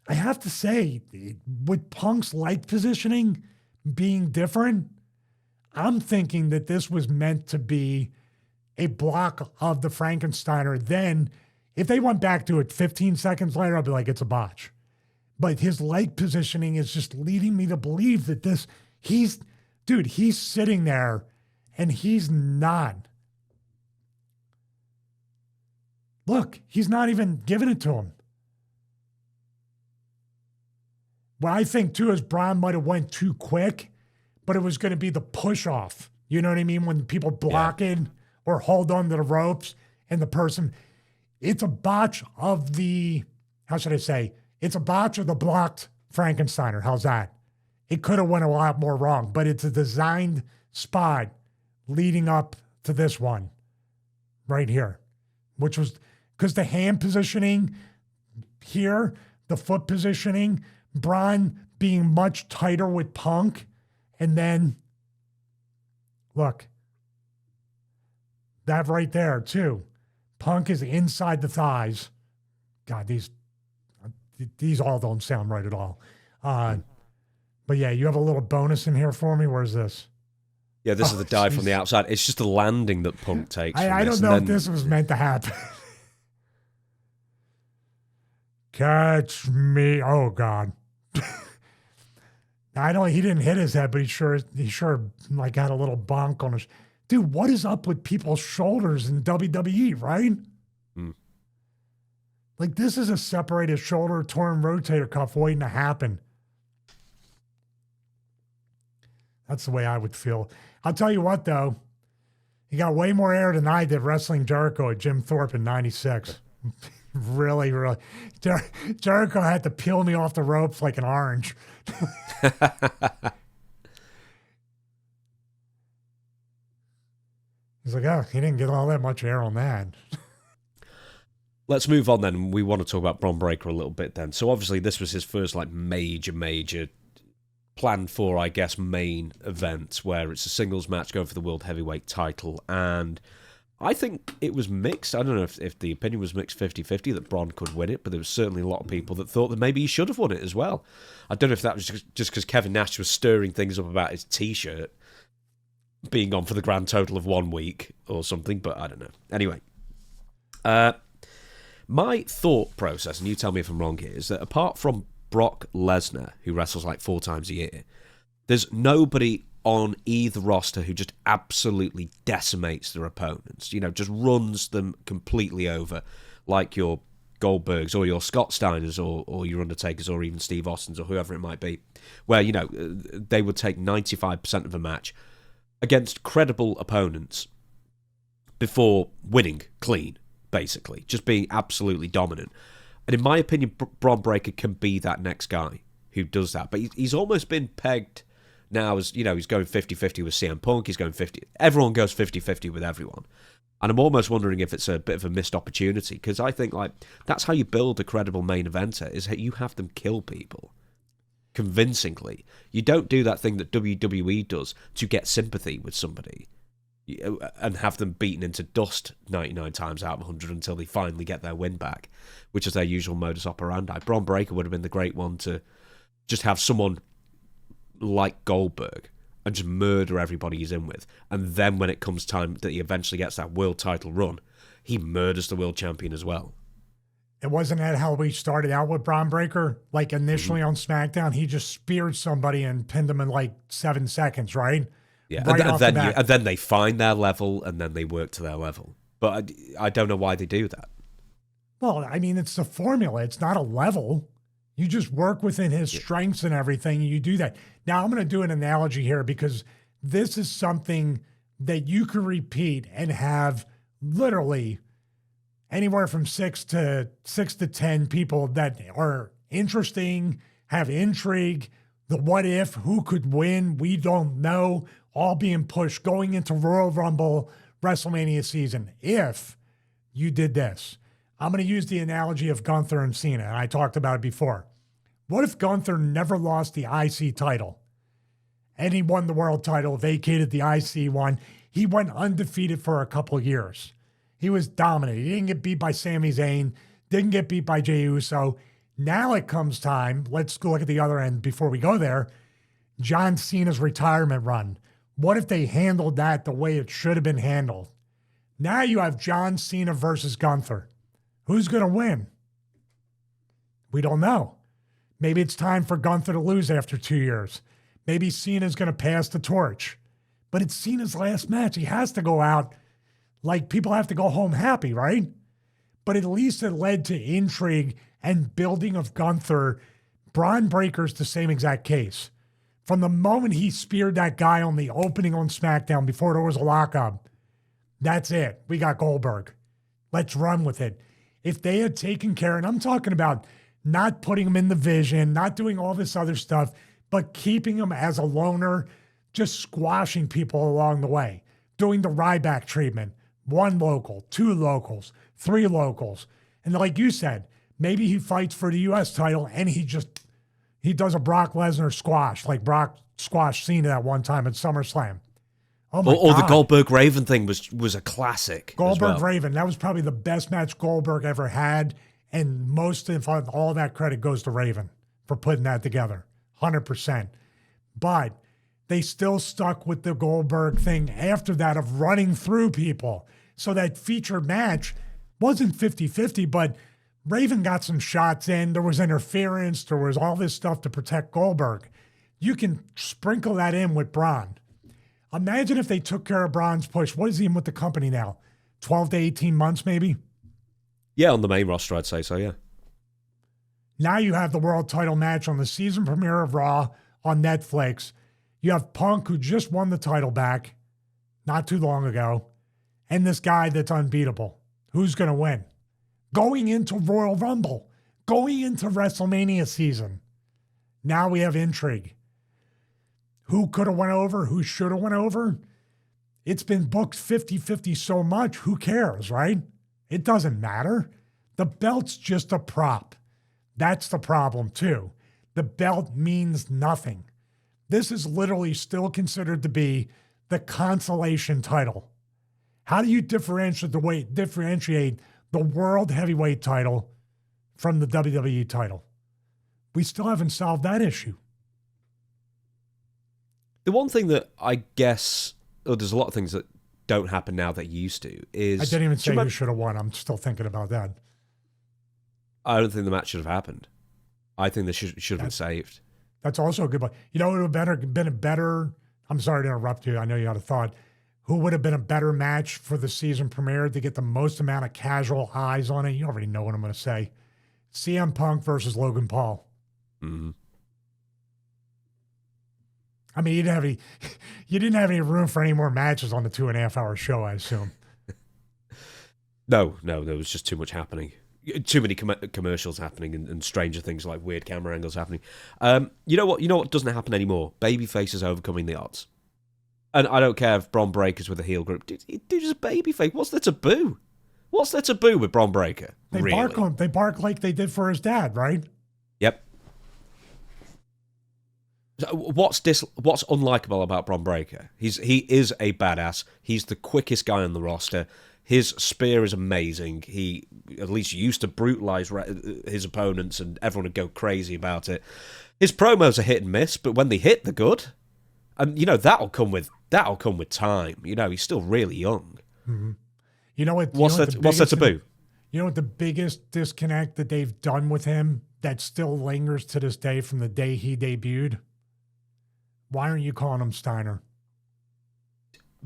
I have to say, with Punk's leg positioning being different, I'm thinking that this was meant to be a block of the Frankensteiner. Then, if they went back to it 15 seconds later, I'd be like, it's a botch. But his leg positioning is just leading me to believe that he's sitting there and he's not. Look, he's not even giving it to him. What I think too is Bron might have went too quick, but it was going to be the push off. You know what I mean? When people block it or hold on to the ropes and the person, it's a botch of the, how should I say? It's a botch of the blocked Frankensteiner. How's that? It could have went a lot more wrong, but it's a designed spot leading up to this one right here, which was because the hand positioning here, the foot positioning, Bron being much tighter with Punk, and then look, that right there too. Punk is inside the thighs. God, these all don't sound right at all. But yeah, you have a little bonus in here for me. Where's this? Yeah, this is the dive from the outside. It's just a landing that Punk takes. I don't know if this was meant to happen. Catch me. Oh, God. I know he didn't hit his head, but he sure like had a little bonk on his. Dude, what is up with people's shoulders in WWE, right? Like, this is a separated shoulder, torn rotator cuff waiting to happen. That's the way I would feel. I'll tell you what, though. He got way more air than I did wrestling Jericho at Jim Thorpe in 96. Really. Jericho had to peel me off the ropes like an orange. He's like, oh, he didn't get all that much air on that. Let's move on then. We want to talk about Bron Breakker a little bit then. So obviously this was his first like major planned for, I guess, main event where it's a singles match going for the World Heavyweight title. And I think it was mixed. I don't know if the opinion was mixed 50-50 that Bron could win it, but there was certainly a lot of people that thought that maybe he should have won it as well. I don't know if that was just because Kevin Nash was stirring things up about his T-shirt being on for the grand total of 1 week or something, but I don't know. Anyway, my thought process, and you tell me if I'm wrong here, is that apart from Brock Lesnar, who wrestles like 4 times a year, there's nobody on either roster who just absolutely decimates their opponents, just runs them completely over, like your Goldbergs or your Scott Steiners or your Undertakers or even Steve Austins or whoever it might be, where, they would take 95% of a match against credible opponents before winning clean, basically, just being absolutely dominant. And in my opinion, Bron Breakker can be that next guy who does that. But he's almost been pegged now as, he's going 50-50 with CM Punk, he's going 50. Everyone goes 50-50 with everyone. And I'm almost wondering if it's a bit of a missed opportunity, because I think, that's how you build a credible main eventer, is that you have them kill people convincingly. You don't do that thing that WWE does to get sympathy with somebody and have them beaten into dust 99 times out of 100 until they finally get their win back, which is their usual modus operandi. Bron Breakker would have been the great one to just have someone like Goldberg and just murder everybody he's in with. And then when it comes time that he eventually gets that world title run, he murders the world champion as well. It wasn't that how we started out with Bron Breakker? Like initially on SmackDown, he just speared somebody and pinned him in 7 seconds, right? Yeah, right and then they find their level and then they work to their level. But I don't know why they do that. Well, I mean, it's the formula. It's not a level. You just work within his strengths and everything, and you do that. Now, I'm going to do an analogy here because this is something that you can repeat and have literally anywhere from 6 to 10 people that are interesting, have intrigue, the what if, who could win, we don't know, all being pushed going into Royal Rumble, WrestleMania season. If you did this, I'm going to use the analogy of Gunther and Cena, and I talked about it before. What if Gunther never lost the IC title and he won the world title, vacated the IC one? He went undefeated for a couple of years. He was dominant. He didn't get beat by Sami Zayn, didn't get beat by Jey Uso. Now it comes time, let's go look at the other end before we go there, John Cena's retirement run. What if they handled that the way it should have been handled? Now you have John Cena versus Gunther. Who's going to win? We don't know. Maybe it's time for Gunther to lose after 2 years. Maybe Cena's going to pass the torch. But it's Cena's last match. He has to go out like people have to go home happy, right? But at least it led to intrigue and building of Gunther. Bron Breakker's the same exact case. From the moment he speared that guy on the opening on SmackDown before there was a lockup, that's it. We got Goldberg. Let's run with it. If they had taken care, and I'm talking about not putting him in the vision, not doing all this other stuff, but keeping him as a loner, just squashing people along the way, doing the Ryback treatment, 1 local, 2 locals, 3 locals. And like you said, maybe he fights for the U.S. title and he does a Brock Lesnar squash, like Brock squashed Cena that one time at SummerSlam. Oh my or God. the Goldberg Raven thing was a classic. Goldberg Raven, that was probably the best match Goldberg ever had. And most of all that credit goes to Raven for putting that together, 100%. But they still stuck with the Goldberg thing after that of running through people. So that featured match wasn't 50-50, but Raven got some shots in. There was interference. There was all this stuff to protect Goldberg. You can sprinkle that in with Bron. Imagine if they took care of Bron's push. What is he in with the company now? 12 to 18 months maybe? Yeah, on the main roster, I'd say so, yeah. Now you have the world title match on the season premiere of Raw on Netflix. You have Punk, who just won the title back not too long ago, and this guy that's unbeatable. Who's going to win? Going into Royal Rumble, going into WrestleMania season. Now we have intrigue. Who could have went over? Who should have went over? It's been booked 50-50 so much. Who cares, right? It doesn't matter. The belt's just a prop. That's the problem, too. The belt means nothing. This is literally still considered to be the consolation title. How do you differentiate the world heavyweight title from the WWE title? We still haven't solved that issue. The one thing that I guess, there's a lot of things that don't happen now that used to, is... I didn't even say who should have won. I'm still thinking about that. I don't think the match should have happened. I think this should have been saved. That's also a good point. You know, it would have been a better... I'm sorry to interrupt you. I know you had a thought. Who would have been a better match for the season premiere to get the most amount of casual eyes on it? You already know what I'm going to say. CM Punk versus Logan Paul. Mm-hmm. I mean, you didn't have any room for any more matches on the 2.5-hour show, I assume. No, there was just too much happening. Too many commercials happening and stranger things like weird camera angles happening. You know what doesn't happen anymore? Baby faces overcoming the odds. And I don't care if Bron Breaker's with a heel group. Dude, just baby face. What's there to boo? What's there to boo with Bron Breaker? They bark like they did for his dad, right? Yep. What's unlikable about Bron Breakker? He is a badass. He's the quickest guy on the roster. His spear is amazing. He at least used to brutalize his opponents, and everyone would go crazy about it. His promos are hit and miss, but when they hit, they're good. And that'll come with time. He's still really young. Mm-hmm. You know what? What's that to boo? You know what the biggest disconnect that they've done with him that still lingers to this day from the day he debuted? Why aren't you calling him Steiner?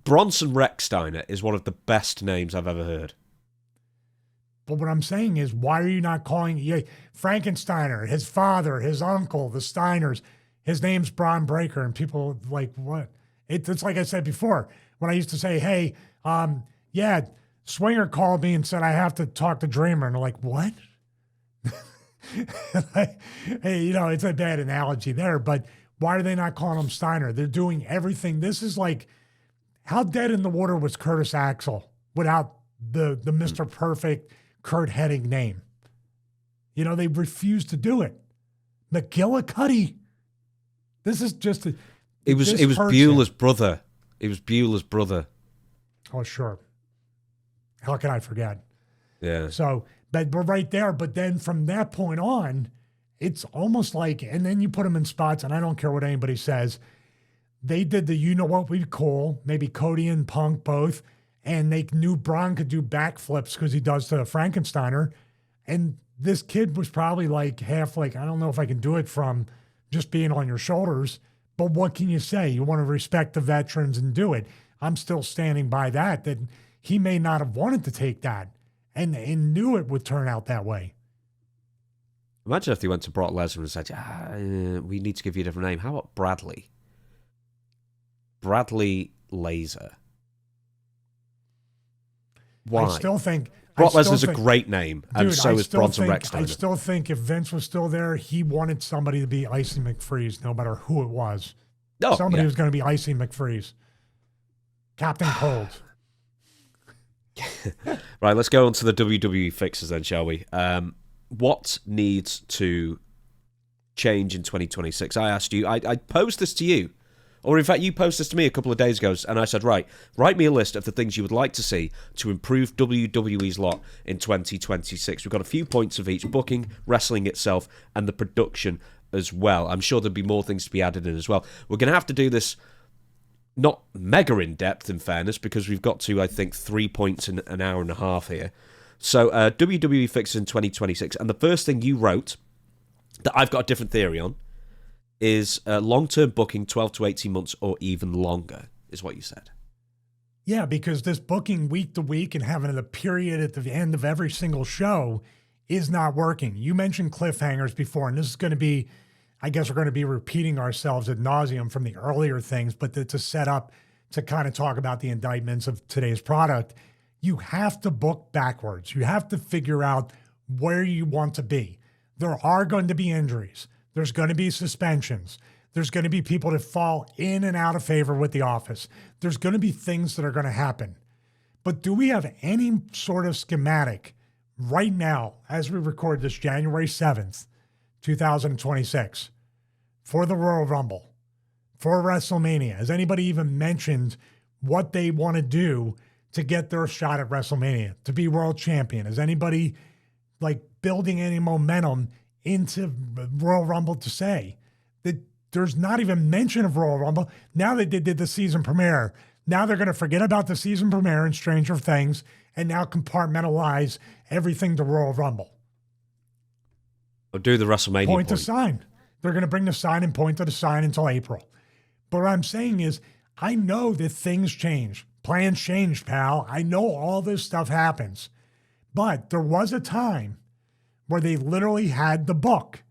Bronson Rex Steiner is one of the best names I've ever heard. But what I'm saying is, why are you not calling Frankensteiner, his father, his uncle, the Steiners? His name's Bron Breakker, and people like, what? It's like I said before, when I used to say, hey, Swinger called me and said I have to talk to Dreamer, and they're like, what? Hey, it's a bad analogy there, but why are they not calling him Steiner? They're doing everything. This is like, how dead in the water was Curtis Axel without the Mr. Perfect Kurt Hennig name? They refused to do it. McGillicuddy. This is just it was Beulah's brother. It was Beulah's brother. Oh, sure. How can I forget? Yeah. So, but we're right there. But then from that point on, it's almost like, and then you put them in spots, and I don't care what anybody says. They did the what we call, maybe Cody and Punk both, and they knew Bron could do backflips because he does to Frankensteiner. And this kid was probably like half like, I don't know if I can do it from just being on your shoulders, but what can you say? You want to respect the veterans and do it. I'm still standing by that he may not have wanted to take that and knew it would turn out that way. Imagine if they went to Brock Lesnar and said, we need to give you a different name. How about Bradley? Bradley Laser. Why? I still think... Brock Lesnar's a great name, and so is Bronson Rex Steiner. I still think if Vince was still there, he wanted somebody to be Icy McFreeze, no matter who it was. Somebody was going to be Icy McFreeze. Captain Cold. Right, let's go on to the WWE fixes then, shall we? What needs to change in 2026? I asked you, I posed this to you. Or in fact, you posted this to me a couple of days ago, and I said, right, write me a list of the things you would like to see to improve WWE's lot in 2026. We've got a few points of each: booking, wrestling itself, and the production as well. I'm sure there'll be more things to be added in as well. We're going to have to do this not mega in-depth, in fairness, because we've got to, I think, 3 points in an hour and a half here. So, WWE fixes in 2026, and the first thing you wrote that I've got a different theory on is long-term booking, 12 to 18 months or even longer, is what you said. Yeah, because this booking week to week and having a period at the end of every single show is not working. You mentioned cliffhangers before, and this is going to be, I guess we're going to be repeating ourselves ad nauseum from the earlier things, but to set up to kind of talk about the indictments of today's product, you have to book backwards. You have to figure out where you want to be. There are going to be injuries. There's going to be suspensions. There's going to be people that fall in and out of favor with the office. There's going to be things that are going to happen. But do we have any sort of schematic right now, as we record this January 7th, 2026, for the Royal Rumble, for WrestleMania? Has anybody even mentioned what they want to do to get their shot at WrestleMania, to be world champion? Is anybody like building any momentum into Royal Rumble to say that there's not even mention of Royal Rumble? Now that they did the season premiere, now they're going to forget about the season premiere and Stranger Things and now compartmentalize everything to Royal Rumble. Or do the WrestleMania point to sign. They're going to bring the sign and point to the sign until April. But what I'm saying is, I know that things change. Plans change, pal. I know all this stuff happens. But there was a time where they literally had the book,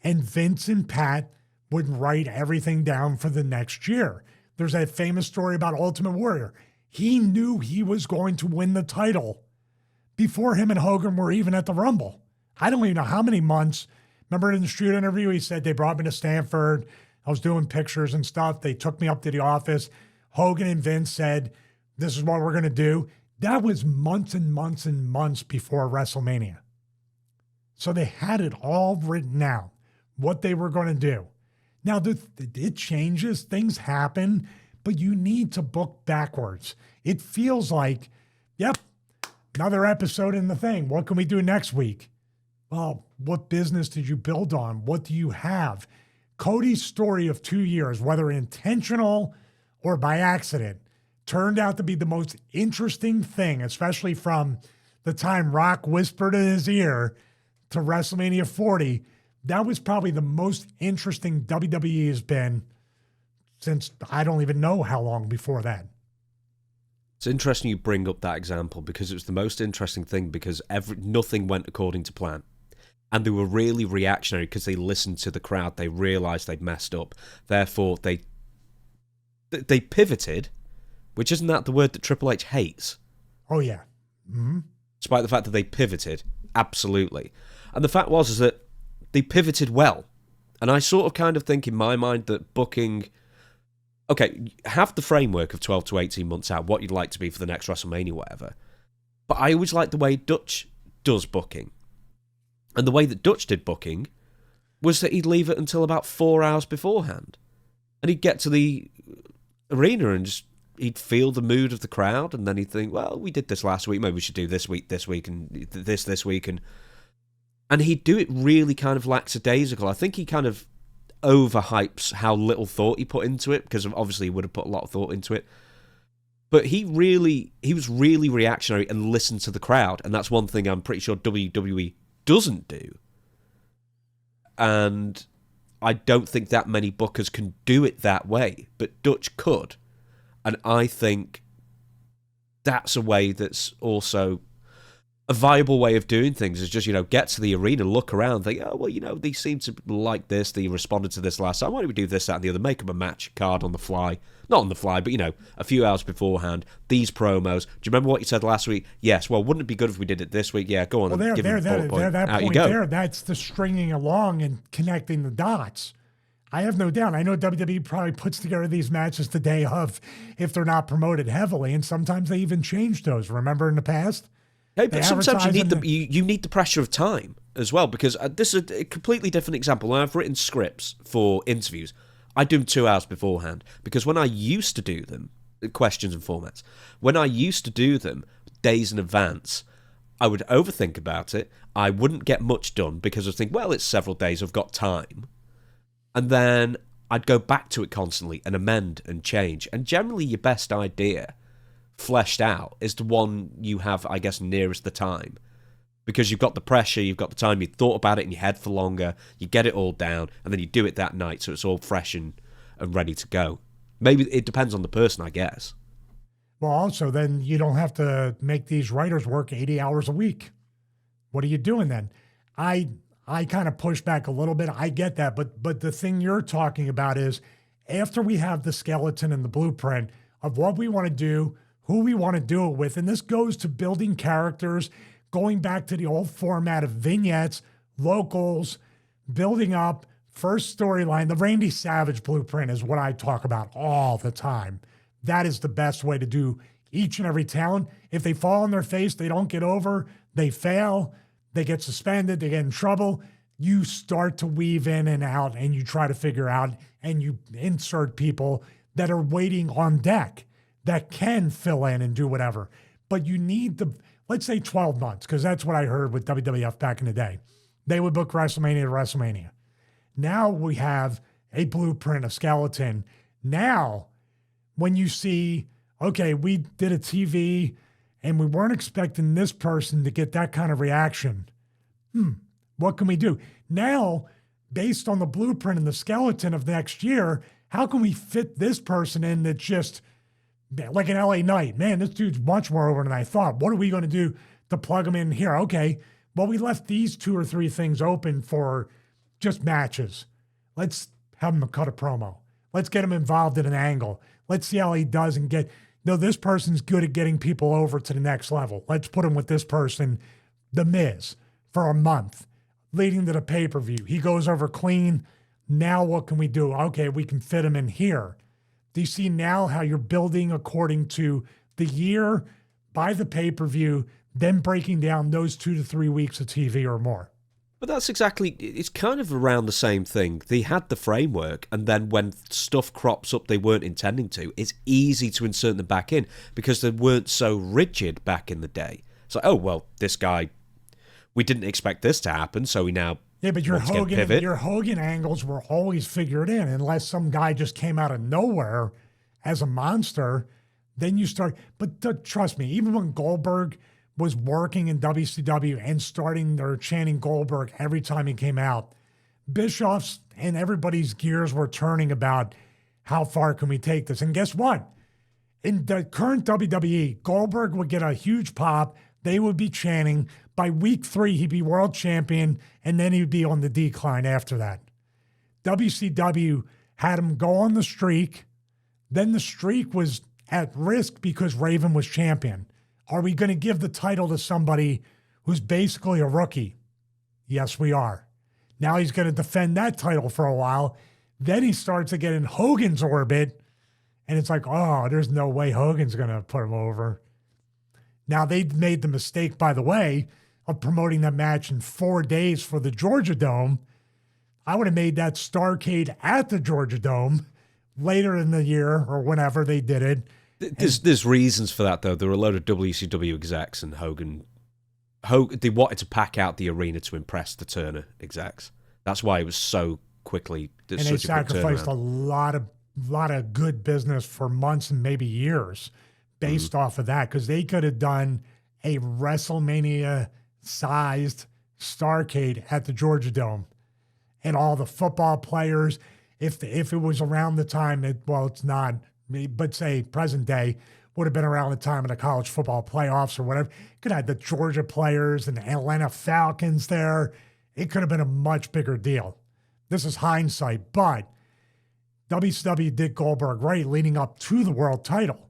and Vince and Pat would write everything down for the next year. There's that famous story about Ultimate Warrior. He knew he was going to win the title before him and Hogan were even at the Rumble. I don't even know how many months. Remember in the street interview, he said they brought me to Stanford. I was doing pictures and stuff. They took me up to the office. Hogan and Vince said, this is what we're going to do. That was months and months and months before WrestleMania. So they had it all written out, what they were going to do. Now, it changes, things happen, but you need to book backwards. It feels like, yep, another episode in the thing. What can we do next week? Well, what business did you build on? What do you have? Cody's story of 2 years, whether intentional or by accident, turned out to be the most interesting thing, especially from the time Rock whispered in his ear to WrestleMania 40. That was probably the most interesting WWE has been since I don't even know how long before that. It's interesting you bring up that example because it was the most interesting thing because nothing went according to plan. And they were really reactionary because they listened to the crowd. They realised they'd messed up. Therefore, they pivoted, which isn't that the word that Triple H hates? Oh, yeah. Mm-hmm. Despite the fact that they pivoted, absolutely. And the fact is that they pivoted well. And I sort of kind of think in my mind that booking... Okay, have the framework of 12 to 18 months out, what you'd like to be for the next WrestleMania, whatever. But I always like the way Dutch does booking. And the way that Dutch did booking was that he'd leave it until about 4 hours beforehand. And he'd get to the arena and just he'd feel the mood of the crowd, and then he'd think, well, we did this last week, maybe we should do this week, and this week. And he'd do it really kind of lackadaisical. I think he kind of overhypes how little thought he put into it, because obviously he would have put a lot of thought into it. But he was really reactionary and listened to the crowd, and that's one thing I'm pretty sure WWE doesn't do. And I don't think that many bookers can do it that way, but Dutch could. And I think that's a way that's also a viable way of doing things, is just, get to the arena, look around, think, oh, well, they seem to like this, they responded to this last time, why don't we do this, that, and the other, make them a match card on the fly. Not on the fly, but, a few hours beforehand, these promos. Do you remember what you said last week? Yes, well, wouldn't it be good if we did it this week? Yeah, go on. Well, that's the stringing along and connecting the dots. I have no doubt. I know WWE probably puts together these matches the day of if they're not promoted heavily, and sometimes they even change those. Remember in the past? Hey, but sometimes you need the pressure of time as well, because this is a completely different example. When I've written scripts for interviews, I do them 2 hours beforehand, because when I used to do them, questions and formats, when I used to do them days in advance, I would overthink about it. I wouldn't get much done because I'd think, well, it's several days, I've got time. And then I'd go back to it constantly and amend and change. And generally your best idea fleshed out is the one you have, I guess, nearest the time. Because you've got the pressure, you've got the time, you thought about it in your head for longer, you get it all down, and then you do it that night so it's all fresh and ready to go. Maybe it depends on the person, I guess. Well, also, then you don't have to make these writers work 80 hours a week. What are you doing then? I kind of push back a little bit. I get that. But the thing you're talking about is after we have the skeleton and the blueprint of what we want to do, who we want to do it with, and this goes to building characters, going back to the old format of vignettes, locals, building up, first storyline. The Randy Savage blueprint is what I talk about all the time. That is the best way to do each and every talent. If they fall on their face, they don't get over, they fail, they get suspended, they get in trouble. you start to weave in and out and you try to figure out and you insert people that are waiting on deck that can fill in and do whatever. But you need let's say 12 months, because that's what I heard with WWF back in the day. They would book WrestleMania to WrestleMania. Now we have a blueprint, a skeleton. Now, when you see, okay, we did a TV and we weren't expecting this person to get that kind of reaction. What can we do? Now, based on the blueprint and the skeleton of next year, how can we fit this person in that's just like an LA Knight? Man, this dude's much more over than I thought. What are we going to do to plug him in here? Okay, well, we left these 2 or 3 things open for just matches. Let's have him cut a promo. Let's get him involved in an angle. Let's see how he does and get, no, this person's good at getting people over to the next level. Let's put him with this person, The Miz, for a month, leading to the pay-per-view. He goes over clean. Now what can we do? Okay, we can fit him in here. Do you see now how you're building according to the year by the pay-per-view, then breaking down those 2 to 3 weeks of TV or more? But that's exactly, it's kind of around the same thing. They had the framework, and then when stuff crops up they weren't intending to, it's easy to insert them back in because they weren't so rigid back in the day. It's like, oh, well, this guy, we didn't expect this to happen, so we now but your Hogan angles were always figured in, unless some guy just came out of nowhere as a monster. Then you start. But trust me, even when Goldberg was working in WCW and starting or chanting Goldberg every time he came out, Bischoff's and everybody's gears were turning about how far can we take this. And guess what? In the current WWE, Goldberg would get a huge pop. They would be chanting. By week 3, he'd be world champion, and then he'd be on the decline after that. WCW had him go on the streak. Then the streak was at risk because Raven was champion. Are we going to give the title to somebody who's basically a rookie? Yes, we are. Now he's going to defend that title for a while. Then he starts to get in Hogan's orbit, and it's like, oh, there's no way Hogan's going to put him over. Now, they made the mistake, by the way, of promoting that match in 4 days for the Georgia Dome. I would have made that Starrcade at the Georgia Dome later in the year or whenever they did it. There's reasons for that, though. There were a load of WCW execs, and Hogan, they wanted to pack out the arena to impress the Turner execs. That's why it was so quickly. And they sacrificed a lot of good business for months and maybe years based off of that, because they could have done a WrestleMania-sized Starrcade at the Georgia Dome, and all the football players. If it was around the time, it's not, but say present day, would have been around the time of the college football playoffs or whatever. You could have the Georgia players and the Atlanta Falcons there. It could have been a much bigger deal. This is hindsight, but WCW did Goldberg right leading up to the world title.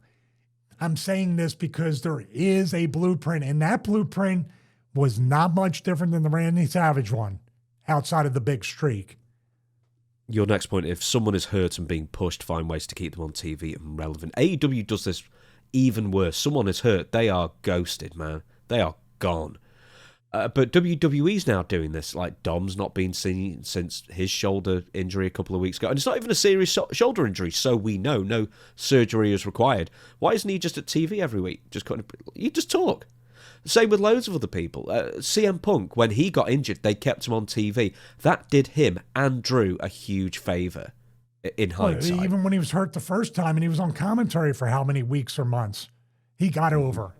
I'm saying this because there is a blueprint, and that blueprint was not much different than the Randy Savage one outside of the big streak. Your next point, if someone is hurt and being pushed, find ways to keep them on TV and relevant. AEW does this even worse. Someone is hurt, they are ghosted, man. They are gone. But WWE's now doing this. Like, Dom's not been seen since his shoulder injury a couple of weeks ago. And it's not even a serious shoulder injury, so we know no surgery is required. Why isn't he just at TV every week? You just talk. Same with loads of other people. CM Punk, when he got injured, they kept him on TV. That did him and Drew a huge favour in hindsight. Even when he was hurt the first time and he was on commentary for how many weeks or months, he got over.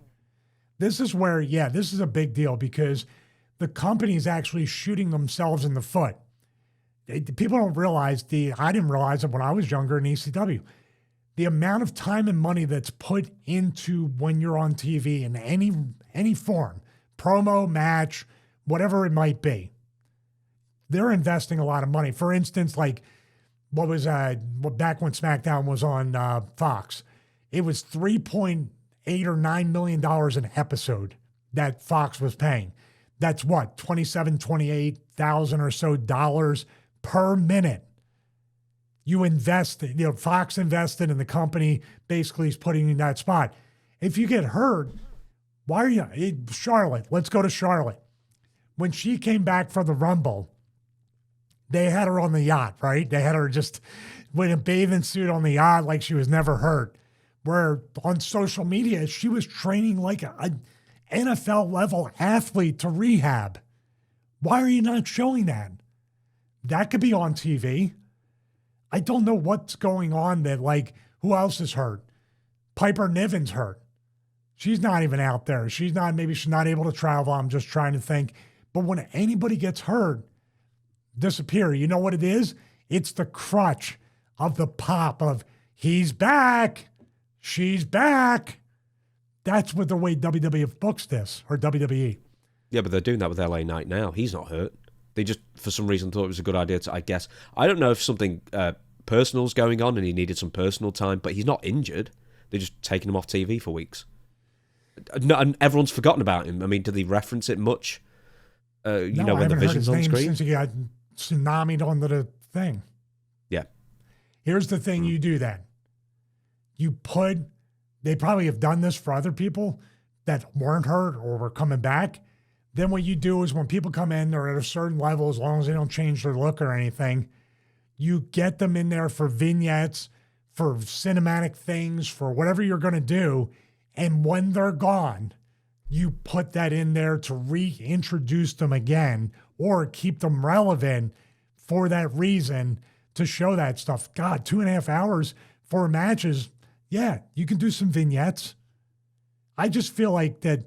This is where, this is a big deal because the company is actually shooting themselves in the foot. People don't realize, I didn't realize it when I was younger in ECW. The amount of time and money that's put into when you're on TV in any form, promo, match, whatever it might be, they're investing a lot of money. For instance, like back when SmackDown was on Fox, it was $3.8 or $9 million an episode that Fox was paying. That's what, $28,000 or so dollars per minute. You invest, Fox invested in the company, basically is putting you in that spot. If you get hurt, why are you, Charlotte, let's go to Charlotte. When she came back for the Rumble, They had her on the yacht, right? They had her just with a bathing suit on the yacht like she was never hurt. Where on social media, she was training like an NFL level athlete to rehab. Why are you not showing that? That could be on TV. I don't know what's going on that, like, who else is hurt? Piper Niven's hurt. She's not even out there. Maybe she's not able to travel. I'm just trying to think. But when anybody gets hurt, disappear. You know what it is? It's the crutch of the pop of he's back, she's back. That's what the way WWE books this, or WWE. Yeah, but they're doing that with LA Knight now. He's not hurt. They just, for some reason, thought it was a good idea to, I guess. I don't know if something personal's going on and he needed some personal time, but he's not injured. They're just taking him off TV for weeks. No, and everyone's forgotten about him. I mean, do they reference it much? When the vision's on screen? Since he got tsunami'd onto the thing. Yeah. Here's the thing you do then. They probably have done this for other people that weren't hurt or were coming back. Then what you do is when people come in, they're at a certain level, as long as they don't change their look or anything, you get them in there for vignettes, for cinematic things, for whatever you're going to do. And when they're gone, you put that in there to reintroduce them again or keep them relevant for that reason to show that stuff. God, 2.5 hours for matches. Yeah, you can do some vignettes. I just feel like that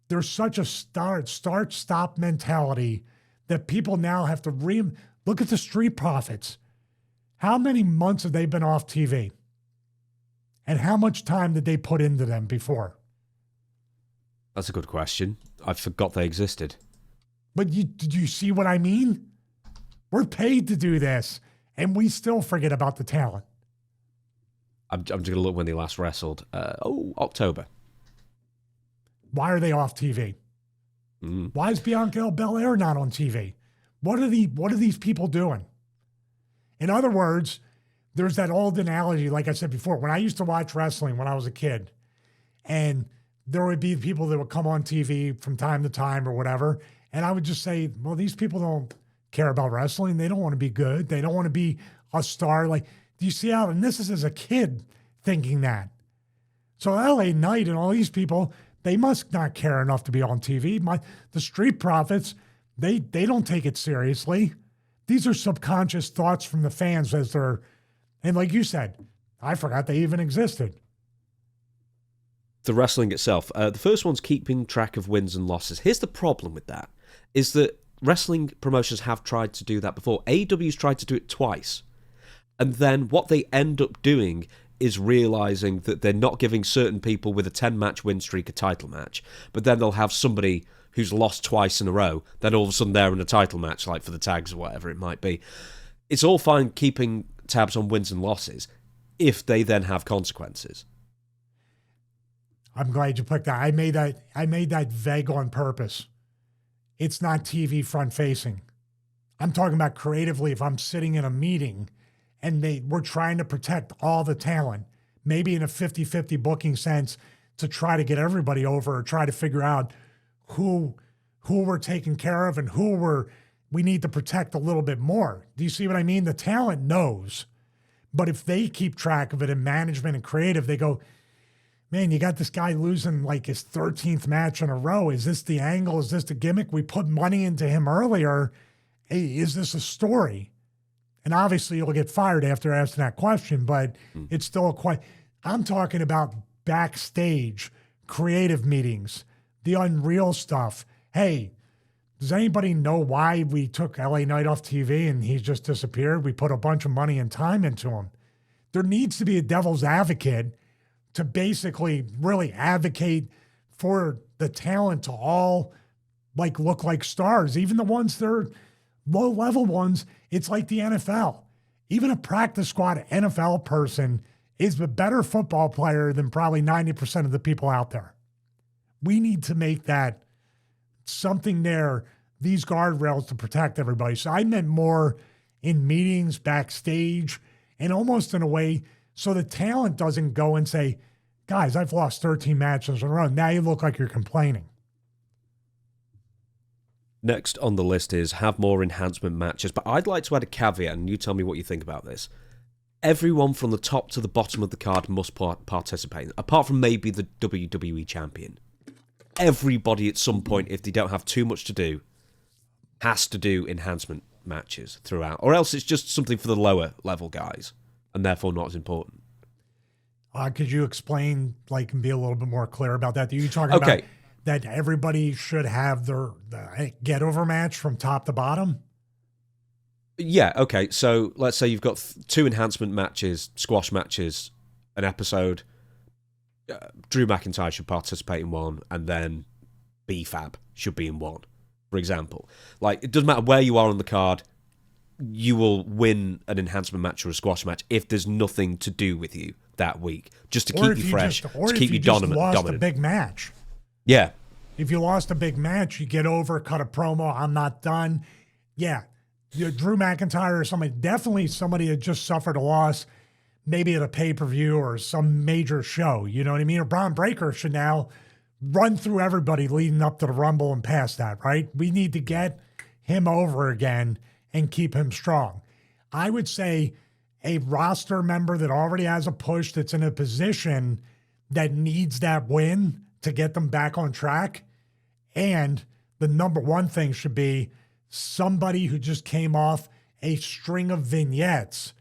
there's such a start-stop mentality that people now have to look at the Street Profits. How many months have they been off TV? And how much time did they put into them before? That's a good question. I forgot they existed. But did you see what I mean? We're paid to do this, and we still forget about the talent. I'm just going to look when they last wrestled. October. Why are they off TV? Why is Bianca Belair not on TV? What are these people doing? In other words, there's that old analogy, like I said before, when I used to watch wrestling when I was a kid, and there would be people that would come on TV from time to time or whatever, and I would just say, well, these people don't care about wrestling. They don't want to be good. They don't want to be a star. Like, do you see how, and this is as a kid thinking that. So LA Knight and all these people, they must not care enough to be on TV. The Street Profits, they don't take it seriously. These are subconscious thoughts from the fans as they're, and like you said, I forgot they even existed. The wrestling itself, the first one's keeping track of wins and losses. Here's the problem with that, is that wrestling promotions have tried to do that before. AEW's tried to do it twice. And then what they end up doing is realizing that they're not giving certain people with a 10-match win streak a title match, but then they'll have somebody who's lost twice in a row, then all of a sudden they're in a title match, like for the tags or whatever it might be. It's all fine keeping tabs on wins and losses if they then have consequences. I'm glad you put that. I made that vague on purpose. It's not TV front facing. I'm talking about creatively. If I'm sitting in a meeting and we're trying to protect all the talent, maybe in a 50-50 booking sense, to try to get everybody over or try to figure out who we're taking care of and who we need to protect a little bit more. Do you see what I mean? The talent knows, but if they keep track of it in management and creative, they go, man, you got this guy losing like his 13th match in a row. Is this the angle? Is this the gimmick? We put money into him earlier. Hey, is this a story? And obviously you'll get fired after asking that question, but it's still a question. I'm talking about backstage, creative meetings, the unreal stuff. Hey, does anybody know why we took LA Knight off TV and he's just disappeared? We put a bunch of money and time into him. There needs to be a devil's advocate to basically really advocate for the talent to all look like stars, even the ones that are low-level ones. It's like the NFL. Even a practice squad NFL person is a better football player than probably 90% of the people out there. We need to make that something there, these guardrails to protect everybody. So I meant more in meetings, backstage, and almost in a way so the talent doesn't go and say, guys, I've lost 13 matches in a row. Now you look like you're complaining. Next on the list is have more enhancement matches, but I'd like to add a caveat, and you tell me what you think about this. Everyone from the top to the bottom of the card must participate, apart from maybe the WWE champion. Everybody at some point, if they don't have too much to do, has to do enhancement matches throughout, or else it's just something for the lower level guys, and therefore not as important. Could you explain, like, and be a little bit more clear about that? Are you talking about that everybody should have the get-over match from top to bottom? Yeah, okay. So let's say you've got 2 enhancement matches, squash matches, an episode. Drew McIntyre should participate in one, and then B-Fab should be in one, for example. Like, it doesn't matter where you are on the card, you will win an enhancement match or a squash match if there's nothing to do with you that week, just to keep you fresh, to keep you dominant. Lost a big match. Yeah. If you lost a big match, you get over, cut a promo, I'm not done. Yeah. Drew McIntyre or somebody that just suffered a loss, maybe at a pay-per-view or some major show, you know what I mean? Or Bron Breakker should now run through everybody leading up to the Rumble and past that, right? We need to get him over again and keep him strong. I would say a roster member that already has a push, that's in a position that needs that win to get them back on track. And the number one thing should be somebody who just came off a string of vignettes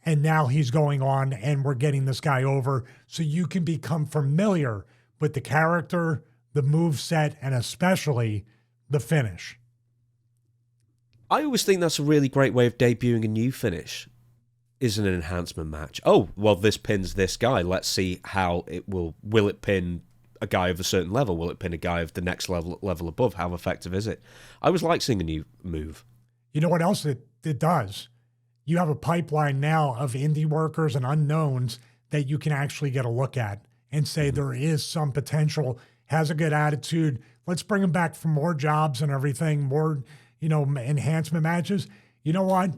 and now he's going on and we're getting this guy over so you can become familiar with the character, the move set, and especially the finish. I always think that's a really great way of debuting a new finish, is an enhancement match. Oh, well, this pins this guy. Let's see how it will it pin a guy of a certain level? Will it pin a guy of the next level above? How effective is it? I always like seeing a new move. You know what else it does? You have a pipeline now of indie workers and unknowns that you can actually get a look at and say there is some potential, has a good attitude. Let's bring him back for more jobs and everything, more, enhancement matches. You know what?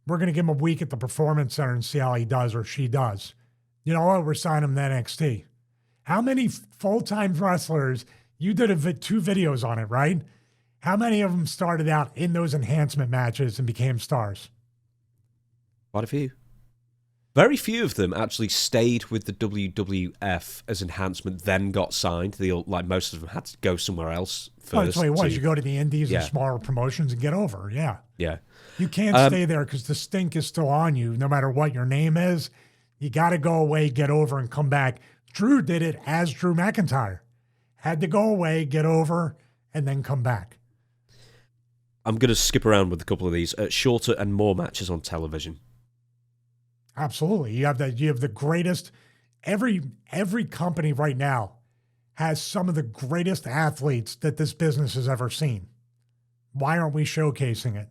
We're going to give him a week at the Performance Center and see how he does or she does. You know what? We're signing him to NXT. How many full-time wrestlers, you did 2 videos on it, right? How many of them started out in those enhancement matches and became stars? Quite a few. Very few of them actually stayed with the WWF as enhancement, then got signed. Most of them had to go somewhere else first. That's what it was. You go to the indies and smaller promotions and get over. Yeah. Yeah. You can't stay there because the stink is still on you, no matter what your name is. You got to go away, get over, and come back. Drew did it as Drew McIntyre. Had to go away, get over, and then come back. I'm going to skip around with a couple of these. Shorter and more matches on television. Absolutely. You have the greatest. Every company right now has some of the greatest athletes that this business has ever seen. Why aren't we showcasing it?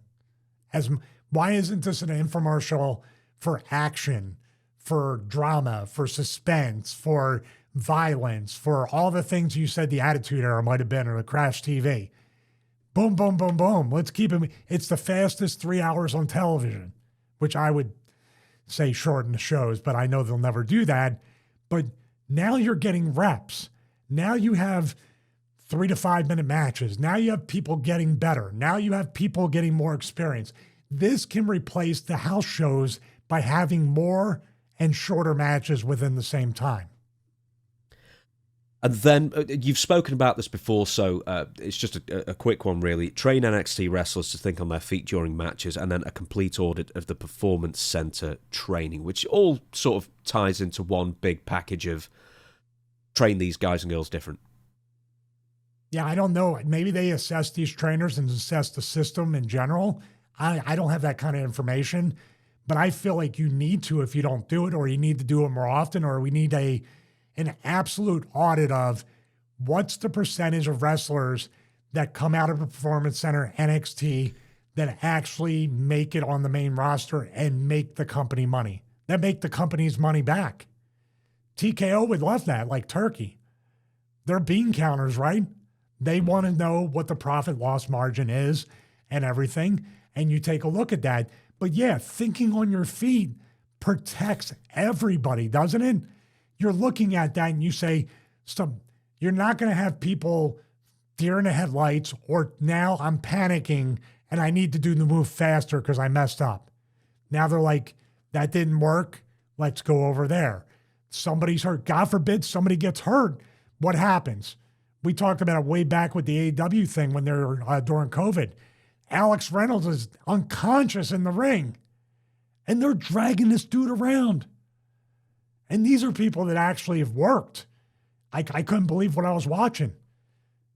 Why isn't this an infomercial for action, for drama, for suspense, for violence, for all the things you said the Attitude Era might have been, or the Crash TV? Boom, boom, boom, boom. Let's keep it. It's the fastest 3 hours on television, which I would say shorten the shows, but I know they'll never do that. But now you're getting reps. Now you have 3 to 5 minute matches. Now you have people getting better. Now you have people getting more experience. This can replace the house shows by having more and shorter matches within the same time. And then you've spoken about this before, so it's just a quick one, really. Train NXT wrestlers to think on their feet during matches, and then a complete audit of the Performance Center training, which all sort of ties into one big package of train these guys and girls different. Yeah, I don't know. Maybe they assess these trainers and assess the system in general. I don't have that kind of information, but I feel like you need to if you don't do it, or you need to do it more often, or we need an absolute audit of what's the percentage of wrestlers that come out of a Performance Center, NXT, that actually make it on the main roster and make the company money, that make the company's money back. TKO would love that, like turkey. They're bean counters, right? They want to know what the profit loss margin is and everything, and you take a look at that. But yeah, thinking on your feet protects everybody, doesn't it? You're looking at that and you say, you're not going to have people deer in the headlights, or now I'm panicking and I need to do the move faster because I messed up. Now they're like, that didn't work. Let's go over there. Somebody's hurt. God forbid somebody gets hurt. What happens? We talked about it way back with the AEW thing when they were during COVID. Alex Reynolds is unconscious in the ring, and they're dragging this dude around. And these are people that actually have worked. I couldn't believe what I was watching.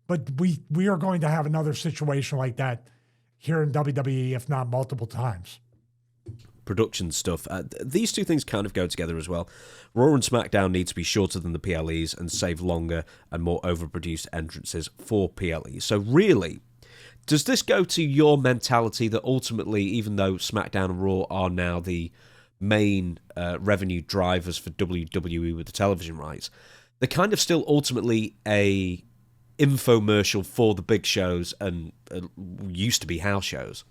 But we are going to have another situation like that here in WWE, if not multiple times. Production stuff. These two things kind of go together as well. Raw and SmackDown need to be shorter than the PLEs and save longer and more overproduced entrances for PLEs. So really, does this go to your mentality that ultimately, even though SmackDown and Raw are now the main revenue drivers for WWE with the television rights, they're kind of still ultimately a infomercial for the big shows and used to be house shows?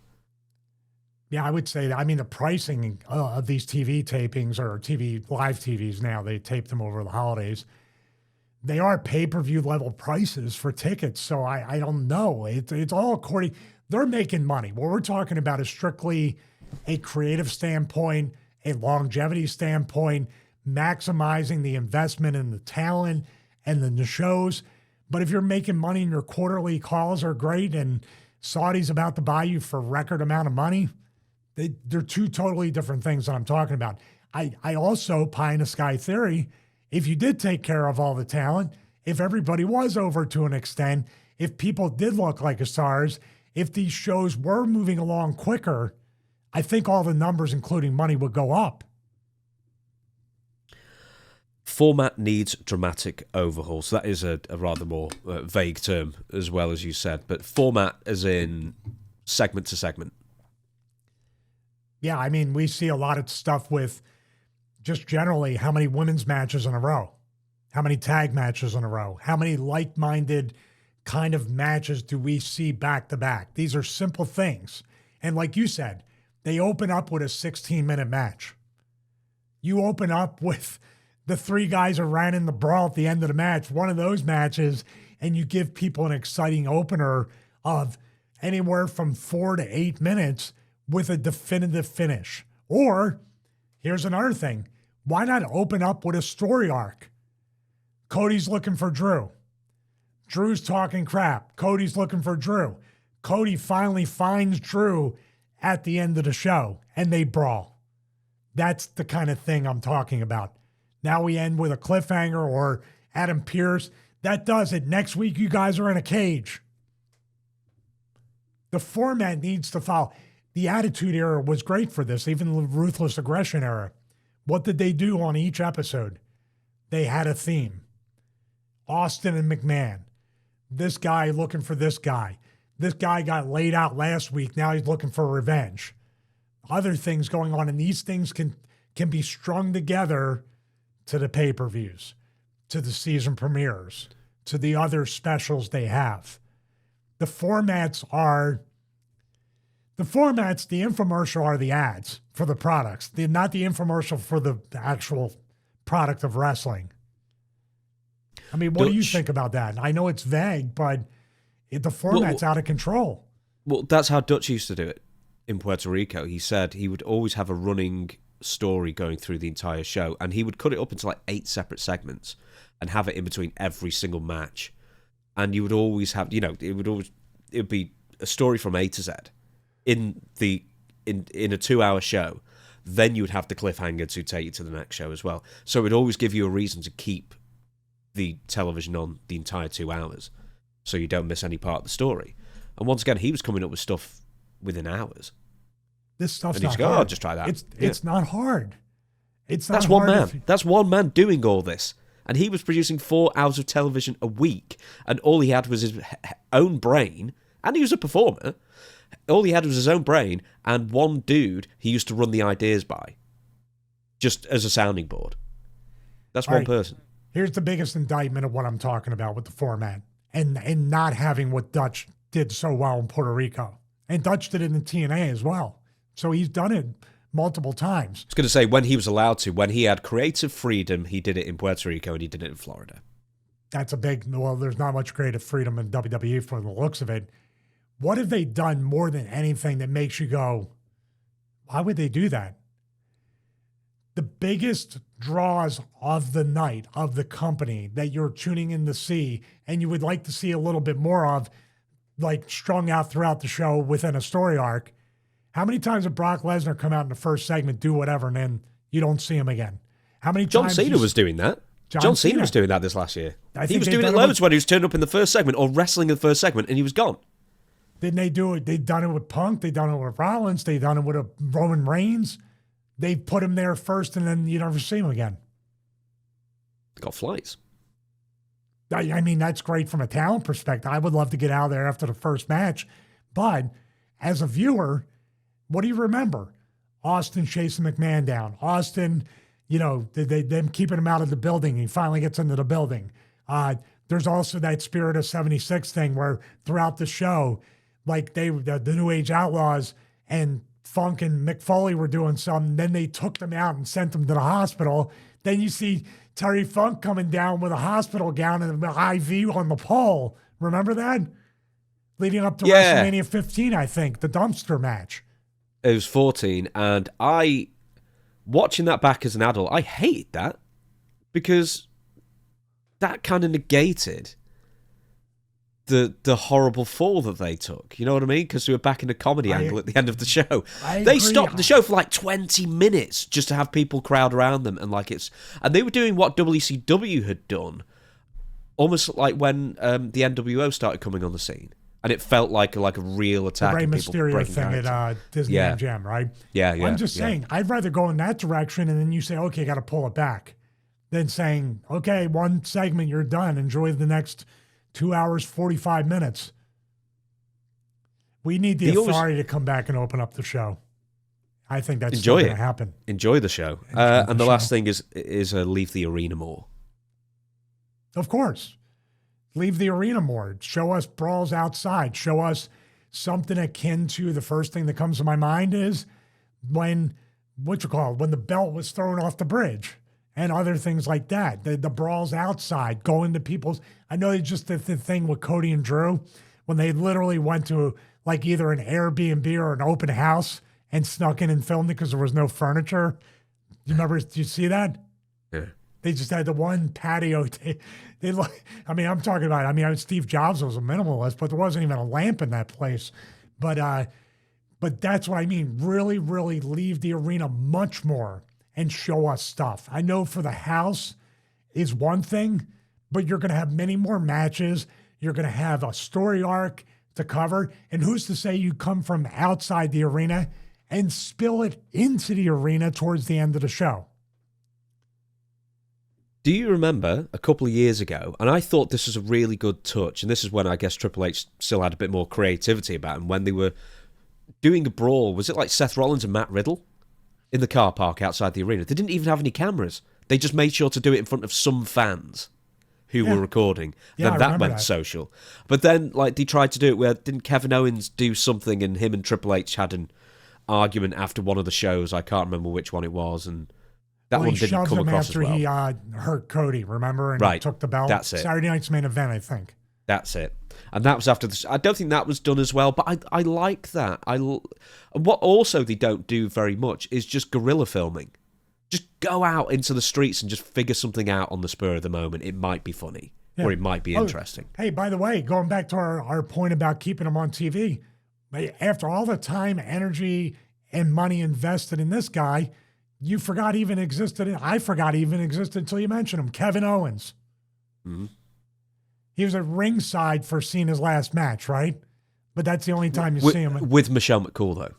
Yeah, I would say that. I mean, the pricing of these TV tapings or live TVs now, they tape them over the holidays. They are pay-per-view level prices for tickets. So I don't know. It's all according. They're making money. What we're talking about is strictly a creative standpoint, a longevity standpoint, maximizing the investment in the talent and the shows. But if you're making money and your quarterly calls are great and Saudi's about to buy you for a record amount of money, they're two totally different things that I'm talking about. I also, pie in the sky theory, if you did take care of all the talent, if everybody was over to an extent, if people did look like stars, if these shows were moving along quicker, I think all the numbers, including money, would go up. Format needs dramatic overhaul. So that is a rather more vague term as well, as you said. But format as in segment to segment. Yeah, I mean, we see a lot of stuff with just generally how many women's matches in a row, how many tag matches in a row, how many like-minded kind of matches do we see back to back. These are simple things. And like you said, they open up with a 16-minute match. You open up with the three guys who ran in the brawl at the end of the match, one of those matches, and you give people an exciting opener of anywhere from 4 to 8 minutes with a definitive finish. Or, here's another thing. Why not open up with a story arc? Cody's looking for Drew. Drew's talking crap. Cody's looking for Drew. Cody finally finds Drew at the end of the show, and they brawl. That's the kind of thing I'm talking about. Now we end with a cliffhanger or Adam Pearce. That does it. Next week, you guys are in a cage. The format needs to follow. The Attitude Era was great for this, even the Ruthless Aggression Era. What did they do on each episode? They had a theme. Austin and McMahon. This guy looking for this guy. This guy got laid out last week. Now he's looking for revenge. Other things going on, and these things can be strung together to the pay-per-views, to the season premieres, to the other specials they have. The infomercial are the ads for the products, not the infomercial for the actual product of wrestling. I mean, what do you think about that? I know it's vague, but the format's out of control. Well, that's how Dutch used to do it in Puerto Rico. He said he would always have a running story going through the entire show, and he would cut it up into like 8 separate segments and have it in between every single match. And you would always have, it would be a story from A to Z in a 2-hour show. Then you would have the cliffhanger to take you to the next show as well. So it would always give you a reason to keep the television on the entire 2 hours, so you don't miss any part of the story. And once again, he was coming up with stuff within hours. This stuff's and not you go, hard. oh, just try that. It's not hard. It's not That's hard. one man. That's one man doing all this. And he was producing 4 hours of television a week, and all he had was his own brain, and he was a performer. All he had was his own brain and one dude he used to run the ideas by, just as a sounding board. That's one person. Here's the biggest indictment of what I'm talking about with the format and not having what Dutch did so well in Puerto Rico. And Dutch did it in TNA as well. So he's done it multiple times. I was going to say, when he was allowed to, when he had creative freedom, he did it in Puerto Rico and he did it in Florida. that's a big, well, there's not much creative freedom in WWE for the looks of it. What have they done more than anything that makes you go, why would they do that? The biggest draws of the night, of the company that you're tuning in to see, and you would like to see a little bit more of, like strung out throughout the show within a story arc. How many times did Brock Lesnar come out in the first segment, do whatever, and then you don't see him again? How many John times? Cena was doing that. John Cena was doing that this last year. He was doing it loads when he was turned up in the first segment or wrestling in the first segment, and he was gone. Didn't they do it? They've done it with Punk. They've done it with Rollins. They've done it with Roman Reigns. They put him there first, and then you never see him again. They got flights. I mean, that's great from a talent perspective. I would love to get out of there after the first match. But as a viewer, what do you remember? Austin chasing McMahon down. Austin, them keeping him out of the building. He finally gets into the building. There's also that Spirit of 76 thing where throughout the show, like the New Age Outlaws and Funk and Mick Foley were doing something. Then they took them out and sent them to the hospital. Then you see Terry Funk coming down with a hospital gown and an IV on the pole. Remember that? Leading up to WrestleMania 15, I think, the dumpster match. It was 14, and watching that back as an adult, I hated that because that kind of negated the horrible fall that they took. You know what I mean? Because they were back in the comedy angle at the end of the show. They stopped the show for like 20 minutes just to have people crowd around them, and they were doing what WCW had done, almost like when the NWO started coming on the scene, and it felt like a real attack. The Rey and people Mysterio thing at Disney MGM, right? Yeah. I'm just saying, I'd rather go in that direction, and then you say, okay, got to pull it back, than saying, okay, one segment, you're done. Enjoy the next 2 hours, 45 minutes. We need the authority to come back and open up the show. I think that's going to happen. Enjoy the show. And the last thing is leave the arena more. Of course. Leave the arena more. Show us brawls outside. Show us something akin to the first thing that comes to my mind is when the belt was thrown off the bridge. And other things like that. The brawls outside, going to people's... I know it's just the thing with Cody and Drew, when they literally went to like either an Airbnb or an open house and snuck in and filmed it because there was no furniture. You remember, did you see that? Yeah. They just had the one patio. I'm talking about, Steve Jobs was a minimalist, but there wasn't even a lamp in that place. But that's what I mean. Really, really leave the arena much more and show us stuff. I know for the house is one thing, but you're going to have many more matches. You're going to have a story arc to cover. And who's to say you come from outside the arena and spill it into the arena towards the end of the show? Do you remember a couple of years ago, and I thought this was a really good touch, and this is when I guess Triple H still had a bit more creativity about him, when they were doing a brawl, was it like Seth Rollins and Matt Riddle? In the car park outside the arena. They didn't even have any cameras. They just made sure to do it in front of some fans who were recording. Then that went social. But then, they tried to do it where, didn't Kevin Owens do something and him and Triple H had an argument after one of the shows? I can't remember which one it was. And that one didn't come across as well. He hurt Cody, remember? And he took the belt. That's it. Saturday night's main event, I think. That's it. And that was after this. I don't think that was done as well, but I like that. What also they don't do very much is just guerrilla filming. Just go out into the streets and just figure something out on the spur of the moment. It might be funny or it might be interesting. Hey, by the way, going back to our point about keeping them on TV, after all the time, energy, and money invested in this guy, you forgot even existed. I forgot even existed until you mentioned him, Kevin Owens. Mm-hmm. He was at ringside for Cena's last match, right? But that's the only time you see him. With Michelle McCool, though.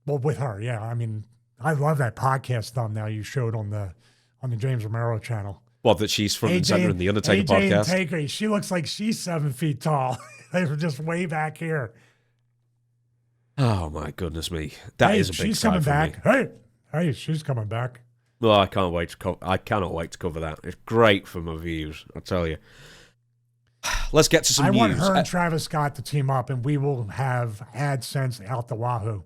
Well, with her, yeah. I love that podcast thumbnail you showed on the James Romero channel. Well, that she's front and center in the Undertaker AJ podcast. And Taker, she looks like she's 7 feet tall. They were just way back here. Oh, my goodness me. That is a big she's coming back. Me. Hey, she's coming back. Well, I cannot wait to cover that. It's great for my views, I tell you. Let's get to some news. I want her and Travis Scott to team up, and we will have AdSense out the wahoo.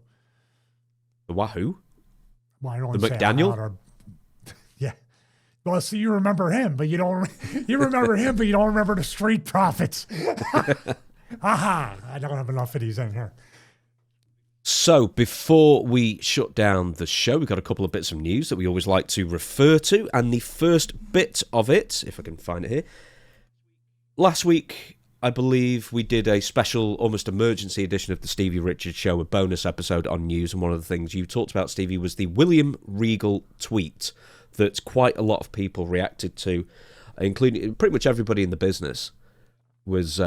The wahoo? Well, I don't the McDaniel? Yeah. Well, see, you remember him, but you don't. You remember him, but you don't remember the Street Profits. Aha! I don't have enough of these in here. So before we shut down the show, we've got a couple of bits of news that we always like to refer to, and the first bit of it, if I can find it here, last week, I believe we did a special, almost emergency edition of the Stevie Richards Show, a bonus episode on news, and one of the things you talked about, Stevie, was the Wiliam Regal tweet that quite a lot of people reacted to, including pretty much everybody in the business was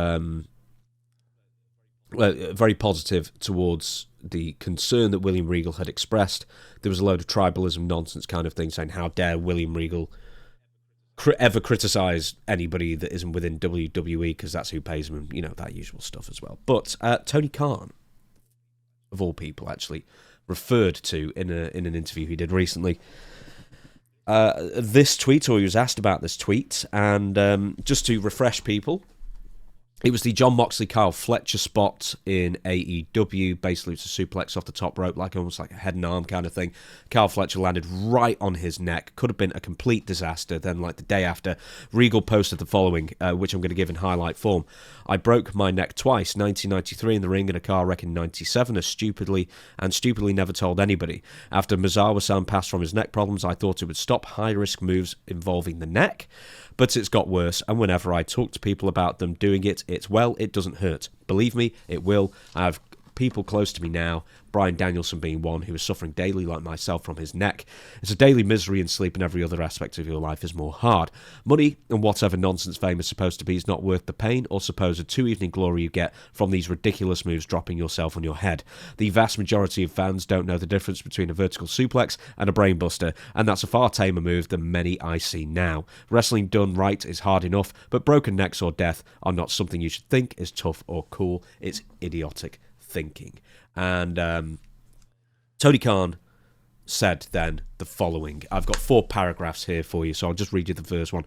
very positive towards the concern that Wiliam Regal had expressed. There was a load of tribalism nonsense kind of thing, saying how dare Wiliam Regal ever criticise anybody that isn't within WWE, because that's who pays him, and, that usual stuff as well. But Tony Khan, of all people, actually referred to in an interview he did recently this tweet, or he was asked about this tweet, and just to refresh people, it was the Jon Moxley-Kyle Fletcher spot in AEW. Basically, it's a suplex off the top rope, almost like a head and arm kind of thing. Kyle Fletcher landed right on his neck. Could have been a complete disaster. Then, the day after, Regal posted the following, which I'm going to give in highlight form. I broke my neck twice, 1993 in the ring and a car wreck in 97, stupidly never told anybody. After Misawa-san passed from his neck problems, I thought it would stop high-risk moves involving the neck. But it's got worse, and whenever I talk to people about them doing it, it doesn't hurt. Believe me, it will. I have people close to me now, Bryan Danielson being one, who is suffering daily like myself from his neck. It's a daily misery, and sleep and every other aspect of your life is more hard. Money and whatever nonsense fame is supposed to be is not worth the pain or supposed two-evening glory you get from these ridiculous moves dropping yourself on your head. The vast majority of fans don't know the difference between a vertical suplex and a brainbuster, and that's a far tamer move than many I see now. Wrestling done right is hard enough, but broken necks or death are not something you should think is tough or cool. It's idiotic thinking. And Tony Khan said then the following. I've got 4 paragraphs here for you, so I'll just read you the first one.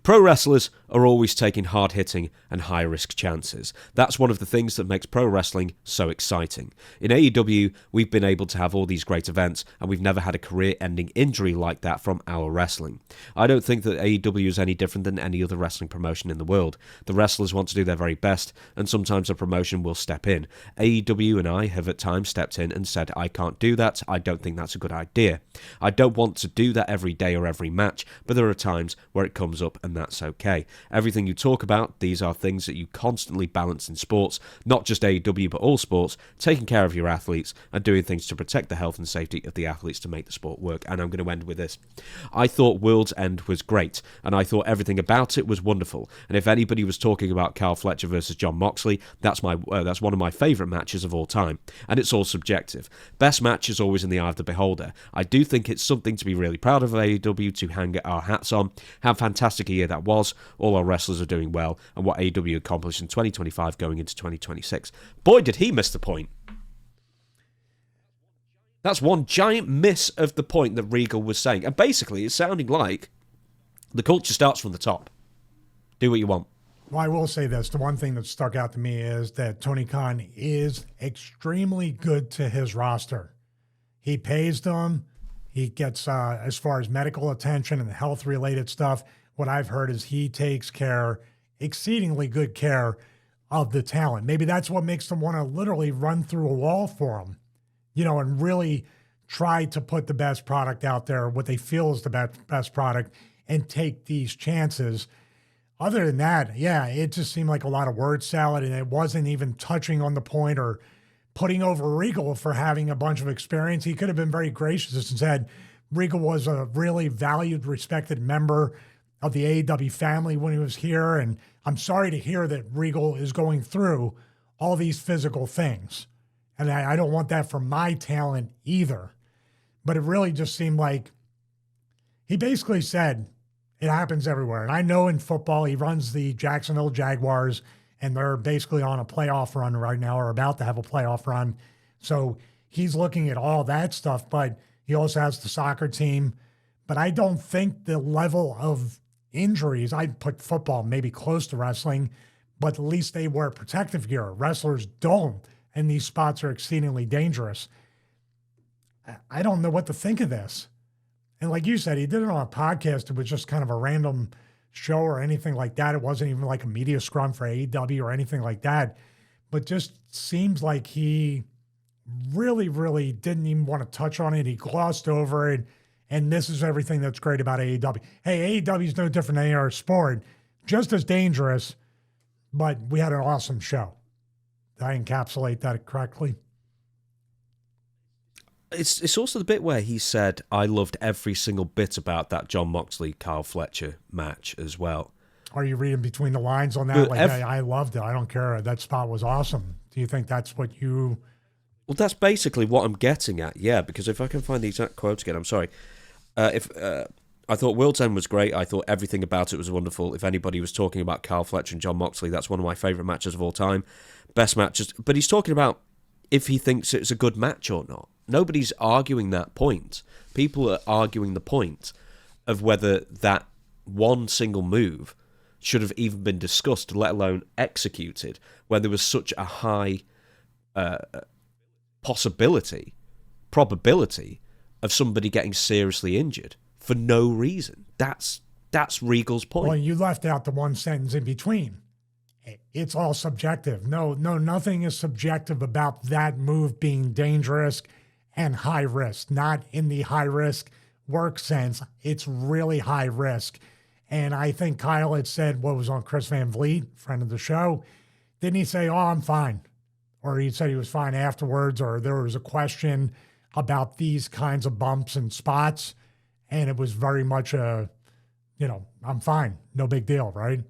Pro wrestlers are always taking hard-hitting and high-risk chances. That's one of the things that makes pro wrestling so exciting. In AEW, we've been able to have all these great events, and we've never had a career-ending injury like that from our wrestling. I don't think that AEW is any different than any other wrestling promotion in the world. The wrestlers want to do their very best, and sometimes a promotion will step in. AEW and I have at times stepped in and said, I can't do that, I don't think that's a good idea. I don't want to do that every day or every match, but there are times where it comes up, and that's okay. Everything you talk about, these are things that you constantly balance in sports, not just AEW but all sports, taking care of your athletes and doing things to protect the health and safety of the athletes to make the sport work. And I'm going to end with this. I thought World's End was great, and I thought everything about it was wonderful. And if anybody was talking about Kyle Fletcher versus Jon Moxley, that's one of my favourite matches of all time. And it's all subjective. Best match is always in the eye of the beholder. I do think it's something to be really proud of AEW to hang our hats on. How fantastic a year that was. All our wrestlers are doing well, and what AEW accomplished in 2025 going into 2026. Boy, did he miss the point. That's one giant miss of the point that Regal was saying. And basically, it's sounding like the culture starts from the top. Do what you want. Well, I will say this. The one thing that stuck out to me is that Tony Khan is extremely good to his roster. He pays them. He gets, as far as medical attention and health-related stuff, what I've heard is he takes care, exceedingly good care, of the talent. Maybe that's what makes them want to literally run through a wall for him, and really try to put the best product out there, what they feel is the best product, and take these chances. Other than that, yeah, it just seemed like a lot of word salad, and it wasn't even touching on the point or putting over Regal for having a bunch of experience. He could have been very gracious and said Regal was a really valued, respected member of the AEW family when he was here, and I'm sorry to hear that Regal is going through all these physical things. And I don't want that for my talent either. But it really just seemed like he basically said it happens everywhere. And I know in football, he runs the Jacksonville Jaguars, and they're basically on a playoff run right now, or about to have a playoff run. So he's looking at all that stuff, but he also has the soccer team. But I don't think the level of injuries, I'd put football maybe close to wrestling, but at least they wear protective gear. Wrestlers don't, and these spots are exceedingly dangerous. I don't know what to think of this. And like you said, he did it on a podcast. It was just kind of a random show or anything like that. It wasn't even like a media scrum for AEW or anything like that. But just seems like he really, really didn't even want to touch on it. He glossed over it. And this is everything that's great about AEW. Hey, AEW is no different than any other sport. Just as dangerous, but we had an awesome show. Did I encapsulate that correctly? It's also the bit where he said, I loved every single bit about that Jon Moxley-Kyle Fletcher match as well. Are you reading between the lines on that? Well, Like, hey, I loved it. I don't care. That spot was awesome. Do you think that's what you... Well, that's basically what I'm getting at, yeah, because if I can find the exact quote again, I'm sorry. I thought World's End was great. I thought everything about it was wonderful. If anybody was talking about Kyle Fletcher and Jon Moxley, that's one of my favourite matches of all time. Best matches. But he's talking about if he thinks it's a good match or not. Nobody's arguing that point. People are arguing the point of whether that one single move should have even been discussed, let alone executed, when there was such a high probability of somebody getting seriously injured for no reason. That's Regal's point. Well, you left out the one sentence in between. It's all subjective. No, nothing is subjective about that move being dangerous and high risk. Not in the high risk work sense. It's really high risk. And I think Kyle had said what was on Chris Van Vliet, friend of the show. Didn't he say, oh, I'm fine? Or he said he was fine afterwards, or there was a question about these kinds of bumps and spots. And it was very much a, I'm fine. No big deal, right?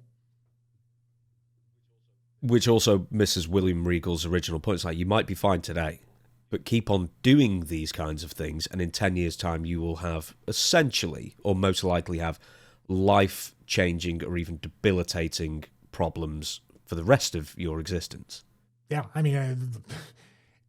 Which also misses William Regal's original point. It's like, you might be fine today, but keep on doing these kinds of things, and in 10 years' time, you will have essentially, or most likely have, life-changing or even debilitating problems for the rest of your existence. Yeah, I mean,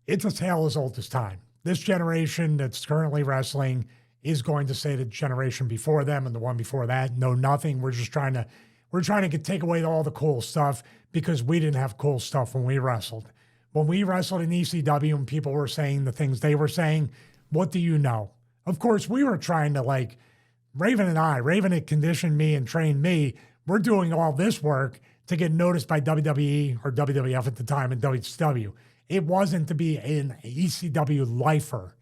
it's a tale as old as time. This generation that's currently wrestling is going to say the generation before them and the one before that, no, nothing. We're trying to take away all the cool stuff because we didn't have cool stuff when we wrestled. When we wrestled in ECW and people were saying the things they were saying, what do you know? Of course, we were trying to Raven had conditioned me and trained me. We're doing all this work to get noticed by WWE or WWF at the time and WCW. It wasn't to be an ECW lifer.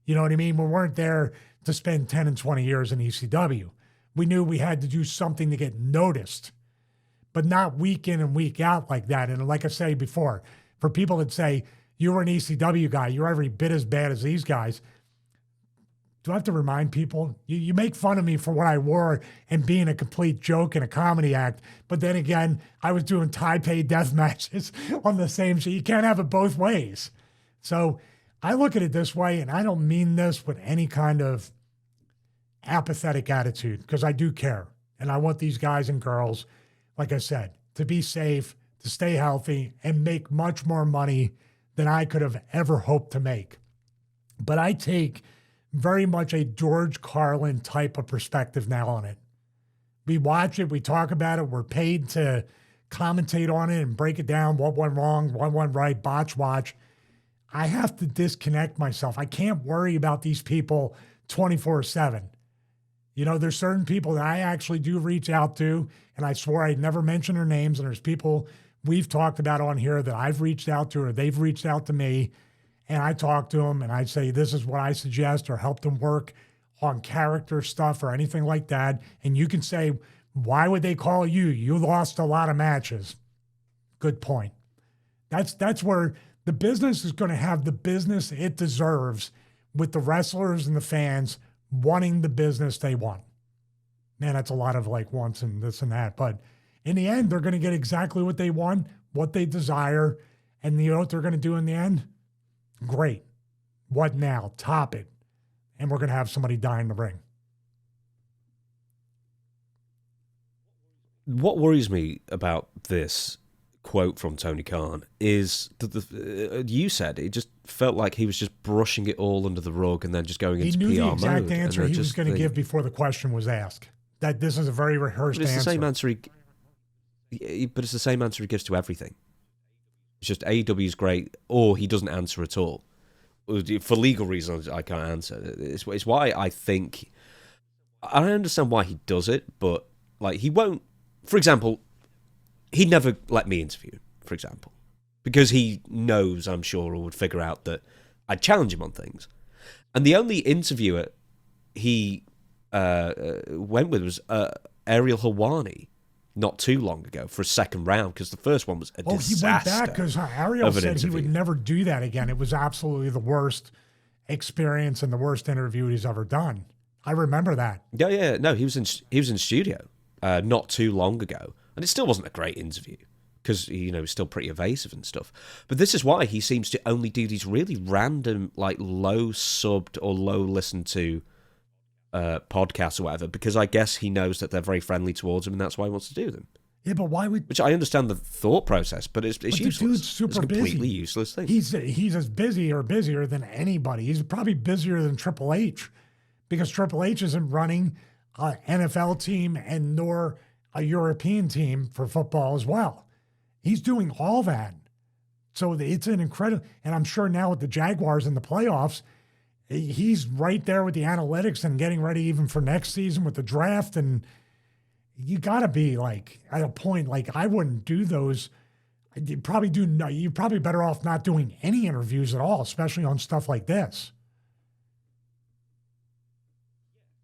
You know what I mean? We weren't there to spend 10 and 20 years in ECW. We knew we had to do something to get noticed, but not week in and week out like that. And like I said before, for people that say, you were an ECW guy, you're every bit as bad as these guys. Do I have to remind people? You make fun of me for what I wore and being a complete joke and a comedy act. But then again, I was doing Taipei death matches on the same show. You can't have it both ways. So I look at it this way, and I don't mean this with any kind of apathetic attitude, because I do care. And I want these guys and girls, like I said, to be safe, to stay healthy, and make much more money than I could have ever hoped to make. But I take very much a George Carlin type of perspective now on it. We watch it, we talk about it, we're paid to commentate on it and break it down, what went wrong, what went right, botch watch. I have to disconnect myself. I can't worry about these people 24/7. There's certain people that I actually do reach out to, and I swore I'd never mention their names, and there's people we've talked about on here that I've reached out to or they've reached out to me, and I talk to them and I say, this is what I suggest, or help them work on character stuff or anything like that. And you can say, why would they call you? You lost a lot of matches. Good point. That's where the business is going to have the business it deserves, with the wrestlers and the fans wanting the business they want. Man, that's a lot of wants and this and that. But in the end, they're going to get exactly what they want, what they desire. And you know what they're going to do in the end? Great. What now? Top it. And we're going to have somebody die in the ring. What worries me about this quote from Tony Khan is that you said it just felt like he was just brushing it all under the rug and then just going into PR mode. He knew the exact answer he was going to give before the question was asked. That this is a very rehearsed answer. It's the same answer but it's the same answer he gives to everything. It's just AEW is great, or he doesn't answer at all. For legal reasons, I can't answer. It's why I think I understand why he does it, but like he won't. For example, he'd never let me interview, for example, because he knows, I'm sure, or would figure out that I'd challenge him on things. And the only interviewer he went with was Ariel Helwani not too long ago for a second round, because the first one was a disaster. He went back because Ariel said he would never do that again. It was absolutely the worst experience and the worst interview he's ever done. I remember that. Yeah. No, he was in studio not too long ago, and it still wasn't a great interview because was still pretty evasive and stuff. But this is why he seems to only do these really random, like low subbed or low listened to podcasts or whatever, because I guess he knows that they're very friendly towards him, and that's why he wants to do them. Yeah, but why would? Which I understand the thought process, but it's useless. The dude's super it's a completely busy. Useless thing. He's as busy or busier than anybody. He's probably busier than Triple H, because Triple H isn't running an NFL team and nor a European team for football as well. He's doing all that. So it's an incredible, and I'm sure now with the Jaguars in the playoffs, he's right there with the analytics and getting ready even for next season with the draft. And you got to be like at a point, like I wouldn't do those. You're probably better off not doing any interviews at all, especially on stuff like this.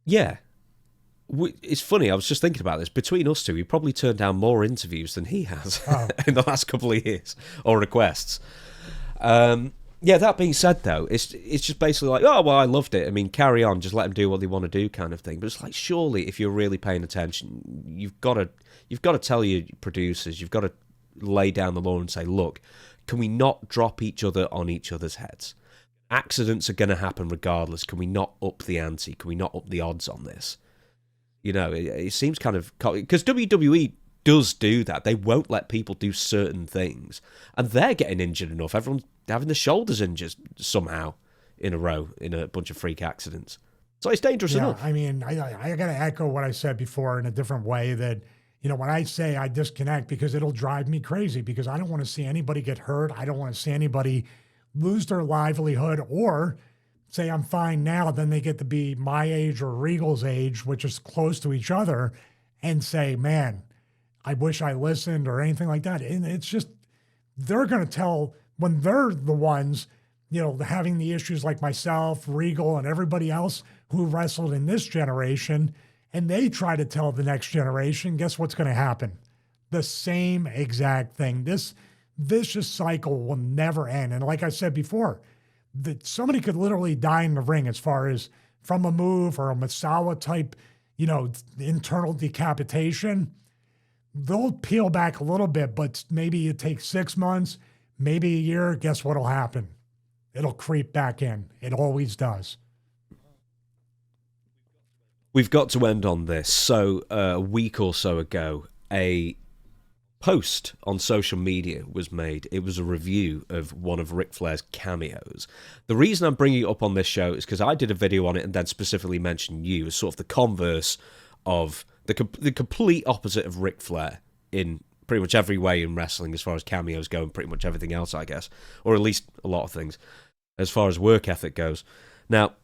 Yeah. It's funny, I was just thinking about this. Between us two, we probably turned down more interviews than he has in the last couple of years, or requests. That being said, though, it's just basically like, oh, well, I loved it. I mean, carry on, just let them do what they want to do kind of thing. But it's like, surely, if you're really paying attention, you've got to tell your producers, you've got to lay down the law and say, look, can we not drop each other on each other's heads? Accidents are going to happen regardless. Can we not up the ante? Can we not up the odds on this? It seems kind of... Because WWE does do that. They won't let people do certain things. And they're getting injured enough. Everyone's having their shoulders injured somehow in a row in a bunch of freak accidents. So it's dangerous enough. I mean, I got to echo what I said before in a different way, that, when I say I disconnect, because it'll drive me crazy, because I don't want to see anybody get hurt. I don't want to see anybody lose their livelihood, or say I'm fine now, then they get to be my age or Regal's age, which is close to each other, and say, man, I wish I listened or anything like that. And it's just, they're going to tell when they're the ones, having the issues like myself, Regal, and everybody else who wrestled in this generation, and they try to tell the next generation, guess what's going to happen? The same exact thing. This vicious cycle will never end. And like I said before, that somebody could literally die in the ring, as far as from a move or a Misawa type, internal decapitation. They'll peel back a little bit, but maybe it takes 6 months, maybe a year. Guess what'll happen? It'll creep back in. It always does. We've got to end on this. So a week or so ago, a post on social media was made. It was a review of one of Ric Flair's cameos. The reason I'm bringing it up on this show is because I did a video on it and then specifically mentioned you as sort of the converse of the complete opposite of Ric Flair in pretty much every way in wrestling, as far as cameos go, and pretty much everything else, I guess, or at least a lot of things as far as work ethic goes. Now,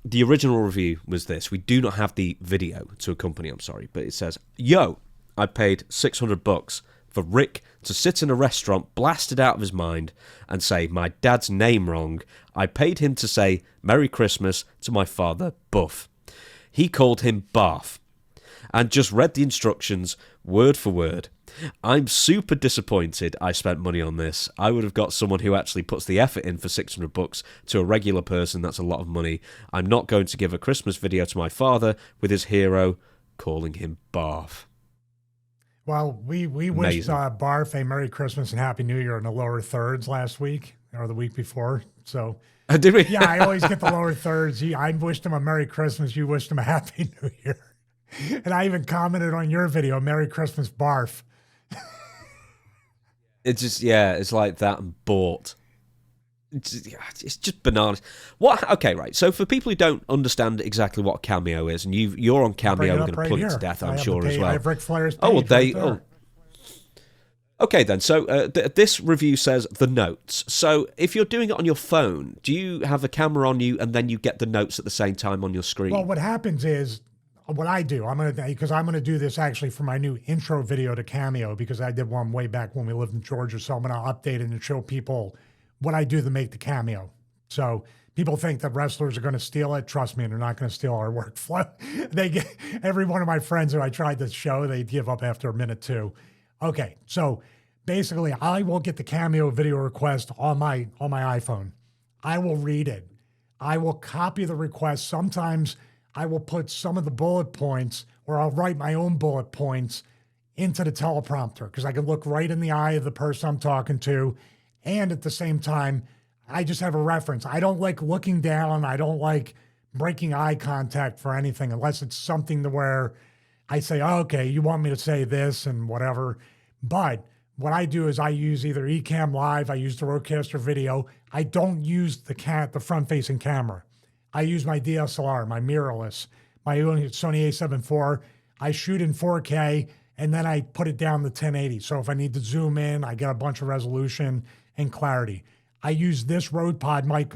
the original review was this. We do not have the video to accompany, I'm sorry, but it says, yo, I paid $600 for Rick to sit in a restaurant blasted out of his mind and say my dad's name wrong. I paid him to say Merry Christmas to my father, Buff. He called him Barf and just read the instructions word for word. I'm super disappointed I spent money on this. I would have got someone who actually puts the effort in for $600 to a regular person. That's a lot of money. I'm not going to give a Christmas video to my father with his hero calling him Barf. Well, we wished Barf a Merry Christmas and Happy New Year in the lower thirds last week or the week before. So, did we? Yeah, I always get the lower thirds. I wished him a Merry Christmas. You wished him a Happy New Year. And I even commented on your video, Merry Christmas, Barf. It's just, it's like that and bought. It's just bananas. What? Okay, right. So for people who don't understand exactly what Cameo is, and you're on Cameo, we're going to plug it to death, I'm sure, as well. I have Ric Flair's page Okay, then. So this review says the notes. So if you're doing it on your phone, do you have a camera on you and then you get the notes at the same time on your screen? Well, what happens is what I do, I'm gonna do this actually for my new intro video to Cameo, because I did one way back when we lived in Georgia. So I'm gonna update it and show people what I do to make the Cameo. So people think that wrestlers are gonna steal it. Trust me, they're not gonna steal our workflow. They get every one of my friends who I tried to show, they give up after a minute too. Okay, so basically, I will get the Cameo video request on my iPhone. I will read it. I will copy the request. Sometimes I will put some of the bullet points, or I'll write my own bullet points into the teleprompter, because I can look right in the eye of the person I'm talking to. And at the same time, I just have a reference. I don't like looking down. I don't like breaking eye contact for anything, unless it's something to where I say, oh, okay, you want me to say this and whatever. But what I do is I use either Ecamm Live, I use the Rodecaster Video. I don't use the front-facing camera. I use my DSLR, my mirrorless, my own Sony a7 IV. I shoot in 4K, and then I put it down to 1080. So if I need to zoom in, I get a bunch of resolution and clarity. I use this RodePod mic,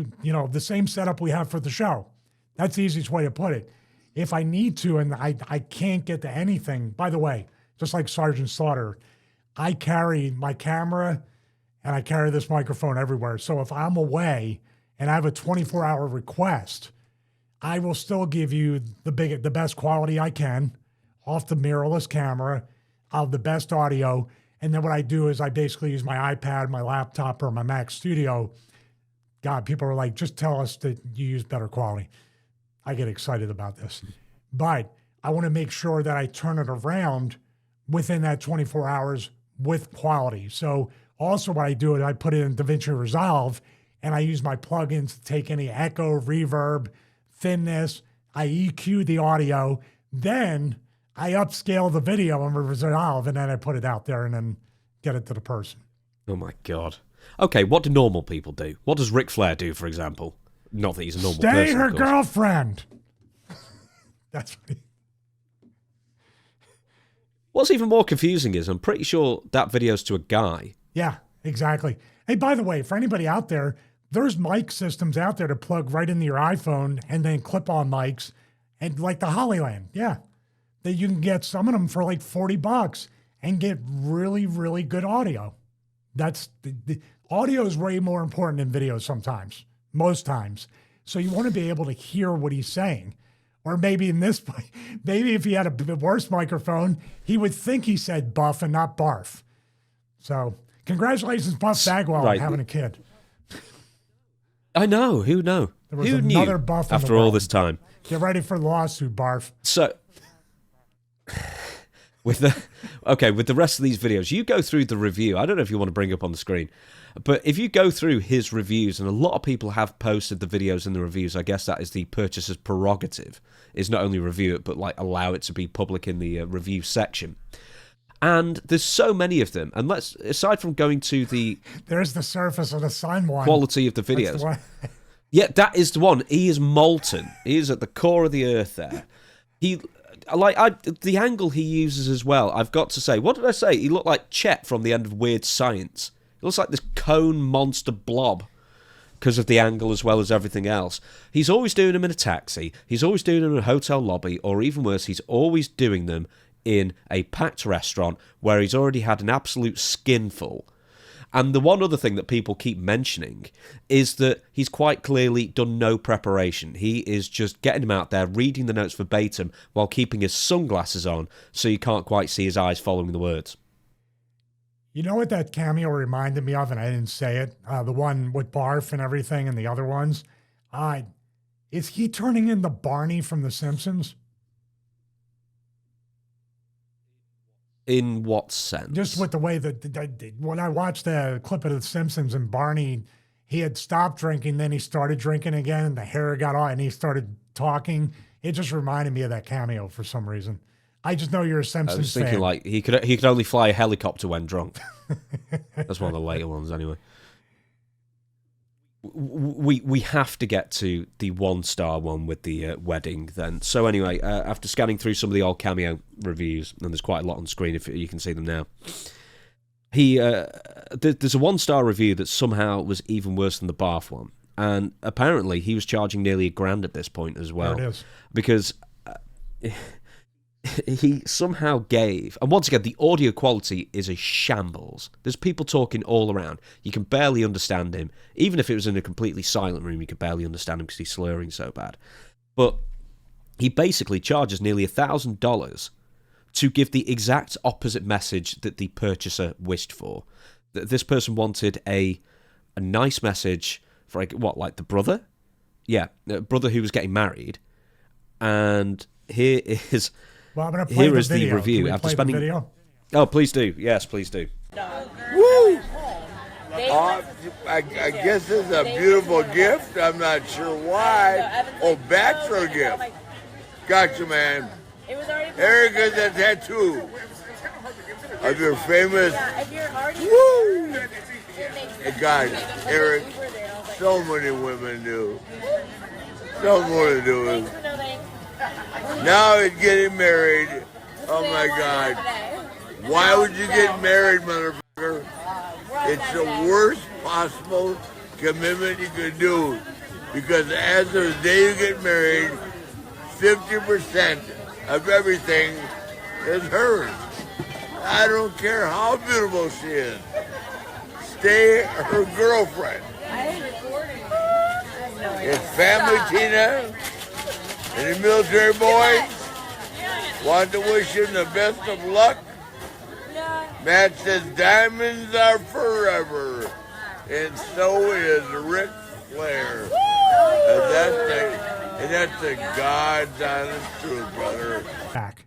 the same setup we have for the show. That's the easiest way to put it. If I need to and I can't get to anything, by the way, just like Sergeant Slaughter, I carry my camera and I carry this microphone everywhere. So if I'm away and I have a 24-hour request, I will still give you the best quality I can off the mirrorless camera, of the best audio. And then what I do is I basically use my iPad, my laptop, or my Mac Studio. God, people are like, just tell us that you use better quality. I get excited about this. But I want to make sure that I turn it around within that 24 hours with quality. So also what I do is I put it in DaVinci Resolve, and I use my plugins to take any echo, reverb, thinness. I EQ the audio. Then I upscale the video in Resolve, and then I put it out there and then get it to the person. Oh my God. Okay, what do normal people do? What does Ric Flair do, for example? Not that he's a normal person. Stay her girlfriend. That's what What's even more confusing is I'm pretty sure that video's to a guy. Yeah, exactly. Hey, by the way, for anybody out there, there's mic systems out there to plug right into your iPhone and then clip-on mics, and like the Hollyland, yeah. That you can get some of them for like $40 and get really, really good audio. That's the audio is way more important than video sometimes, most times. So you want to be able to hear what he's saying. Or maybe maybe if he had a worse microphone, he would think he said buff and not barf. So congratulations, Buff Bagwell, on having a kid. I know. Who knew? There was another buff in after all this time. Get ready for the lawsuit, barf. So, with the rest of these videos, you go through the review. I don't know if you want to bring up on the screen, but if you go through his reviews, and a lot of people have posted the videos and the reviews, I guess that is the purchaser's prerogative, is not only review it, but like allow it to be public in the review section. And there's so many of them. And aside from going to there's the surface of the sun one. Quality of the videos. Yeah, that is the one. He is molten. He is at the core of the earth there. The angle he uses as well, I've got to say, what did I say? He looked like Chet from the end of Weird Science. He looks like this cone monster blob because of the angle as well as everything else. He's always doing them in a taxi. He's always doing them in a hotel lobby, or even worse, he's always doing them in a packed restaurant where he's already had an absolute skinful. And the one other thing that people keep mentioning is that he's quite clearly done no preparation. He is just getting him out there, reading the notes verbatim while keeping his sunglasses on so you can't quite see his eyes following the words. You know what that cameo reminded me of, and I didn't say it? The one with Barf and everything and the other ones. Is he turning into Barney from The Simpsons? In what sense? Just with the way that when I watched the clip of The Simpsons and Barney, he had stopped drinking, then he started drinking again, and the hair got on, and he started talking. It just reminded me of that cameo for some reason. I just know you're a Simpsons fan. I was thinking like he could only fly a helicopter when drunk. That's one of the later ones, anyway. We have to get to the 1-star one with the wedding then. So anyway, after scanning through some of the old Cameo reviews, and there's quite a lot on screen if you can see them now, there's a 1-star review that somehow was even worse than the Barf one, and apparently he was charging nearly $1,000 at this point as well. There it is. Because he somehow gave, and once again, the audio quality is a shambles. There's people talking all around. You can barely understand him. Even if it was in a completely silent room, you could barely understand him because he's slurring so bad. But he basically charges nearly $1,000 to give the exact opposite message that the purchaser wished for. This person wanted a nice message for, like the brother? Yeah, the brother who was getting married. And here is... Well, I'm going to play here the is video. the review. After spending... video? Oh, please do. Yes, please do. Woo! I guess it's a beautiful gift. I'm not sure why. Oh, bachelor gift. Gotcha, man. Erica's a tattoo of your famous... Woo! God, Eric, so many women do. So many do. Now he's getting married. Oh my God. Why would you get married, motherfucker? It's the worst possible commitment you could do. Because as of the day you get married, 50% of everything is hers. I don't care how beautiful she is. Stay her girlfriend. It's family, Tina. And the military boys want to wish him the best of luck. Matt says diamonds are forever, and so is Ric Flair. And that's the God's honest truth, brother. Back.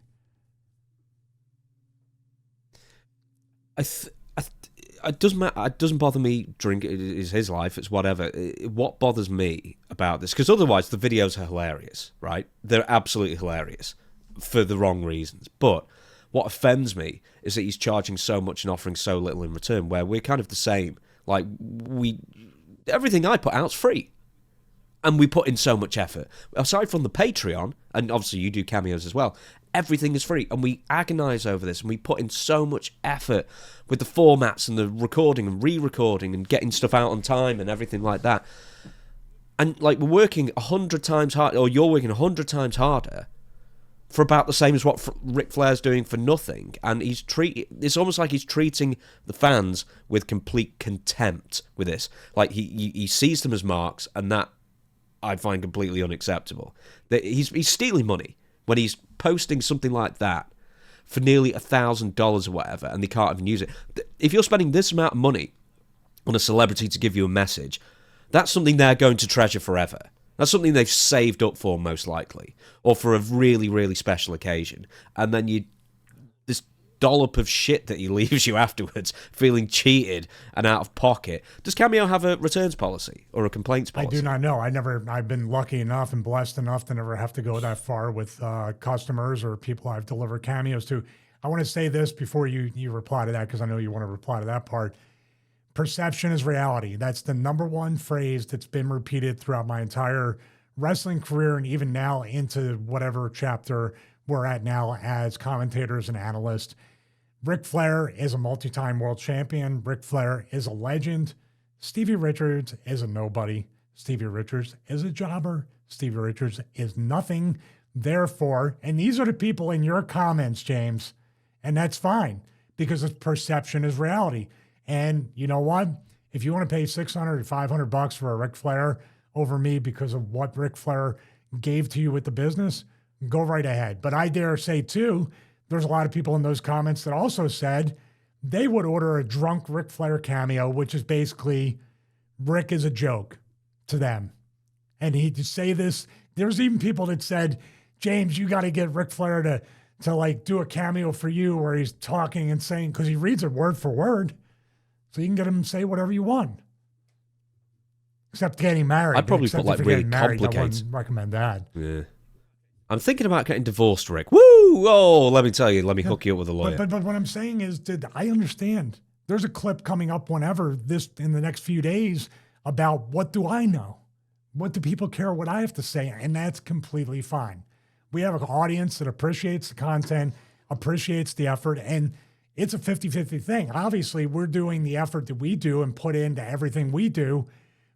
It doesn't matter. It doesn't bother me. Drink it is his life. It's whatever. What bothers me about this, because otherwise the videos are hilarious, right? They're absolutely hilarious for the wrong reasons. But what offends me is that he's charging so much and offering so little in return. Where we're kind of the same. Like everything I put out's free, and we put in so much effort. Aside from the Patreon, and obviously you do cameos as well. Everything is free, and we agonize over this, and we put in so much effort with the formats and the recording and re-recording and getting stuff out on time and everything like that. And like we're working 100 times harder, or you're working 100 times harder for about the same as what Ric Flair's doing for nothing. And it's almost like he's treating the fans with complete contempt with this. Like he sees them as marks, and that I find completely unacceptable. That he's stealing money when he's posting something like that for nearly $1,000 or whatever, and they can't even use it. If you're spending this amount of money on a celebrity to give you a message, that's something they're going to treasure forever. That's something they've saved up for, most likely, or for a really, really special occasion. And then this dollop of shit that he leaves you afterwards, feeling cheated and out of pocket. Does Cameo have a returns policy or a complaints policy? I do not know. I've been lucky enough and blessed enough to never have to go that far with customers or people I've delivered cameos to. I want to say this before you reply to that, because I know you want to reply to that part. Perception is reality. That's the number one phrase that's been repeated throughout my entire wrestling career, and even now into whatever chapter we're at now as commentators and analysts. Ric Flair is a multi-time world champion. Ric Flair is a legend. Stevie Richards is a nobody. Stevie Richards is a jobber. Stevie Richards is nothing. Therefore, and these are the people in your comments, James, and that's fine, because it's perception is reality. And you know what? If you want to pay $600 or $500 for a Ric Flair over me because of what Ric Flair gave to you with the business, go right ahead. But I dare say, too, there's a lot of people in those comments that also said they would order a drunk Ric Flair cameo, which is basically Rick is a joke to them. And he'd say this. There's even people that said, James, you got to get Ric Flair to like do a cameo for you where he's talking and saying, because he reads it word for word. So you can get him to say whatever you want. Except getting married. I'd probably put like really complicated. I wouldn't recommend that. Yeah. I'm thinking about getting divorced, Rick. Woo! Oh, let me tell you. Let me hook you up with a lawyer. But what I'm saying is, I understand. There's a clip coming up whenever in the next few days about what do I know? What do people care what I have to say? And that's completely fine. We have an audience that appreciates the content, appreciates the effort, and it's a 50-50 thing. Obviously, we're doing the effort that we do and put into everything we do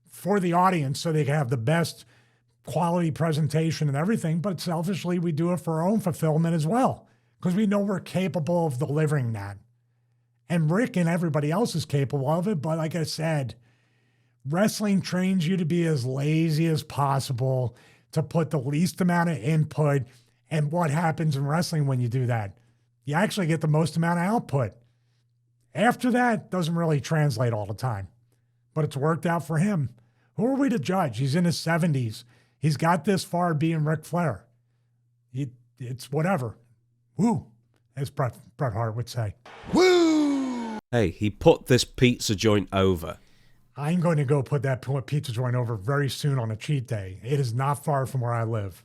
for the audience so they can have the best quality presentation and everything, but selfishly, we do it for our own fulfillment as well. because we know we're capable of delivering that. And Rick and everybody else is capable of it. But like I said, wrestling trains you to be as lazy as possible, to put the least amount of input. And what happens in wrestling when you do that? You actually get the most amount of output. After that, doesn't really translate all the time. But it's worked out for him. Who are we to judge? He's in his 70s. He's got this far being Ric Flair. It's whatever. Woo, as Bret Hart would say. Woo! Hey, he put this pizza joint over. I'm going to go put that pizza joint over very soon on a cheat day. It is not far from where I live.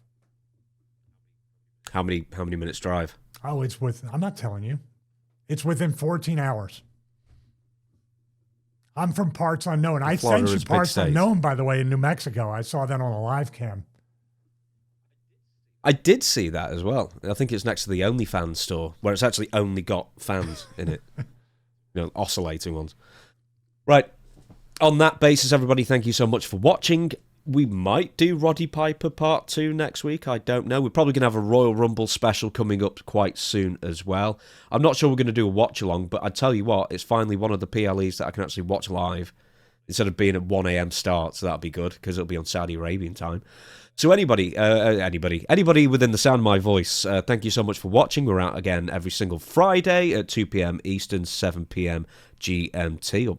How many minutes drive? Oh, I'm not telling you. It's within 14 hours. I'm from parts unknown. I sent you parts unknown, by the way, in New Mexico. I saw that on a live cam. I did see that as well. I think it's next to the OnlyFans store, where it's actually only got fans in it. Oscillating ones. Right. On that basis, everybody, thank you so much for watching. We might do Roddy Piper Part 2 next week. I don't know. We're probably going to have a Royal Rumble special coming up quite soon as well. I'm not sure we're going to do a watch-along, but I tell you what, it's finally one of the PLEs that I can actually watch live instead of being at 1 a.m. start, so that'll be good because it'll be on Saudi Arabian time. So anybody within the sound of my voice, thank you so much for watching. We're out again every single Friday at 2 p.m. Eastern, 7 p.m. GMT, or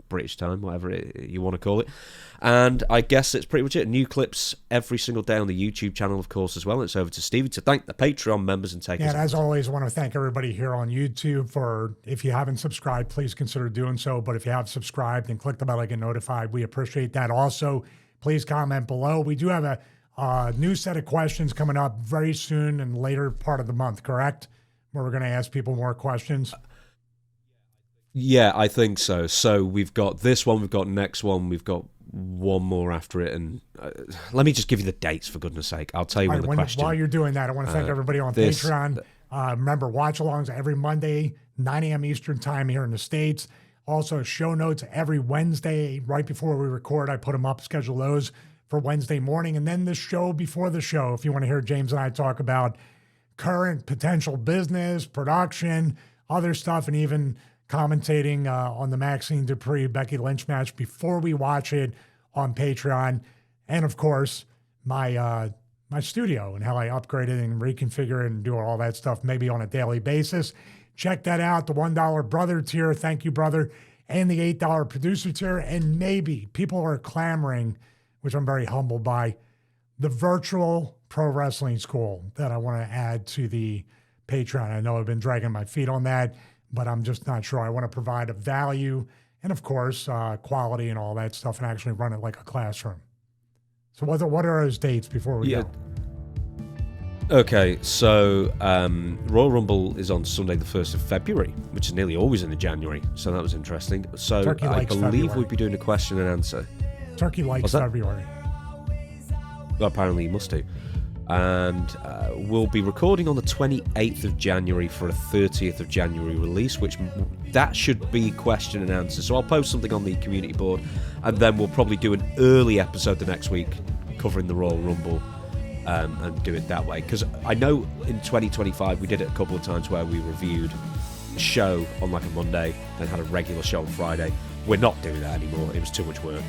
British time, whatever you want to call it. And I guess that's pretty much it. New clips every single day on the YouTube channel, of course, as well. It's over to Stevie to thank the Patreon members and take us. And as always, I want to thank everybody here on YouTube for, if you haven't subscribed, please consider doing so. But if you have subscribed and click the bell to get notified, we appreciate that. Also, please comment below. We do have a new set of questions coming up very soon in the later part of the month, correct? Where we're going to ask people more questions. Yeah, I think so. So we've got this one, we've got next one, we've got one more after it. And let me just give you the dates, for goodness sake. I'll tell you when the question. While you're doing that, I want to thank everybody on Patreon. Remember, watch-alongs every Monday, 9 a.m. Eastern time here in the States. Also, show notes every Wednesday right before we record. I put them up, schedule those for Wednesday morning. And then the show before the show, if you want to hear James and I talk about current potential business, production, other stuff, and even commentating on the Maxine Dupre Becky Lynch match before we watch it on Patreon. And of course, my studio and how I upgrade it and reconfigure it and do all that stuff maybe on a daily basis. Check that out. The $1 brother tier, thank you, brother, and the $8 producer tier. And maybe people are clamoring, which I'm very humbled by, the virtual pro wrestling school that I want to add to the Patreon. I know I've been dragging my feet on that, but I'm just not sure. I want to provide a value and, of course, quality and all that stuff and actually run it like a classroom. So what are those dates before we go? Okay, so Royal Rumble is on Sunday the 1st of February, which is nearly always in January, so that was interesting. So I believe February. we'd be doing a question and answer. Turkey likes February. Well, apparently you must do. And we'll be recording on the 28th of January for a 30th of January release, which that should be question and answer. So I'll post something on the community board, and then we'll probably do an early episode the next week covering the Royal Rumble and do it that way. Because I know in 2025 we did it a couple of times where we reviewed a show on like a Monday and had a regular show on Friday. We're not doing that anymore. It was too much work.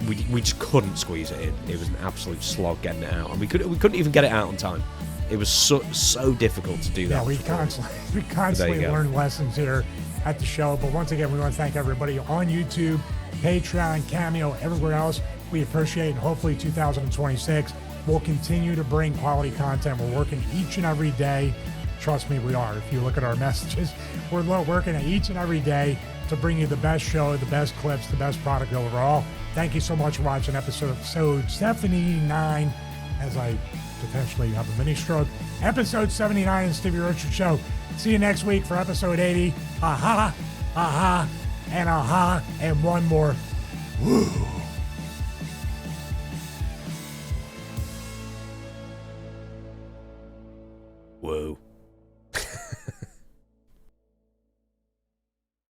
We just couldn't squeeze it in. It was an absolute slog getting it out, and we couldn't even get it out on time. It was so difficult to do that. Yeah, we constantly learn lessons here at the show. But once again, we want to thank everybody on YouTube, Patreon, Cameo, everywhere else. We appreciate it. And hopefully 2026, we'll continue to bring quality content. We're working each and every day. Trust me, we are. If you look at our messages, we're working each and every day to bring you the best show, the best clips, the best product overall. Thank you so much for watching episode 79, as I potentially have a mini stroke. Episode 79 of the Stevie Richards Show. See you next week for episode 80. Aha, and one more. Woo. Whoa.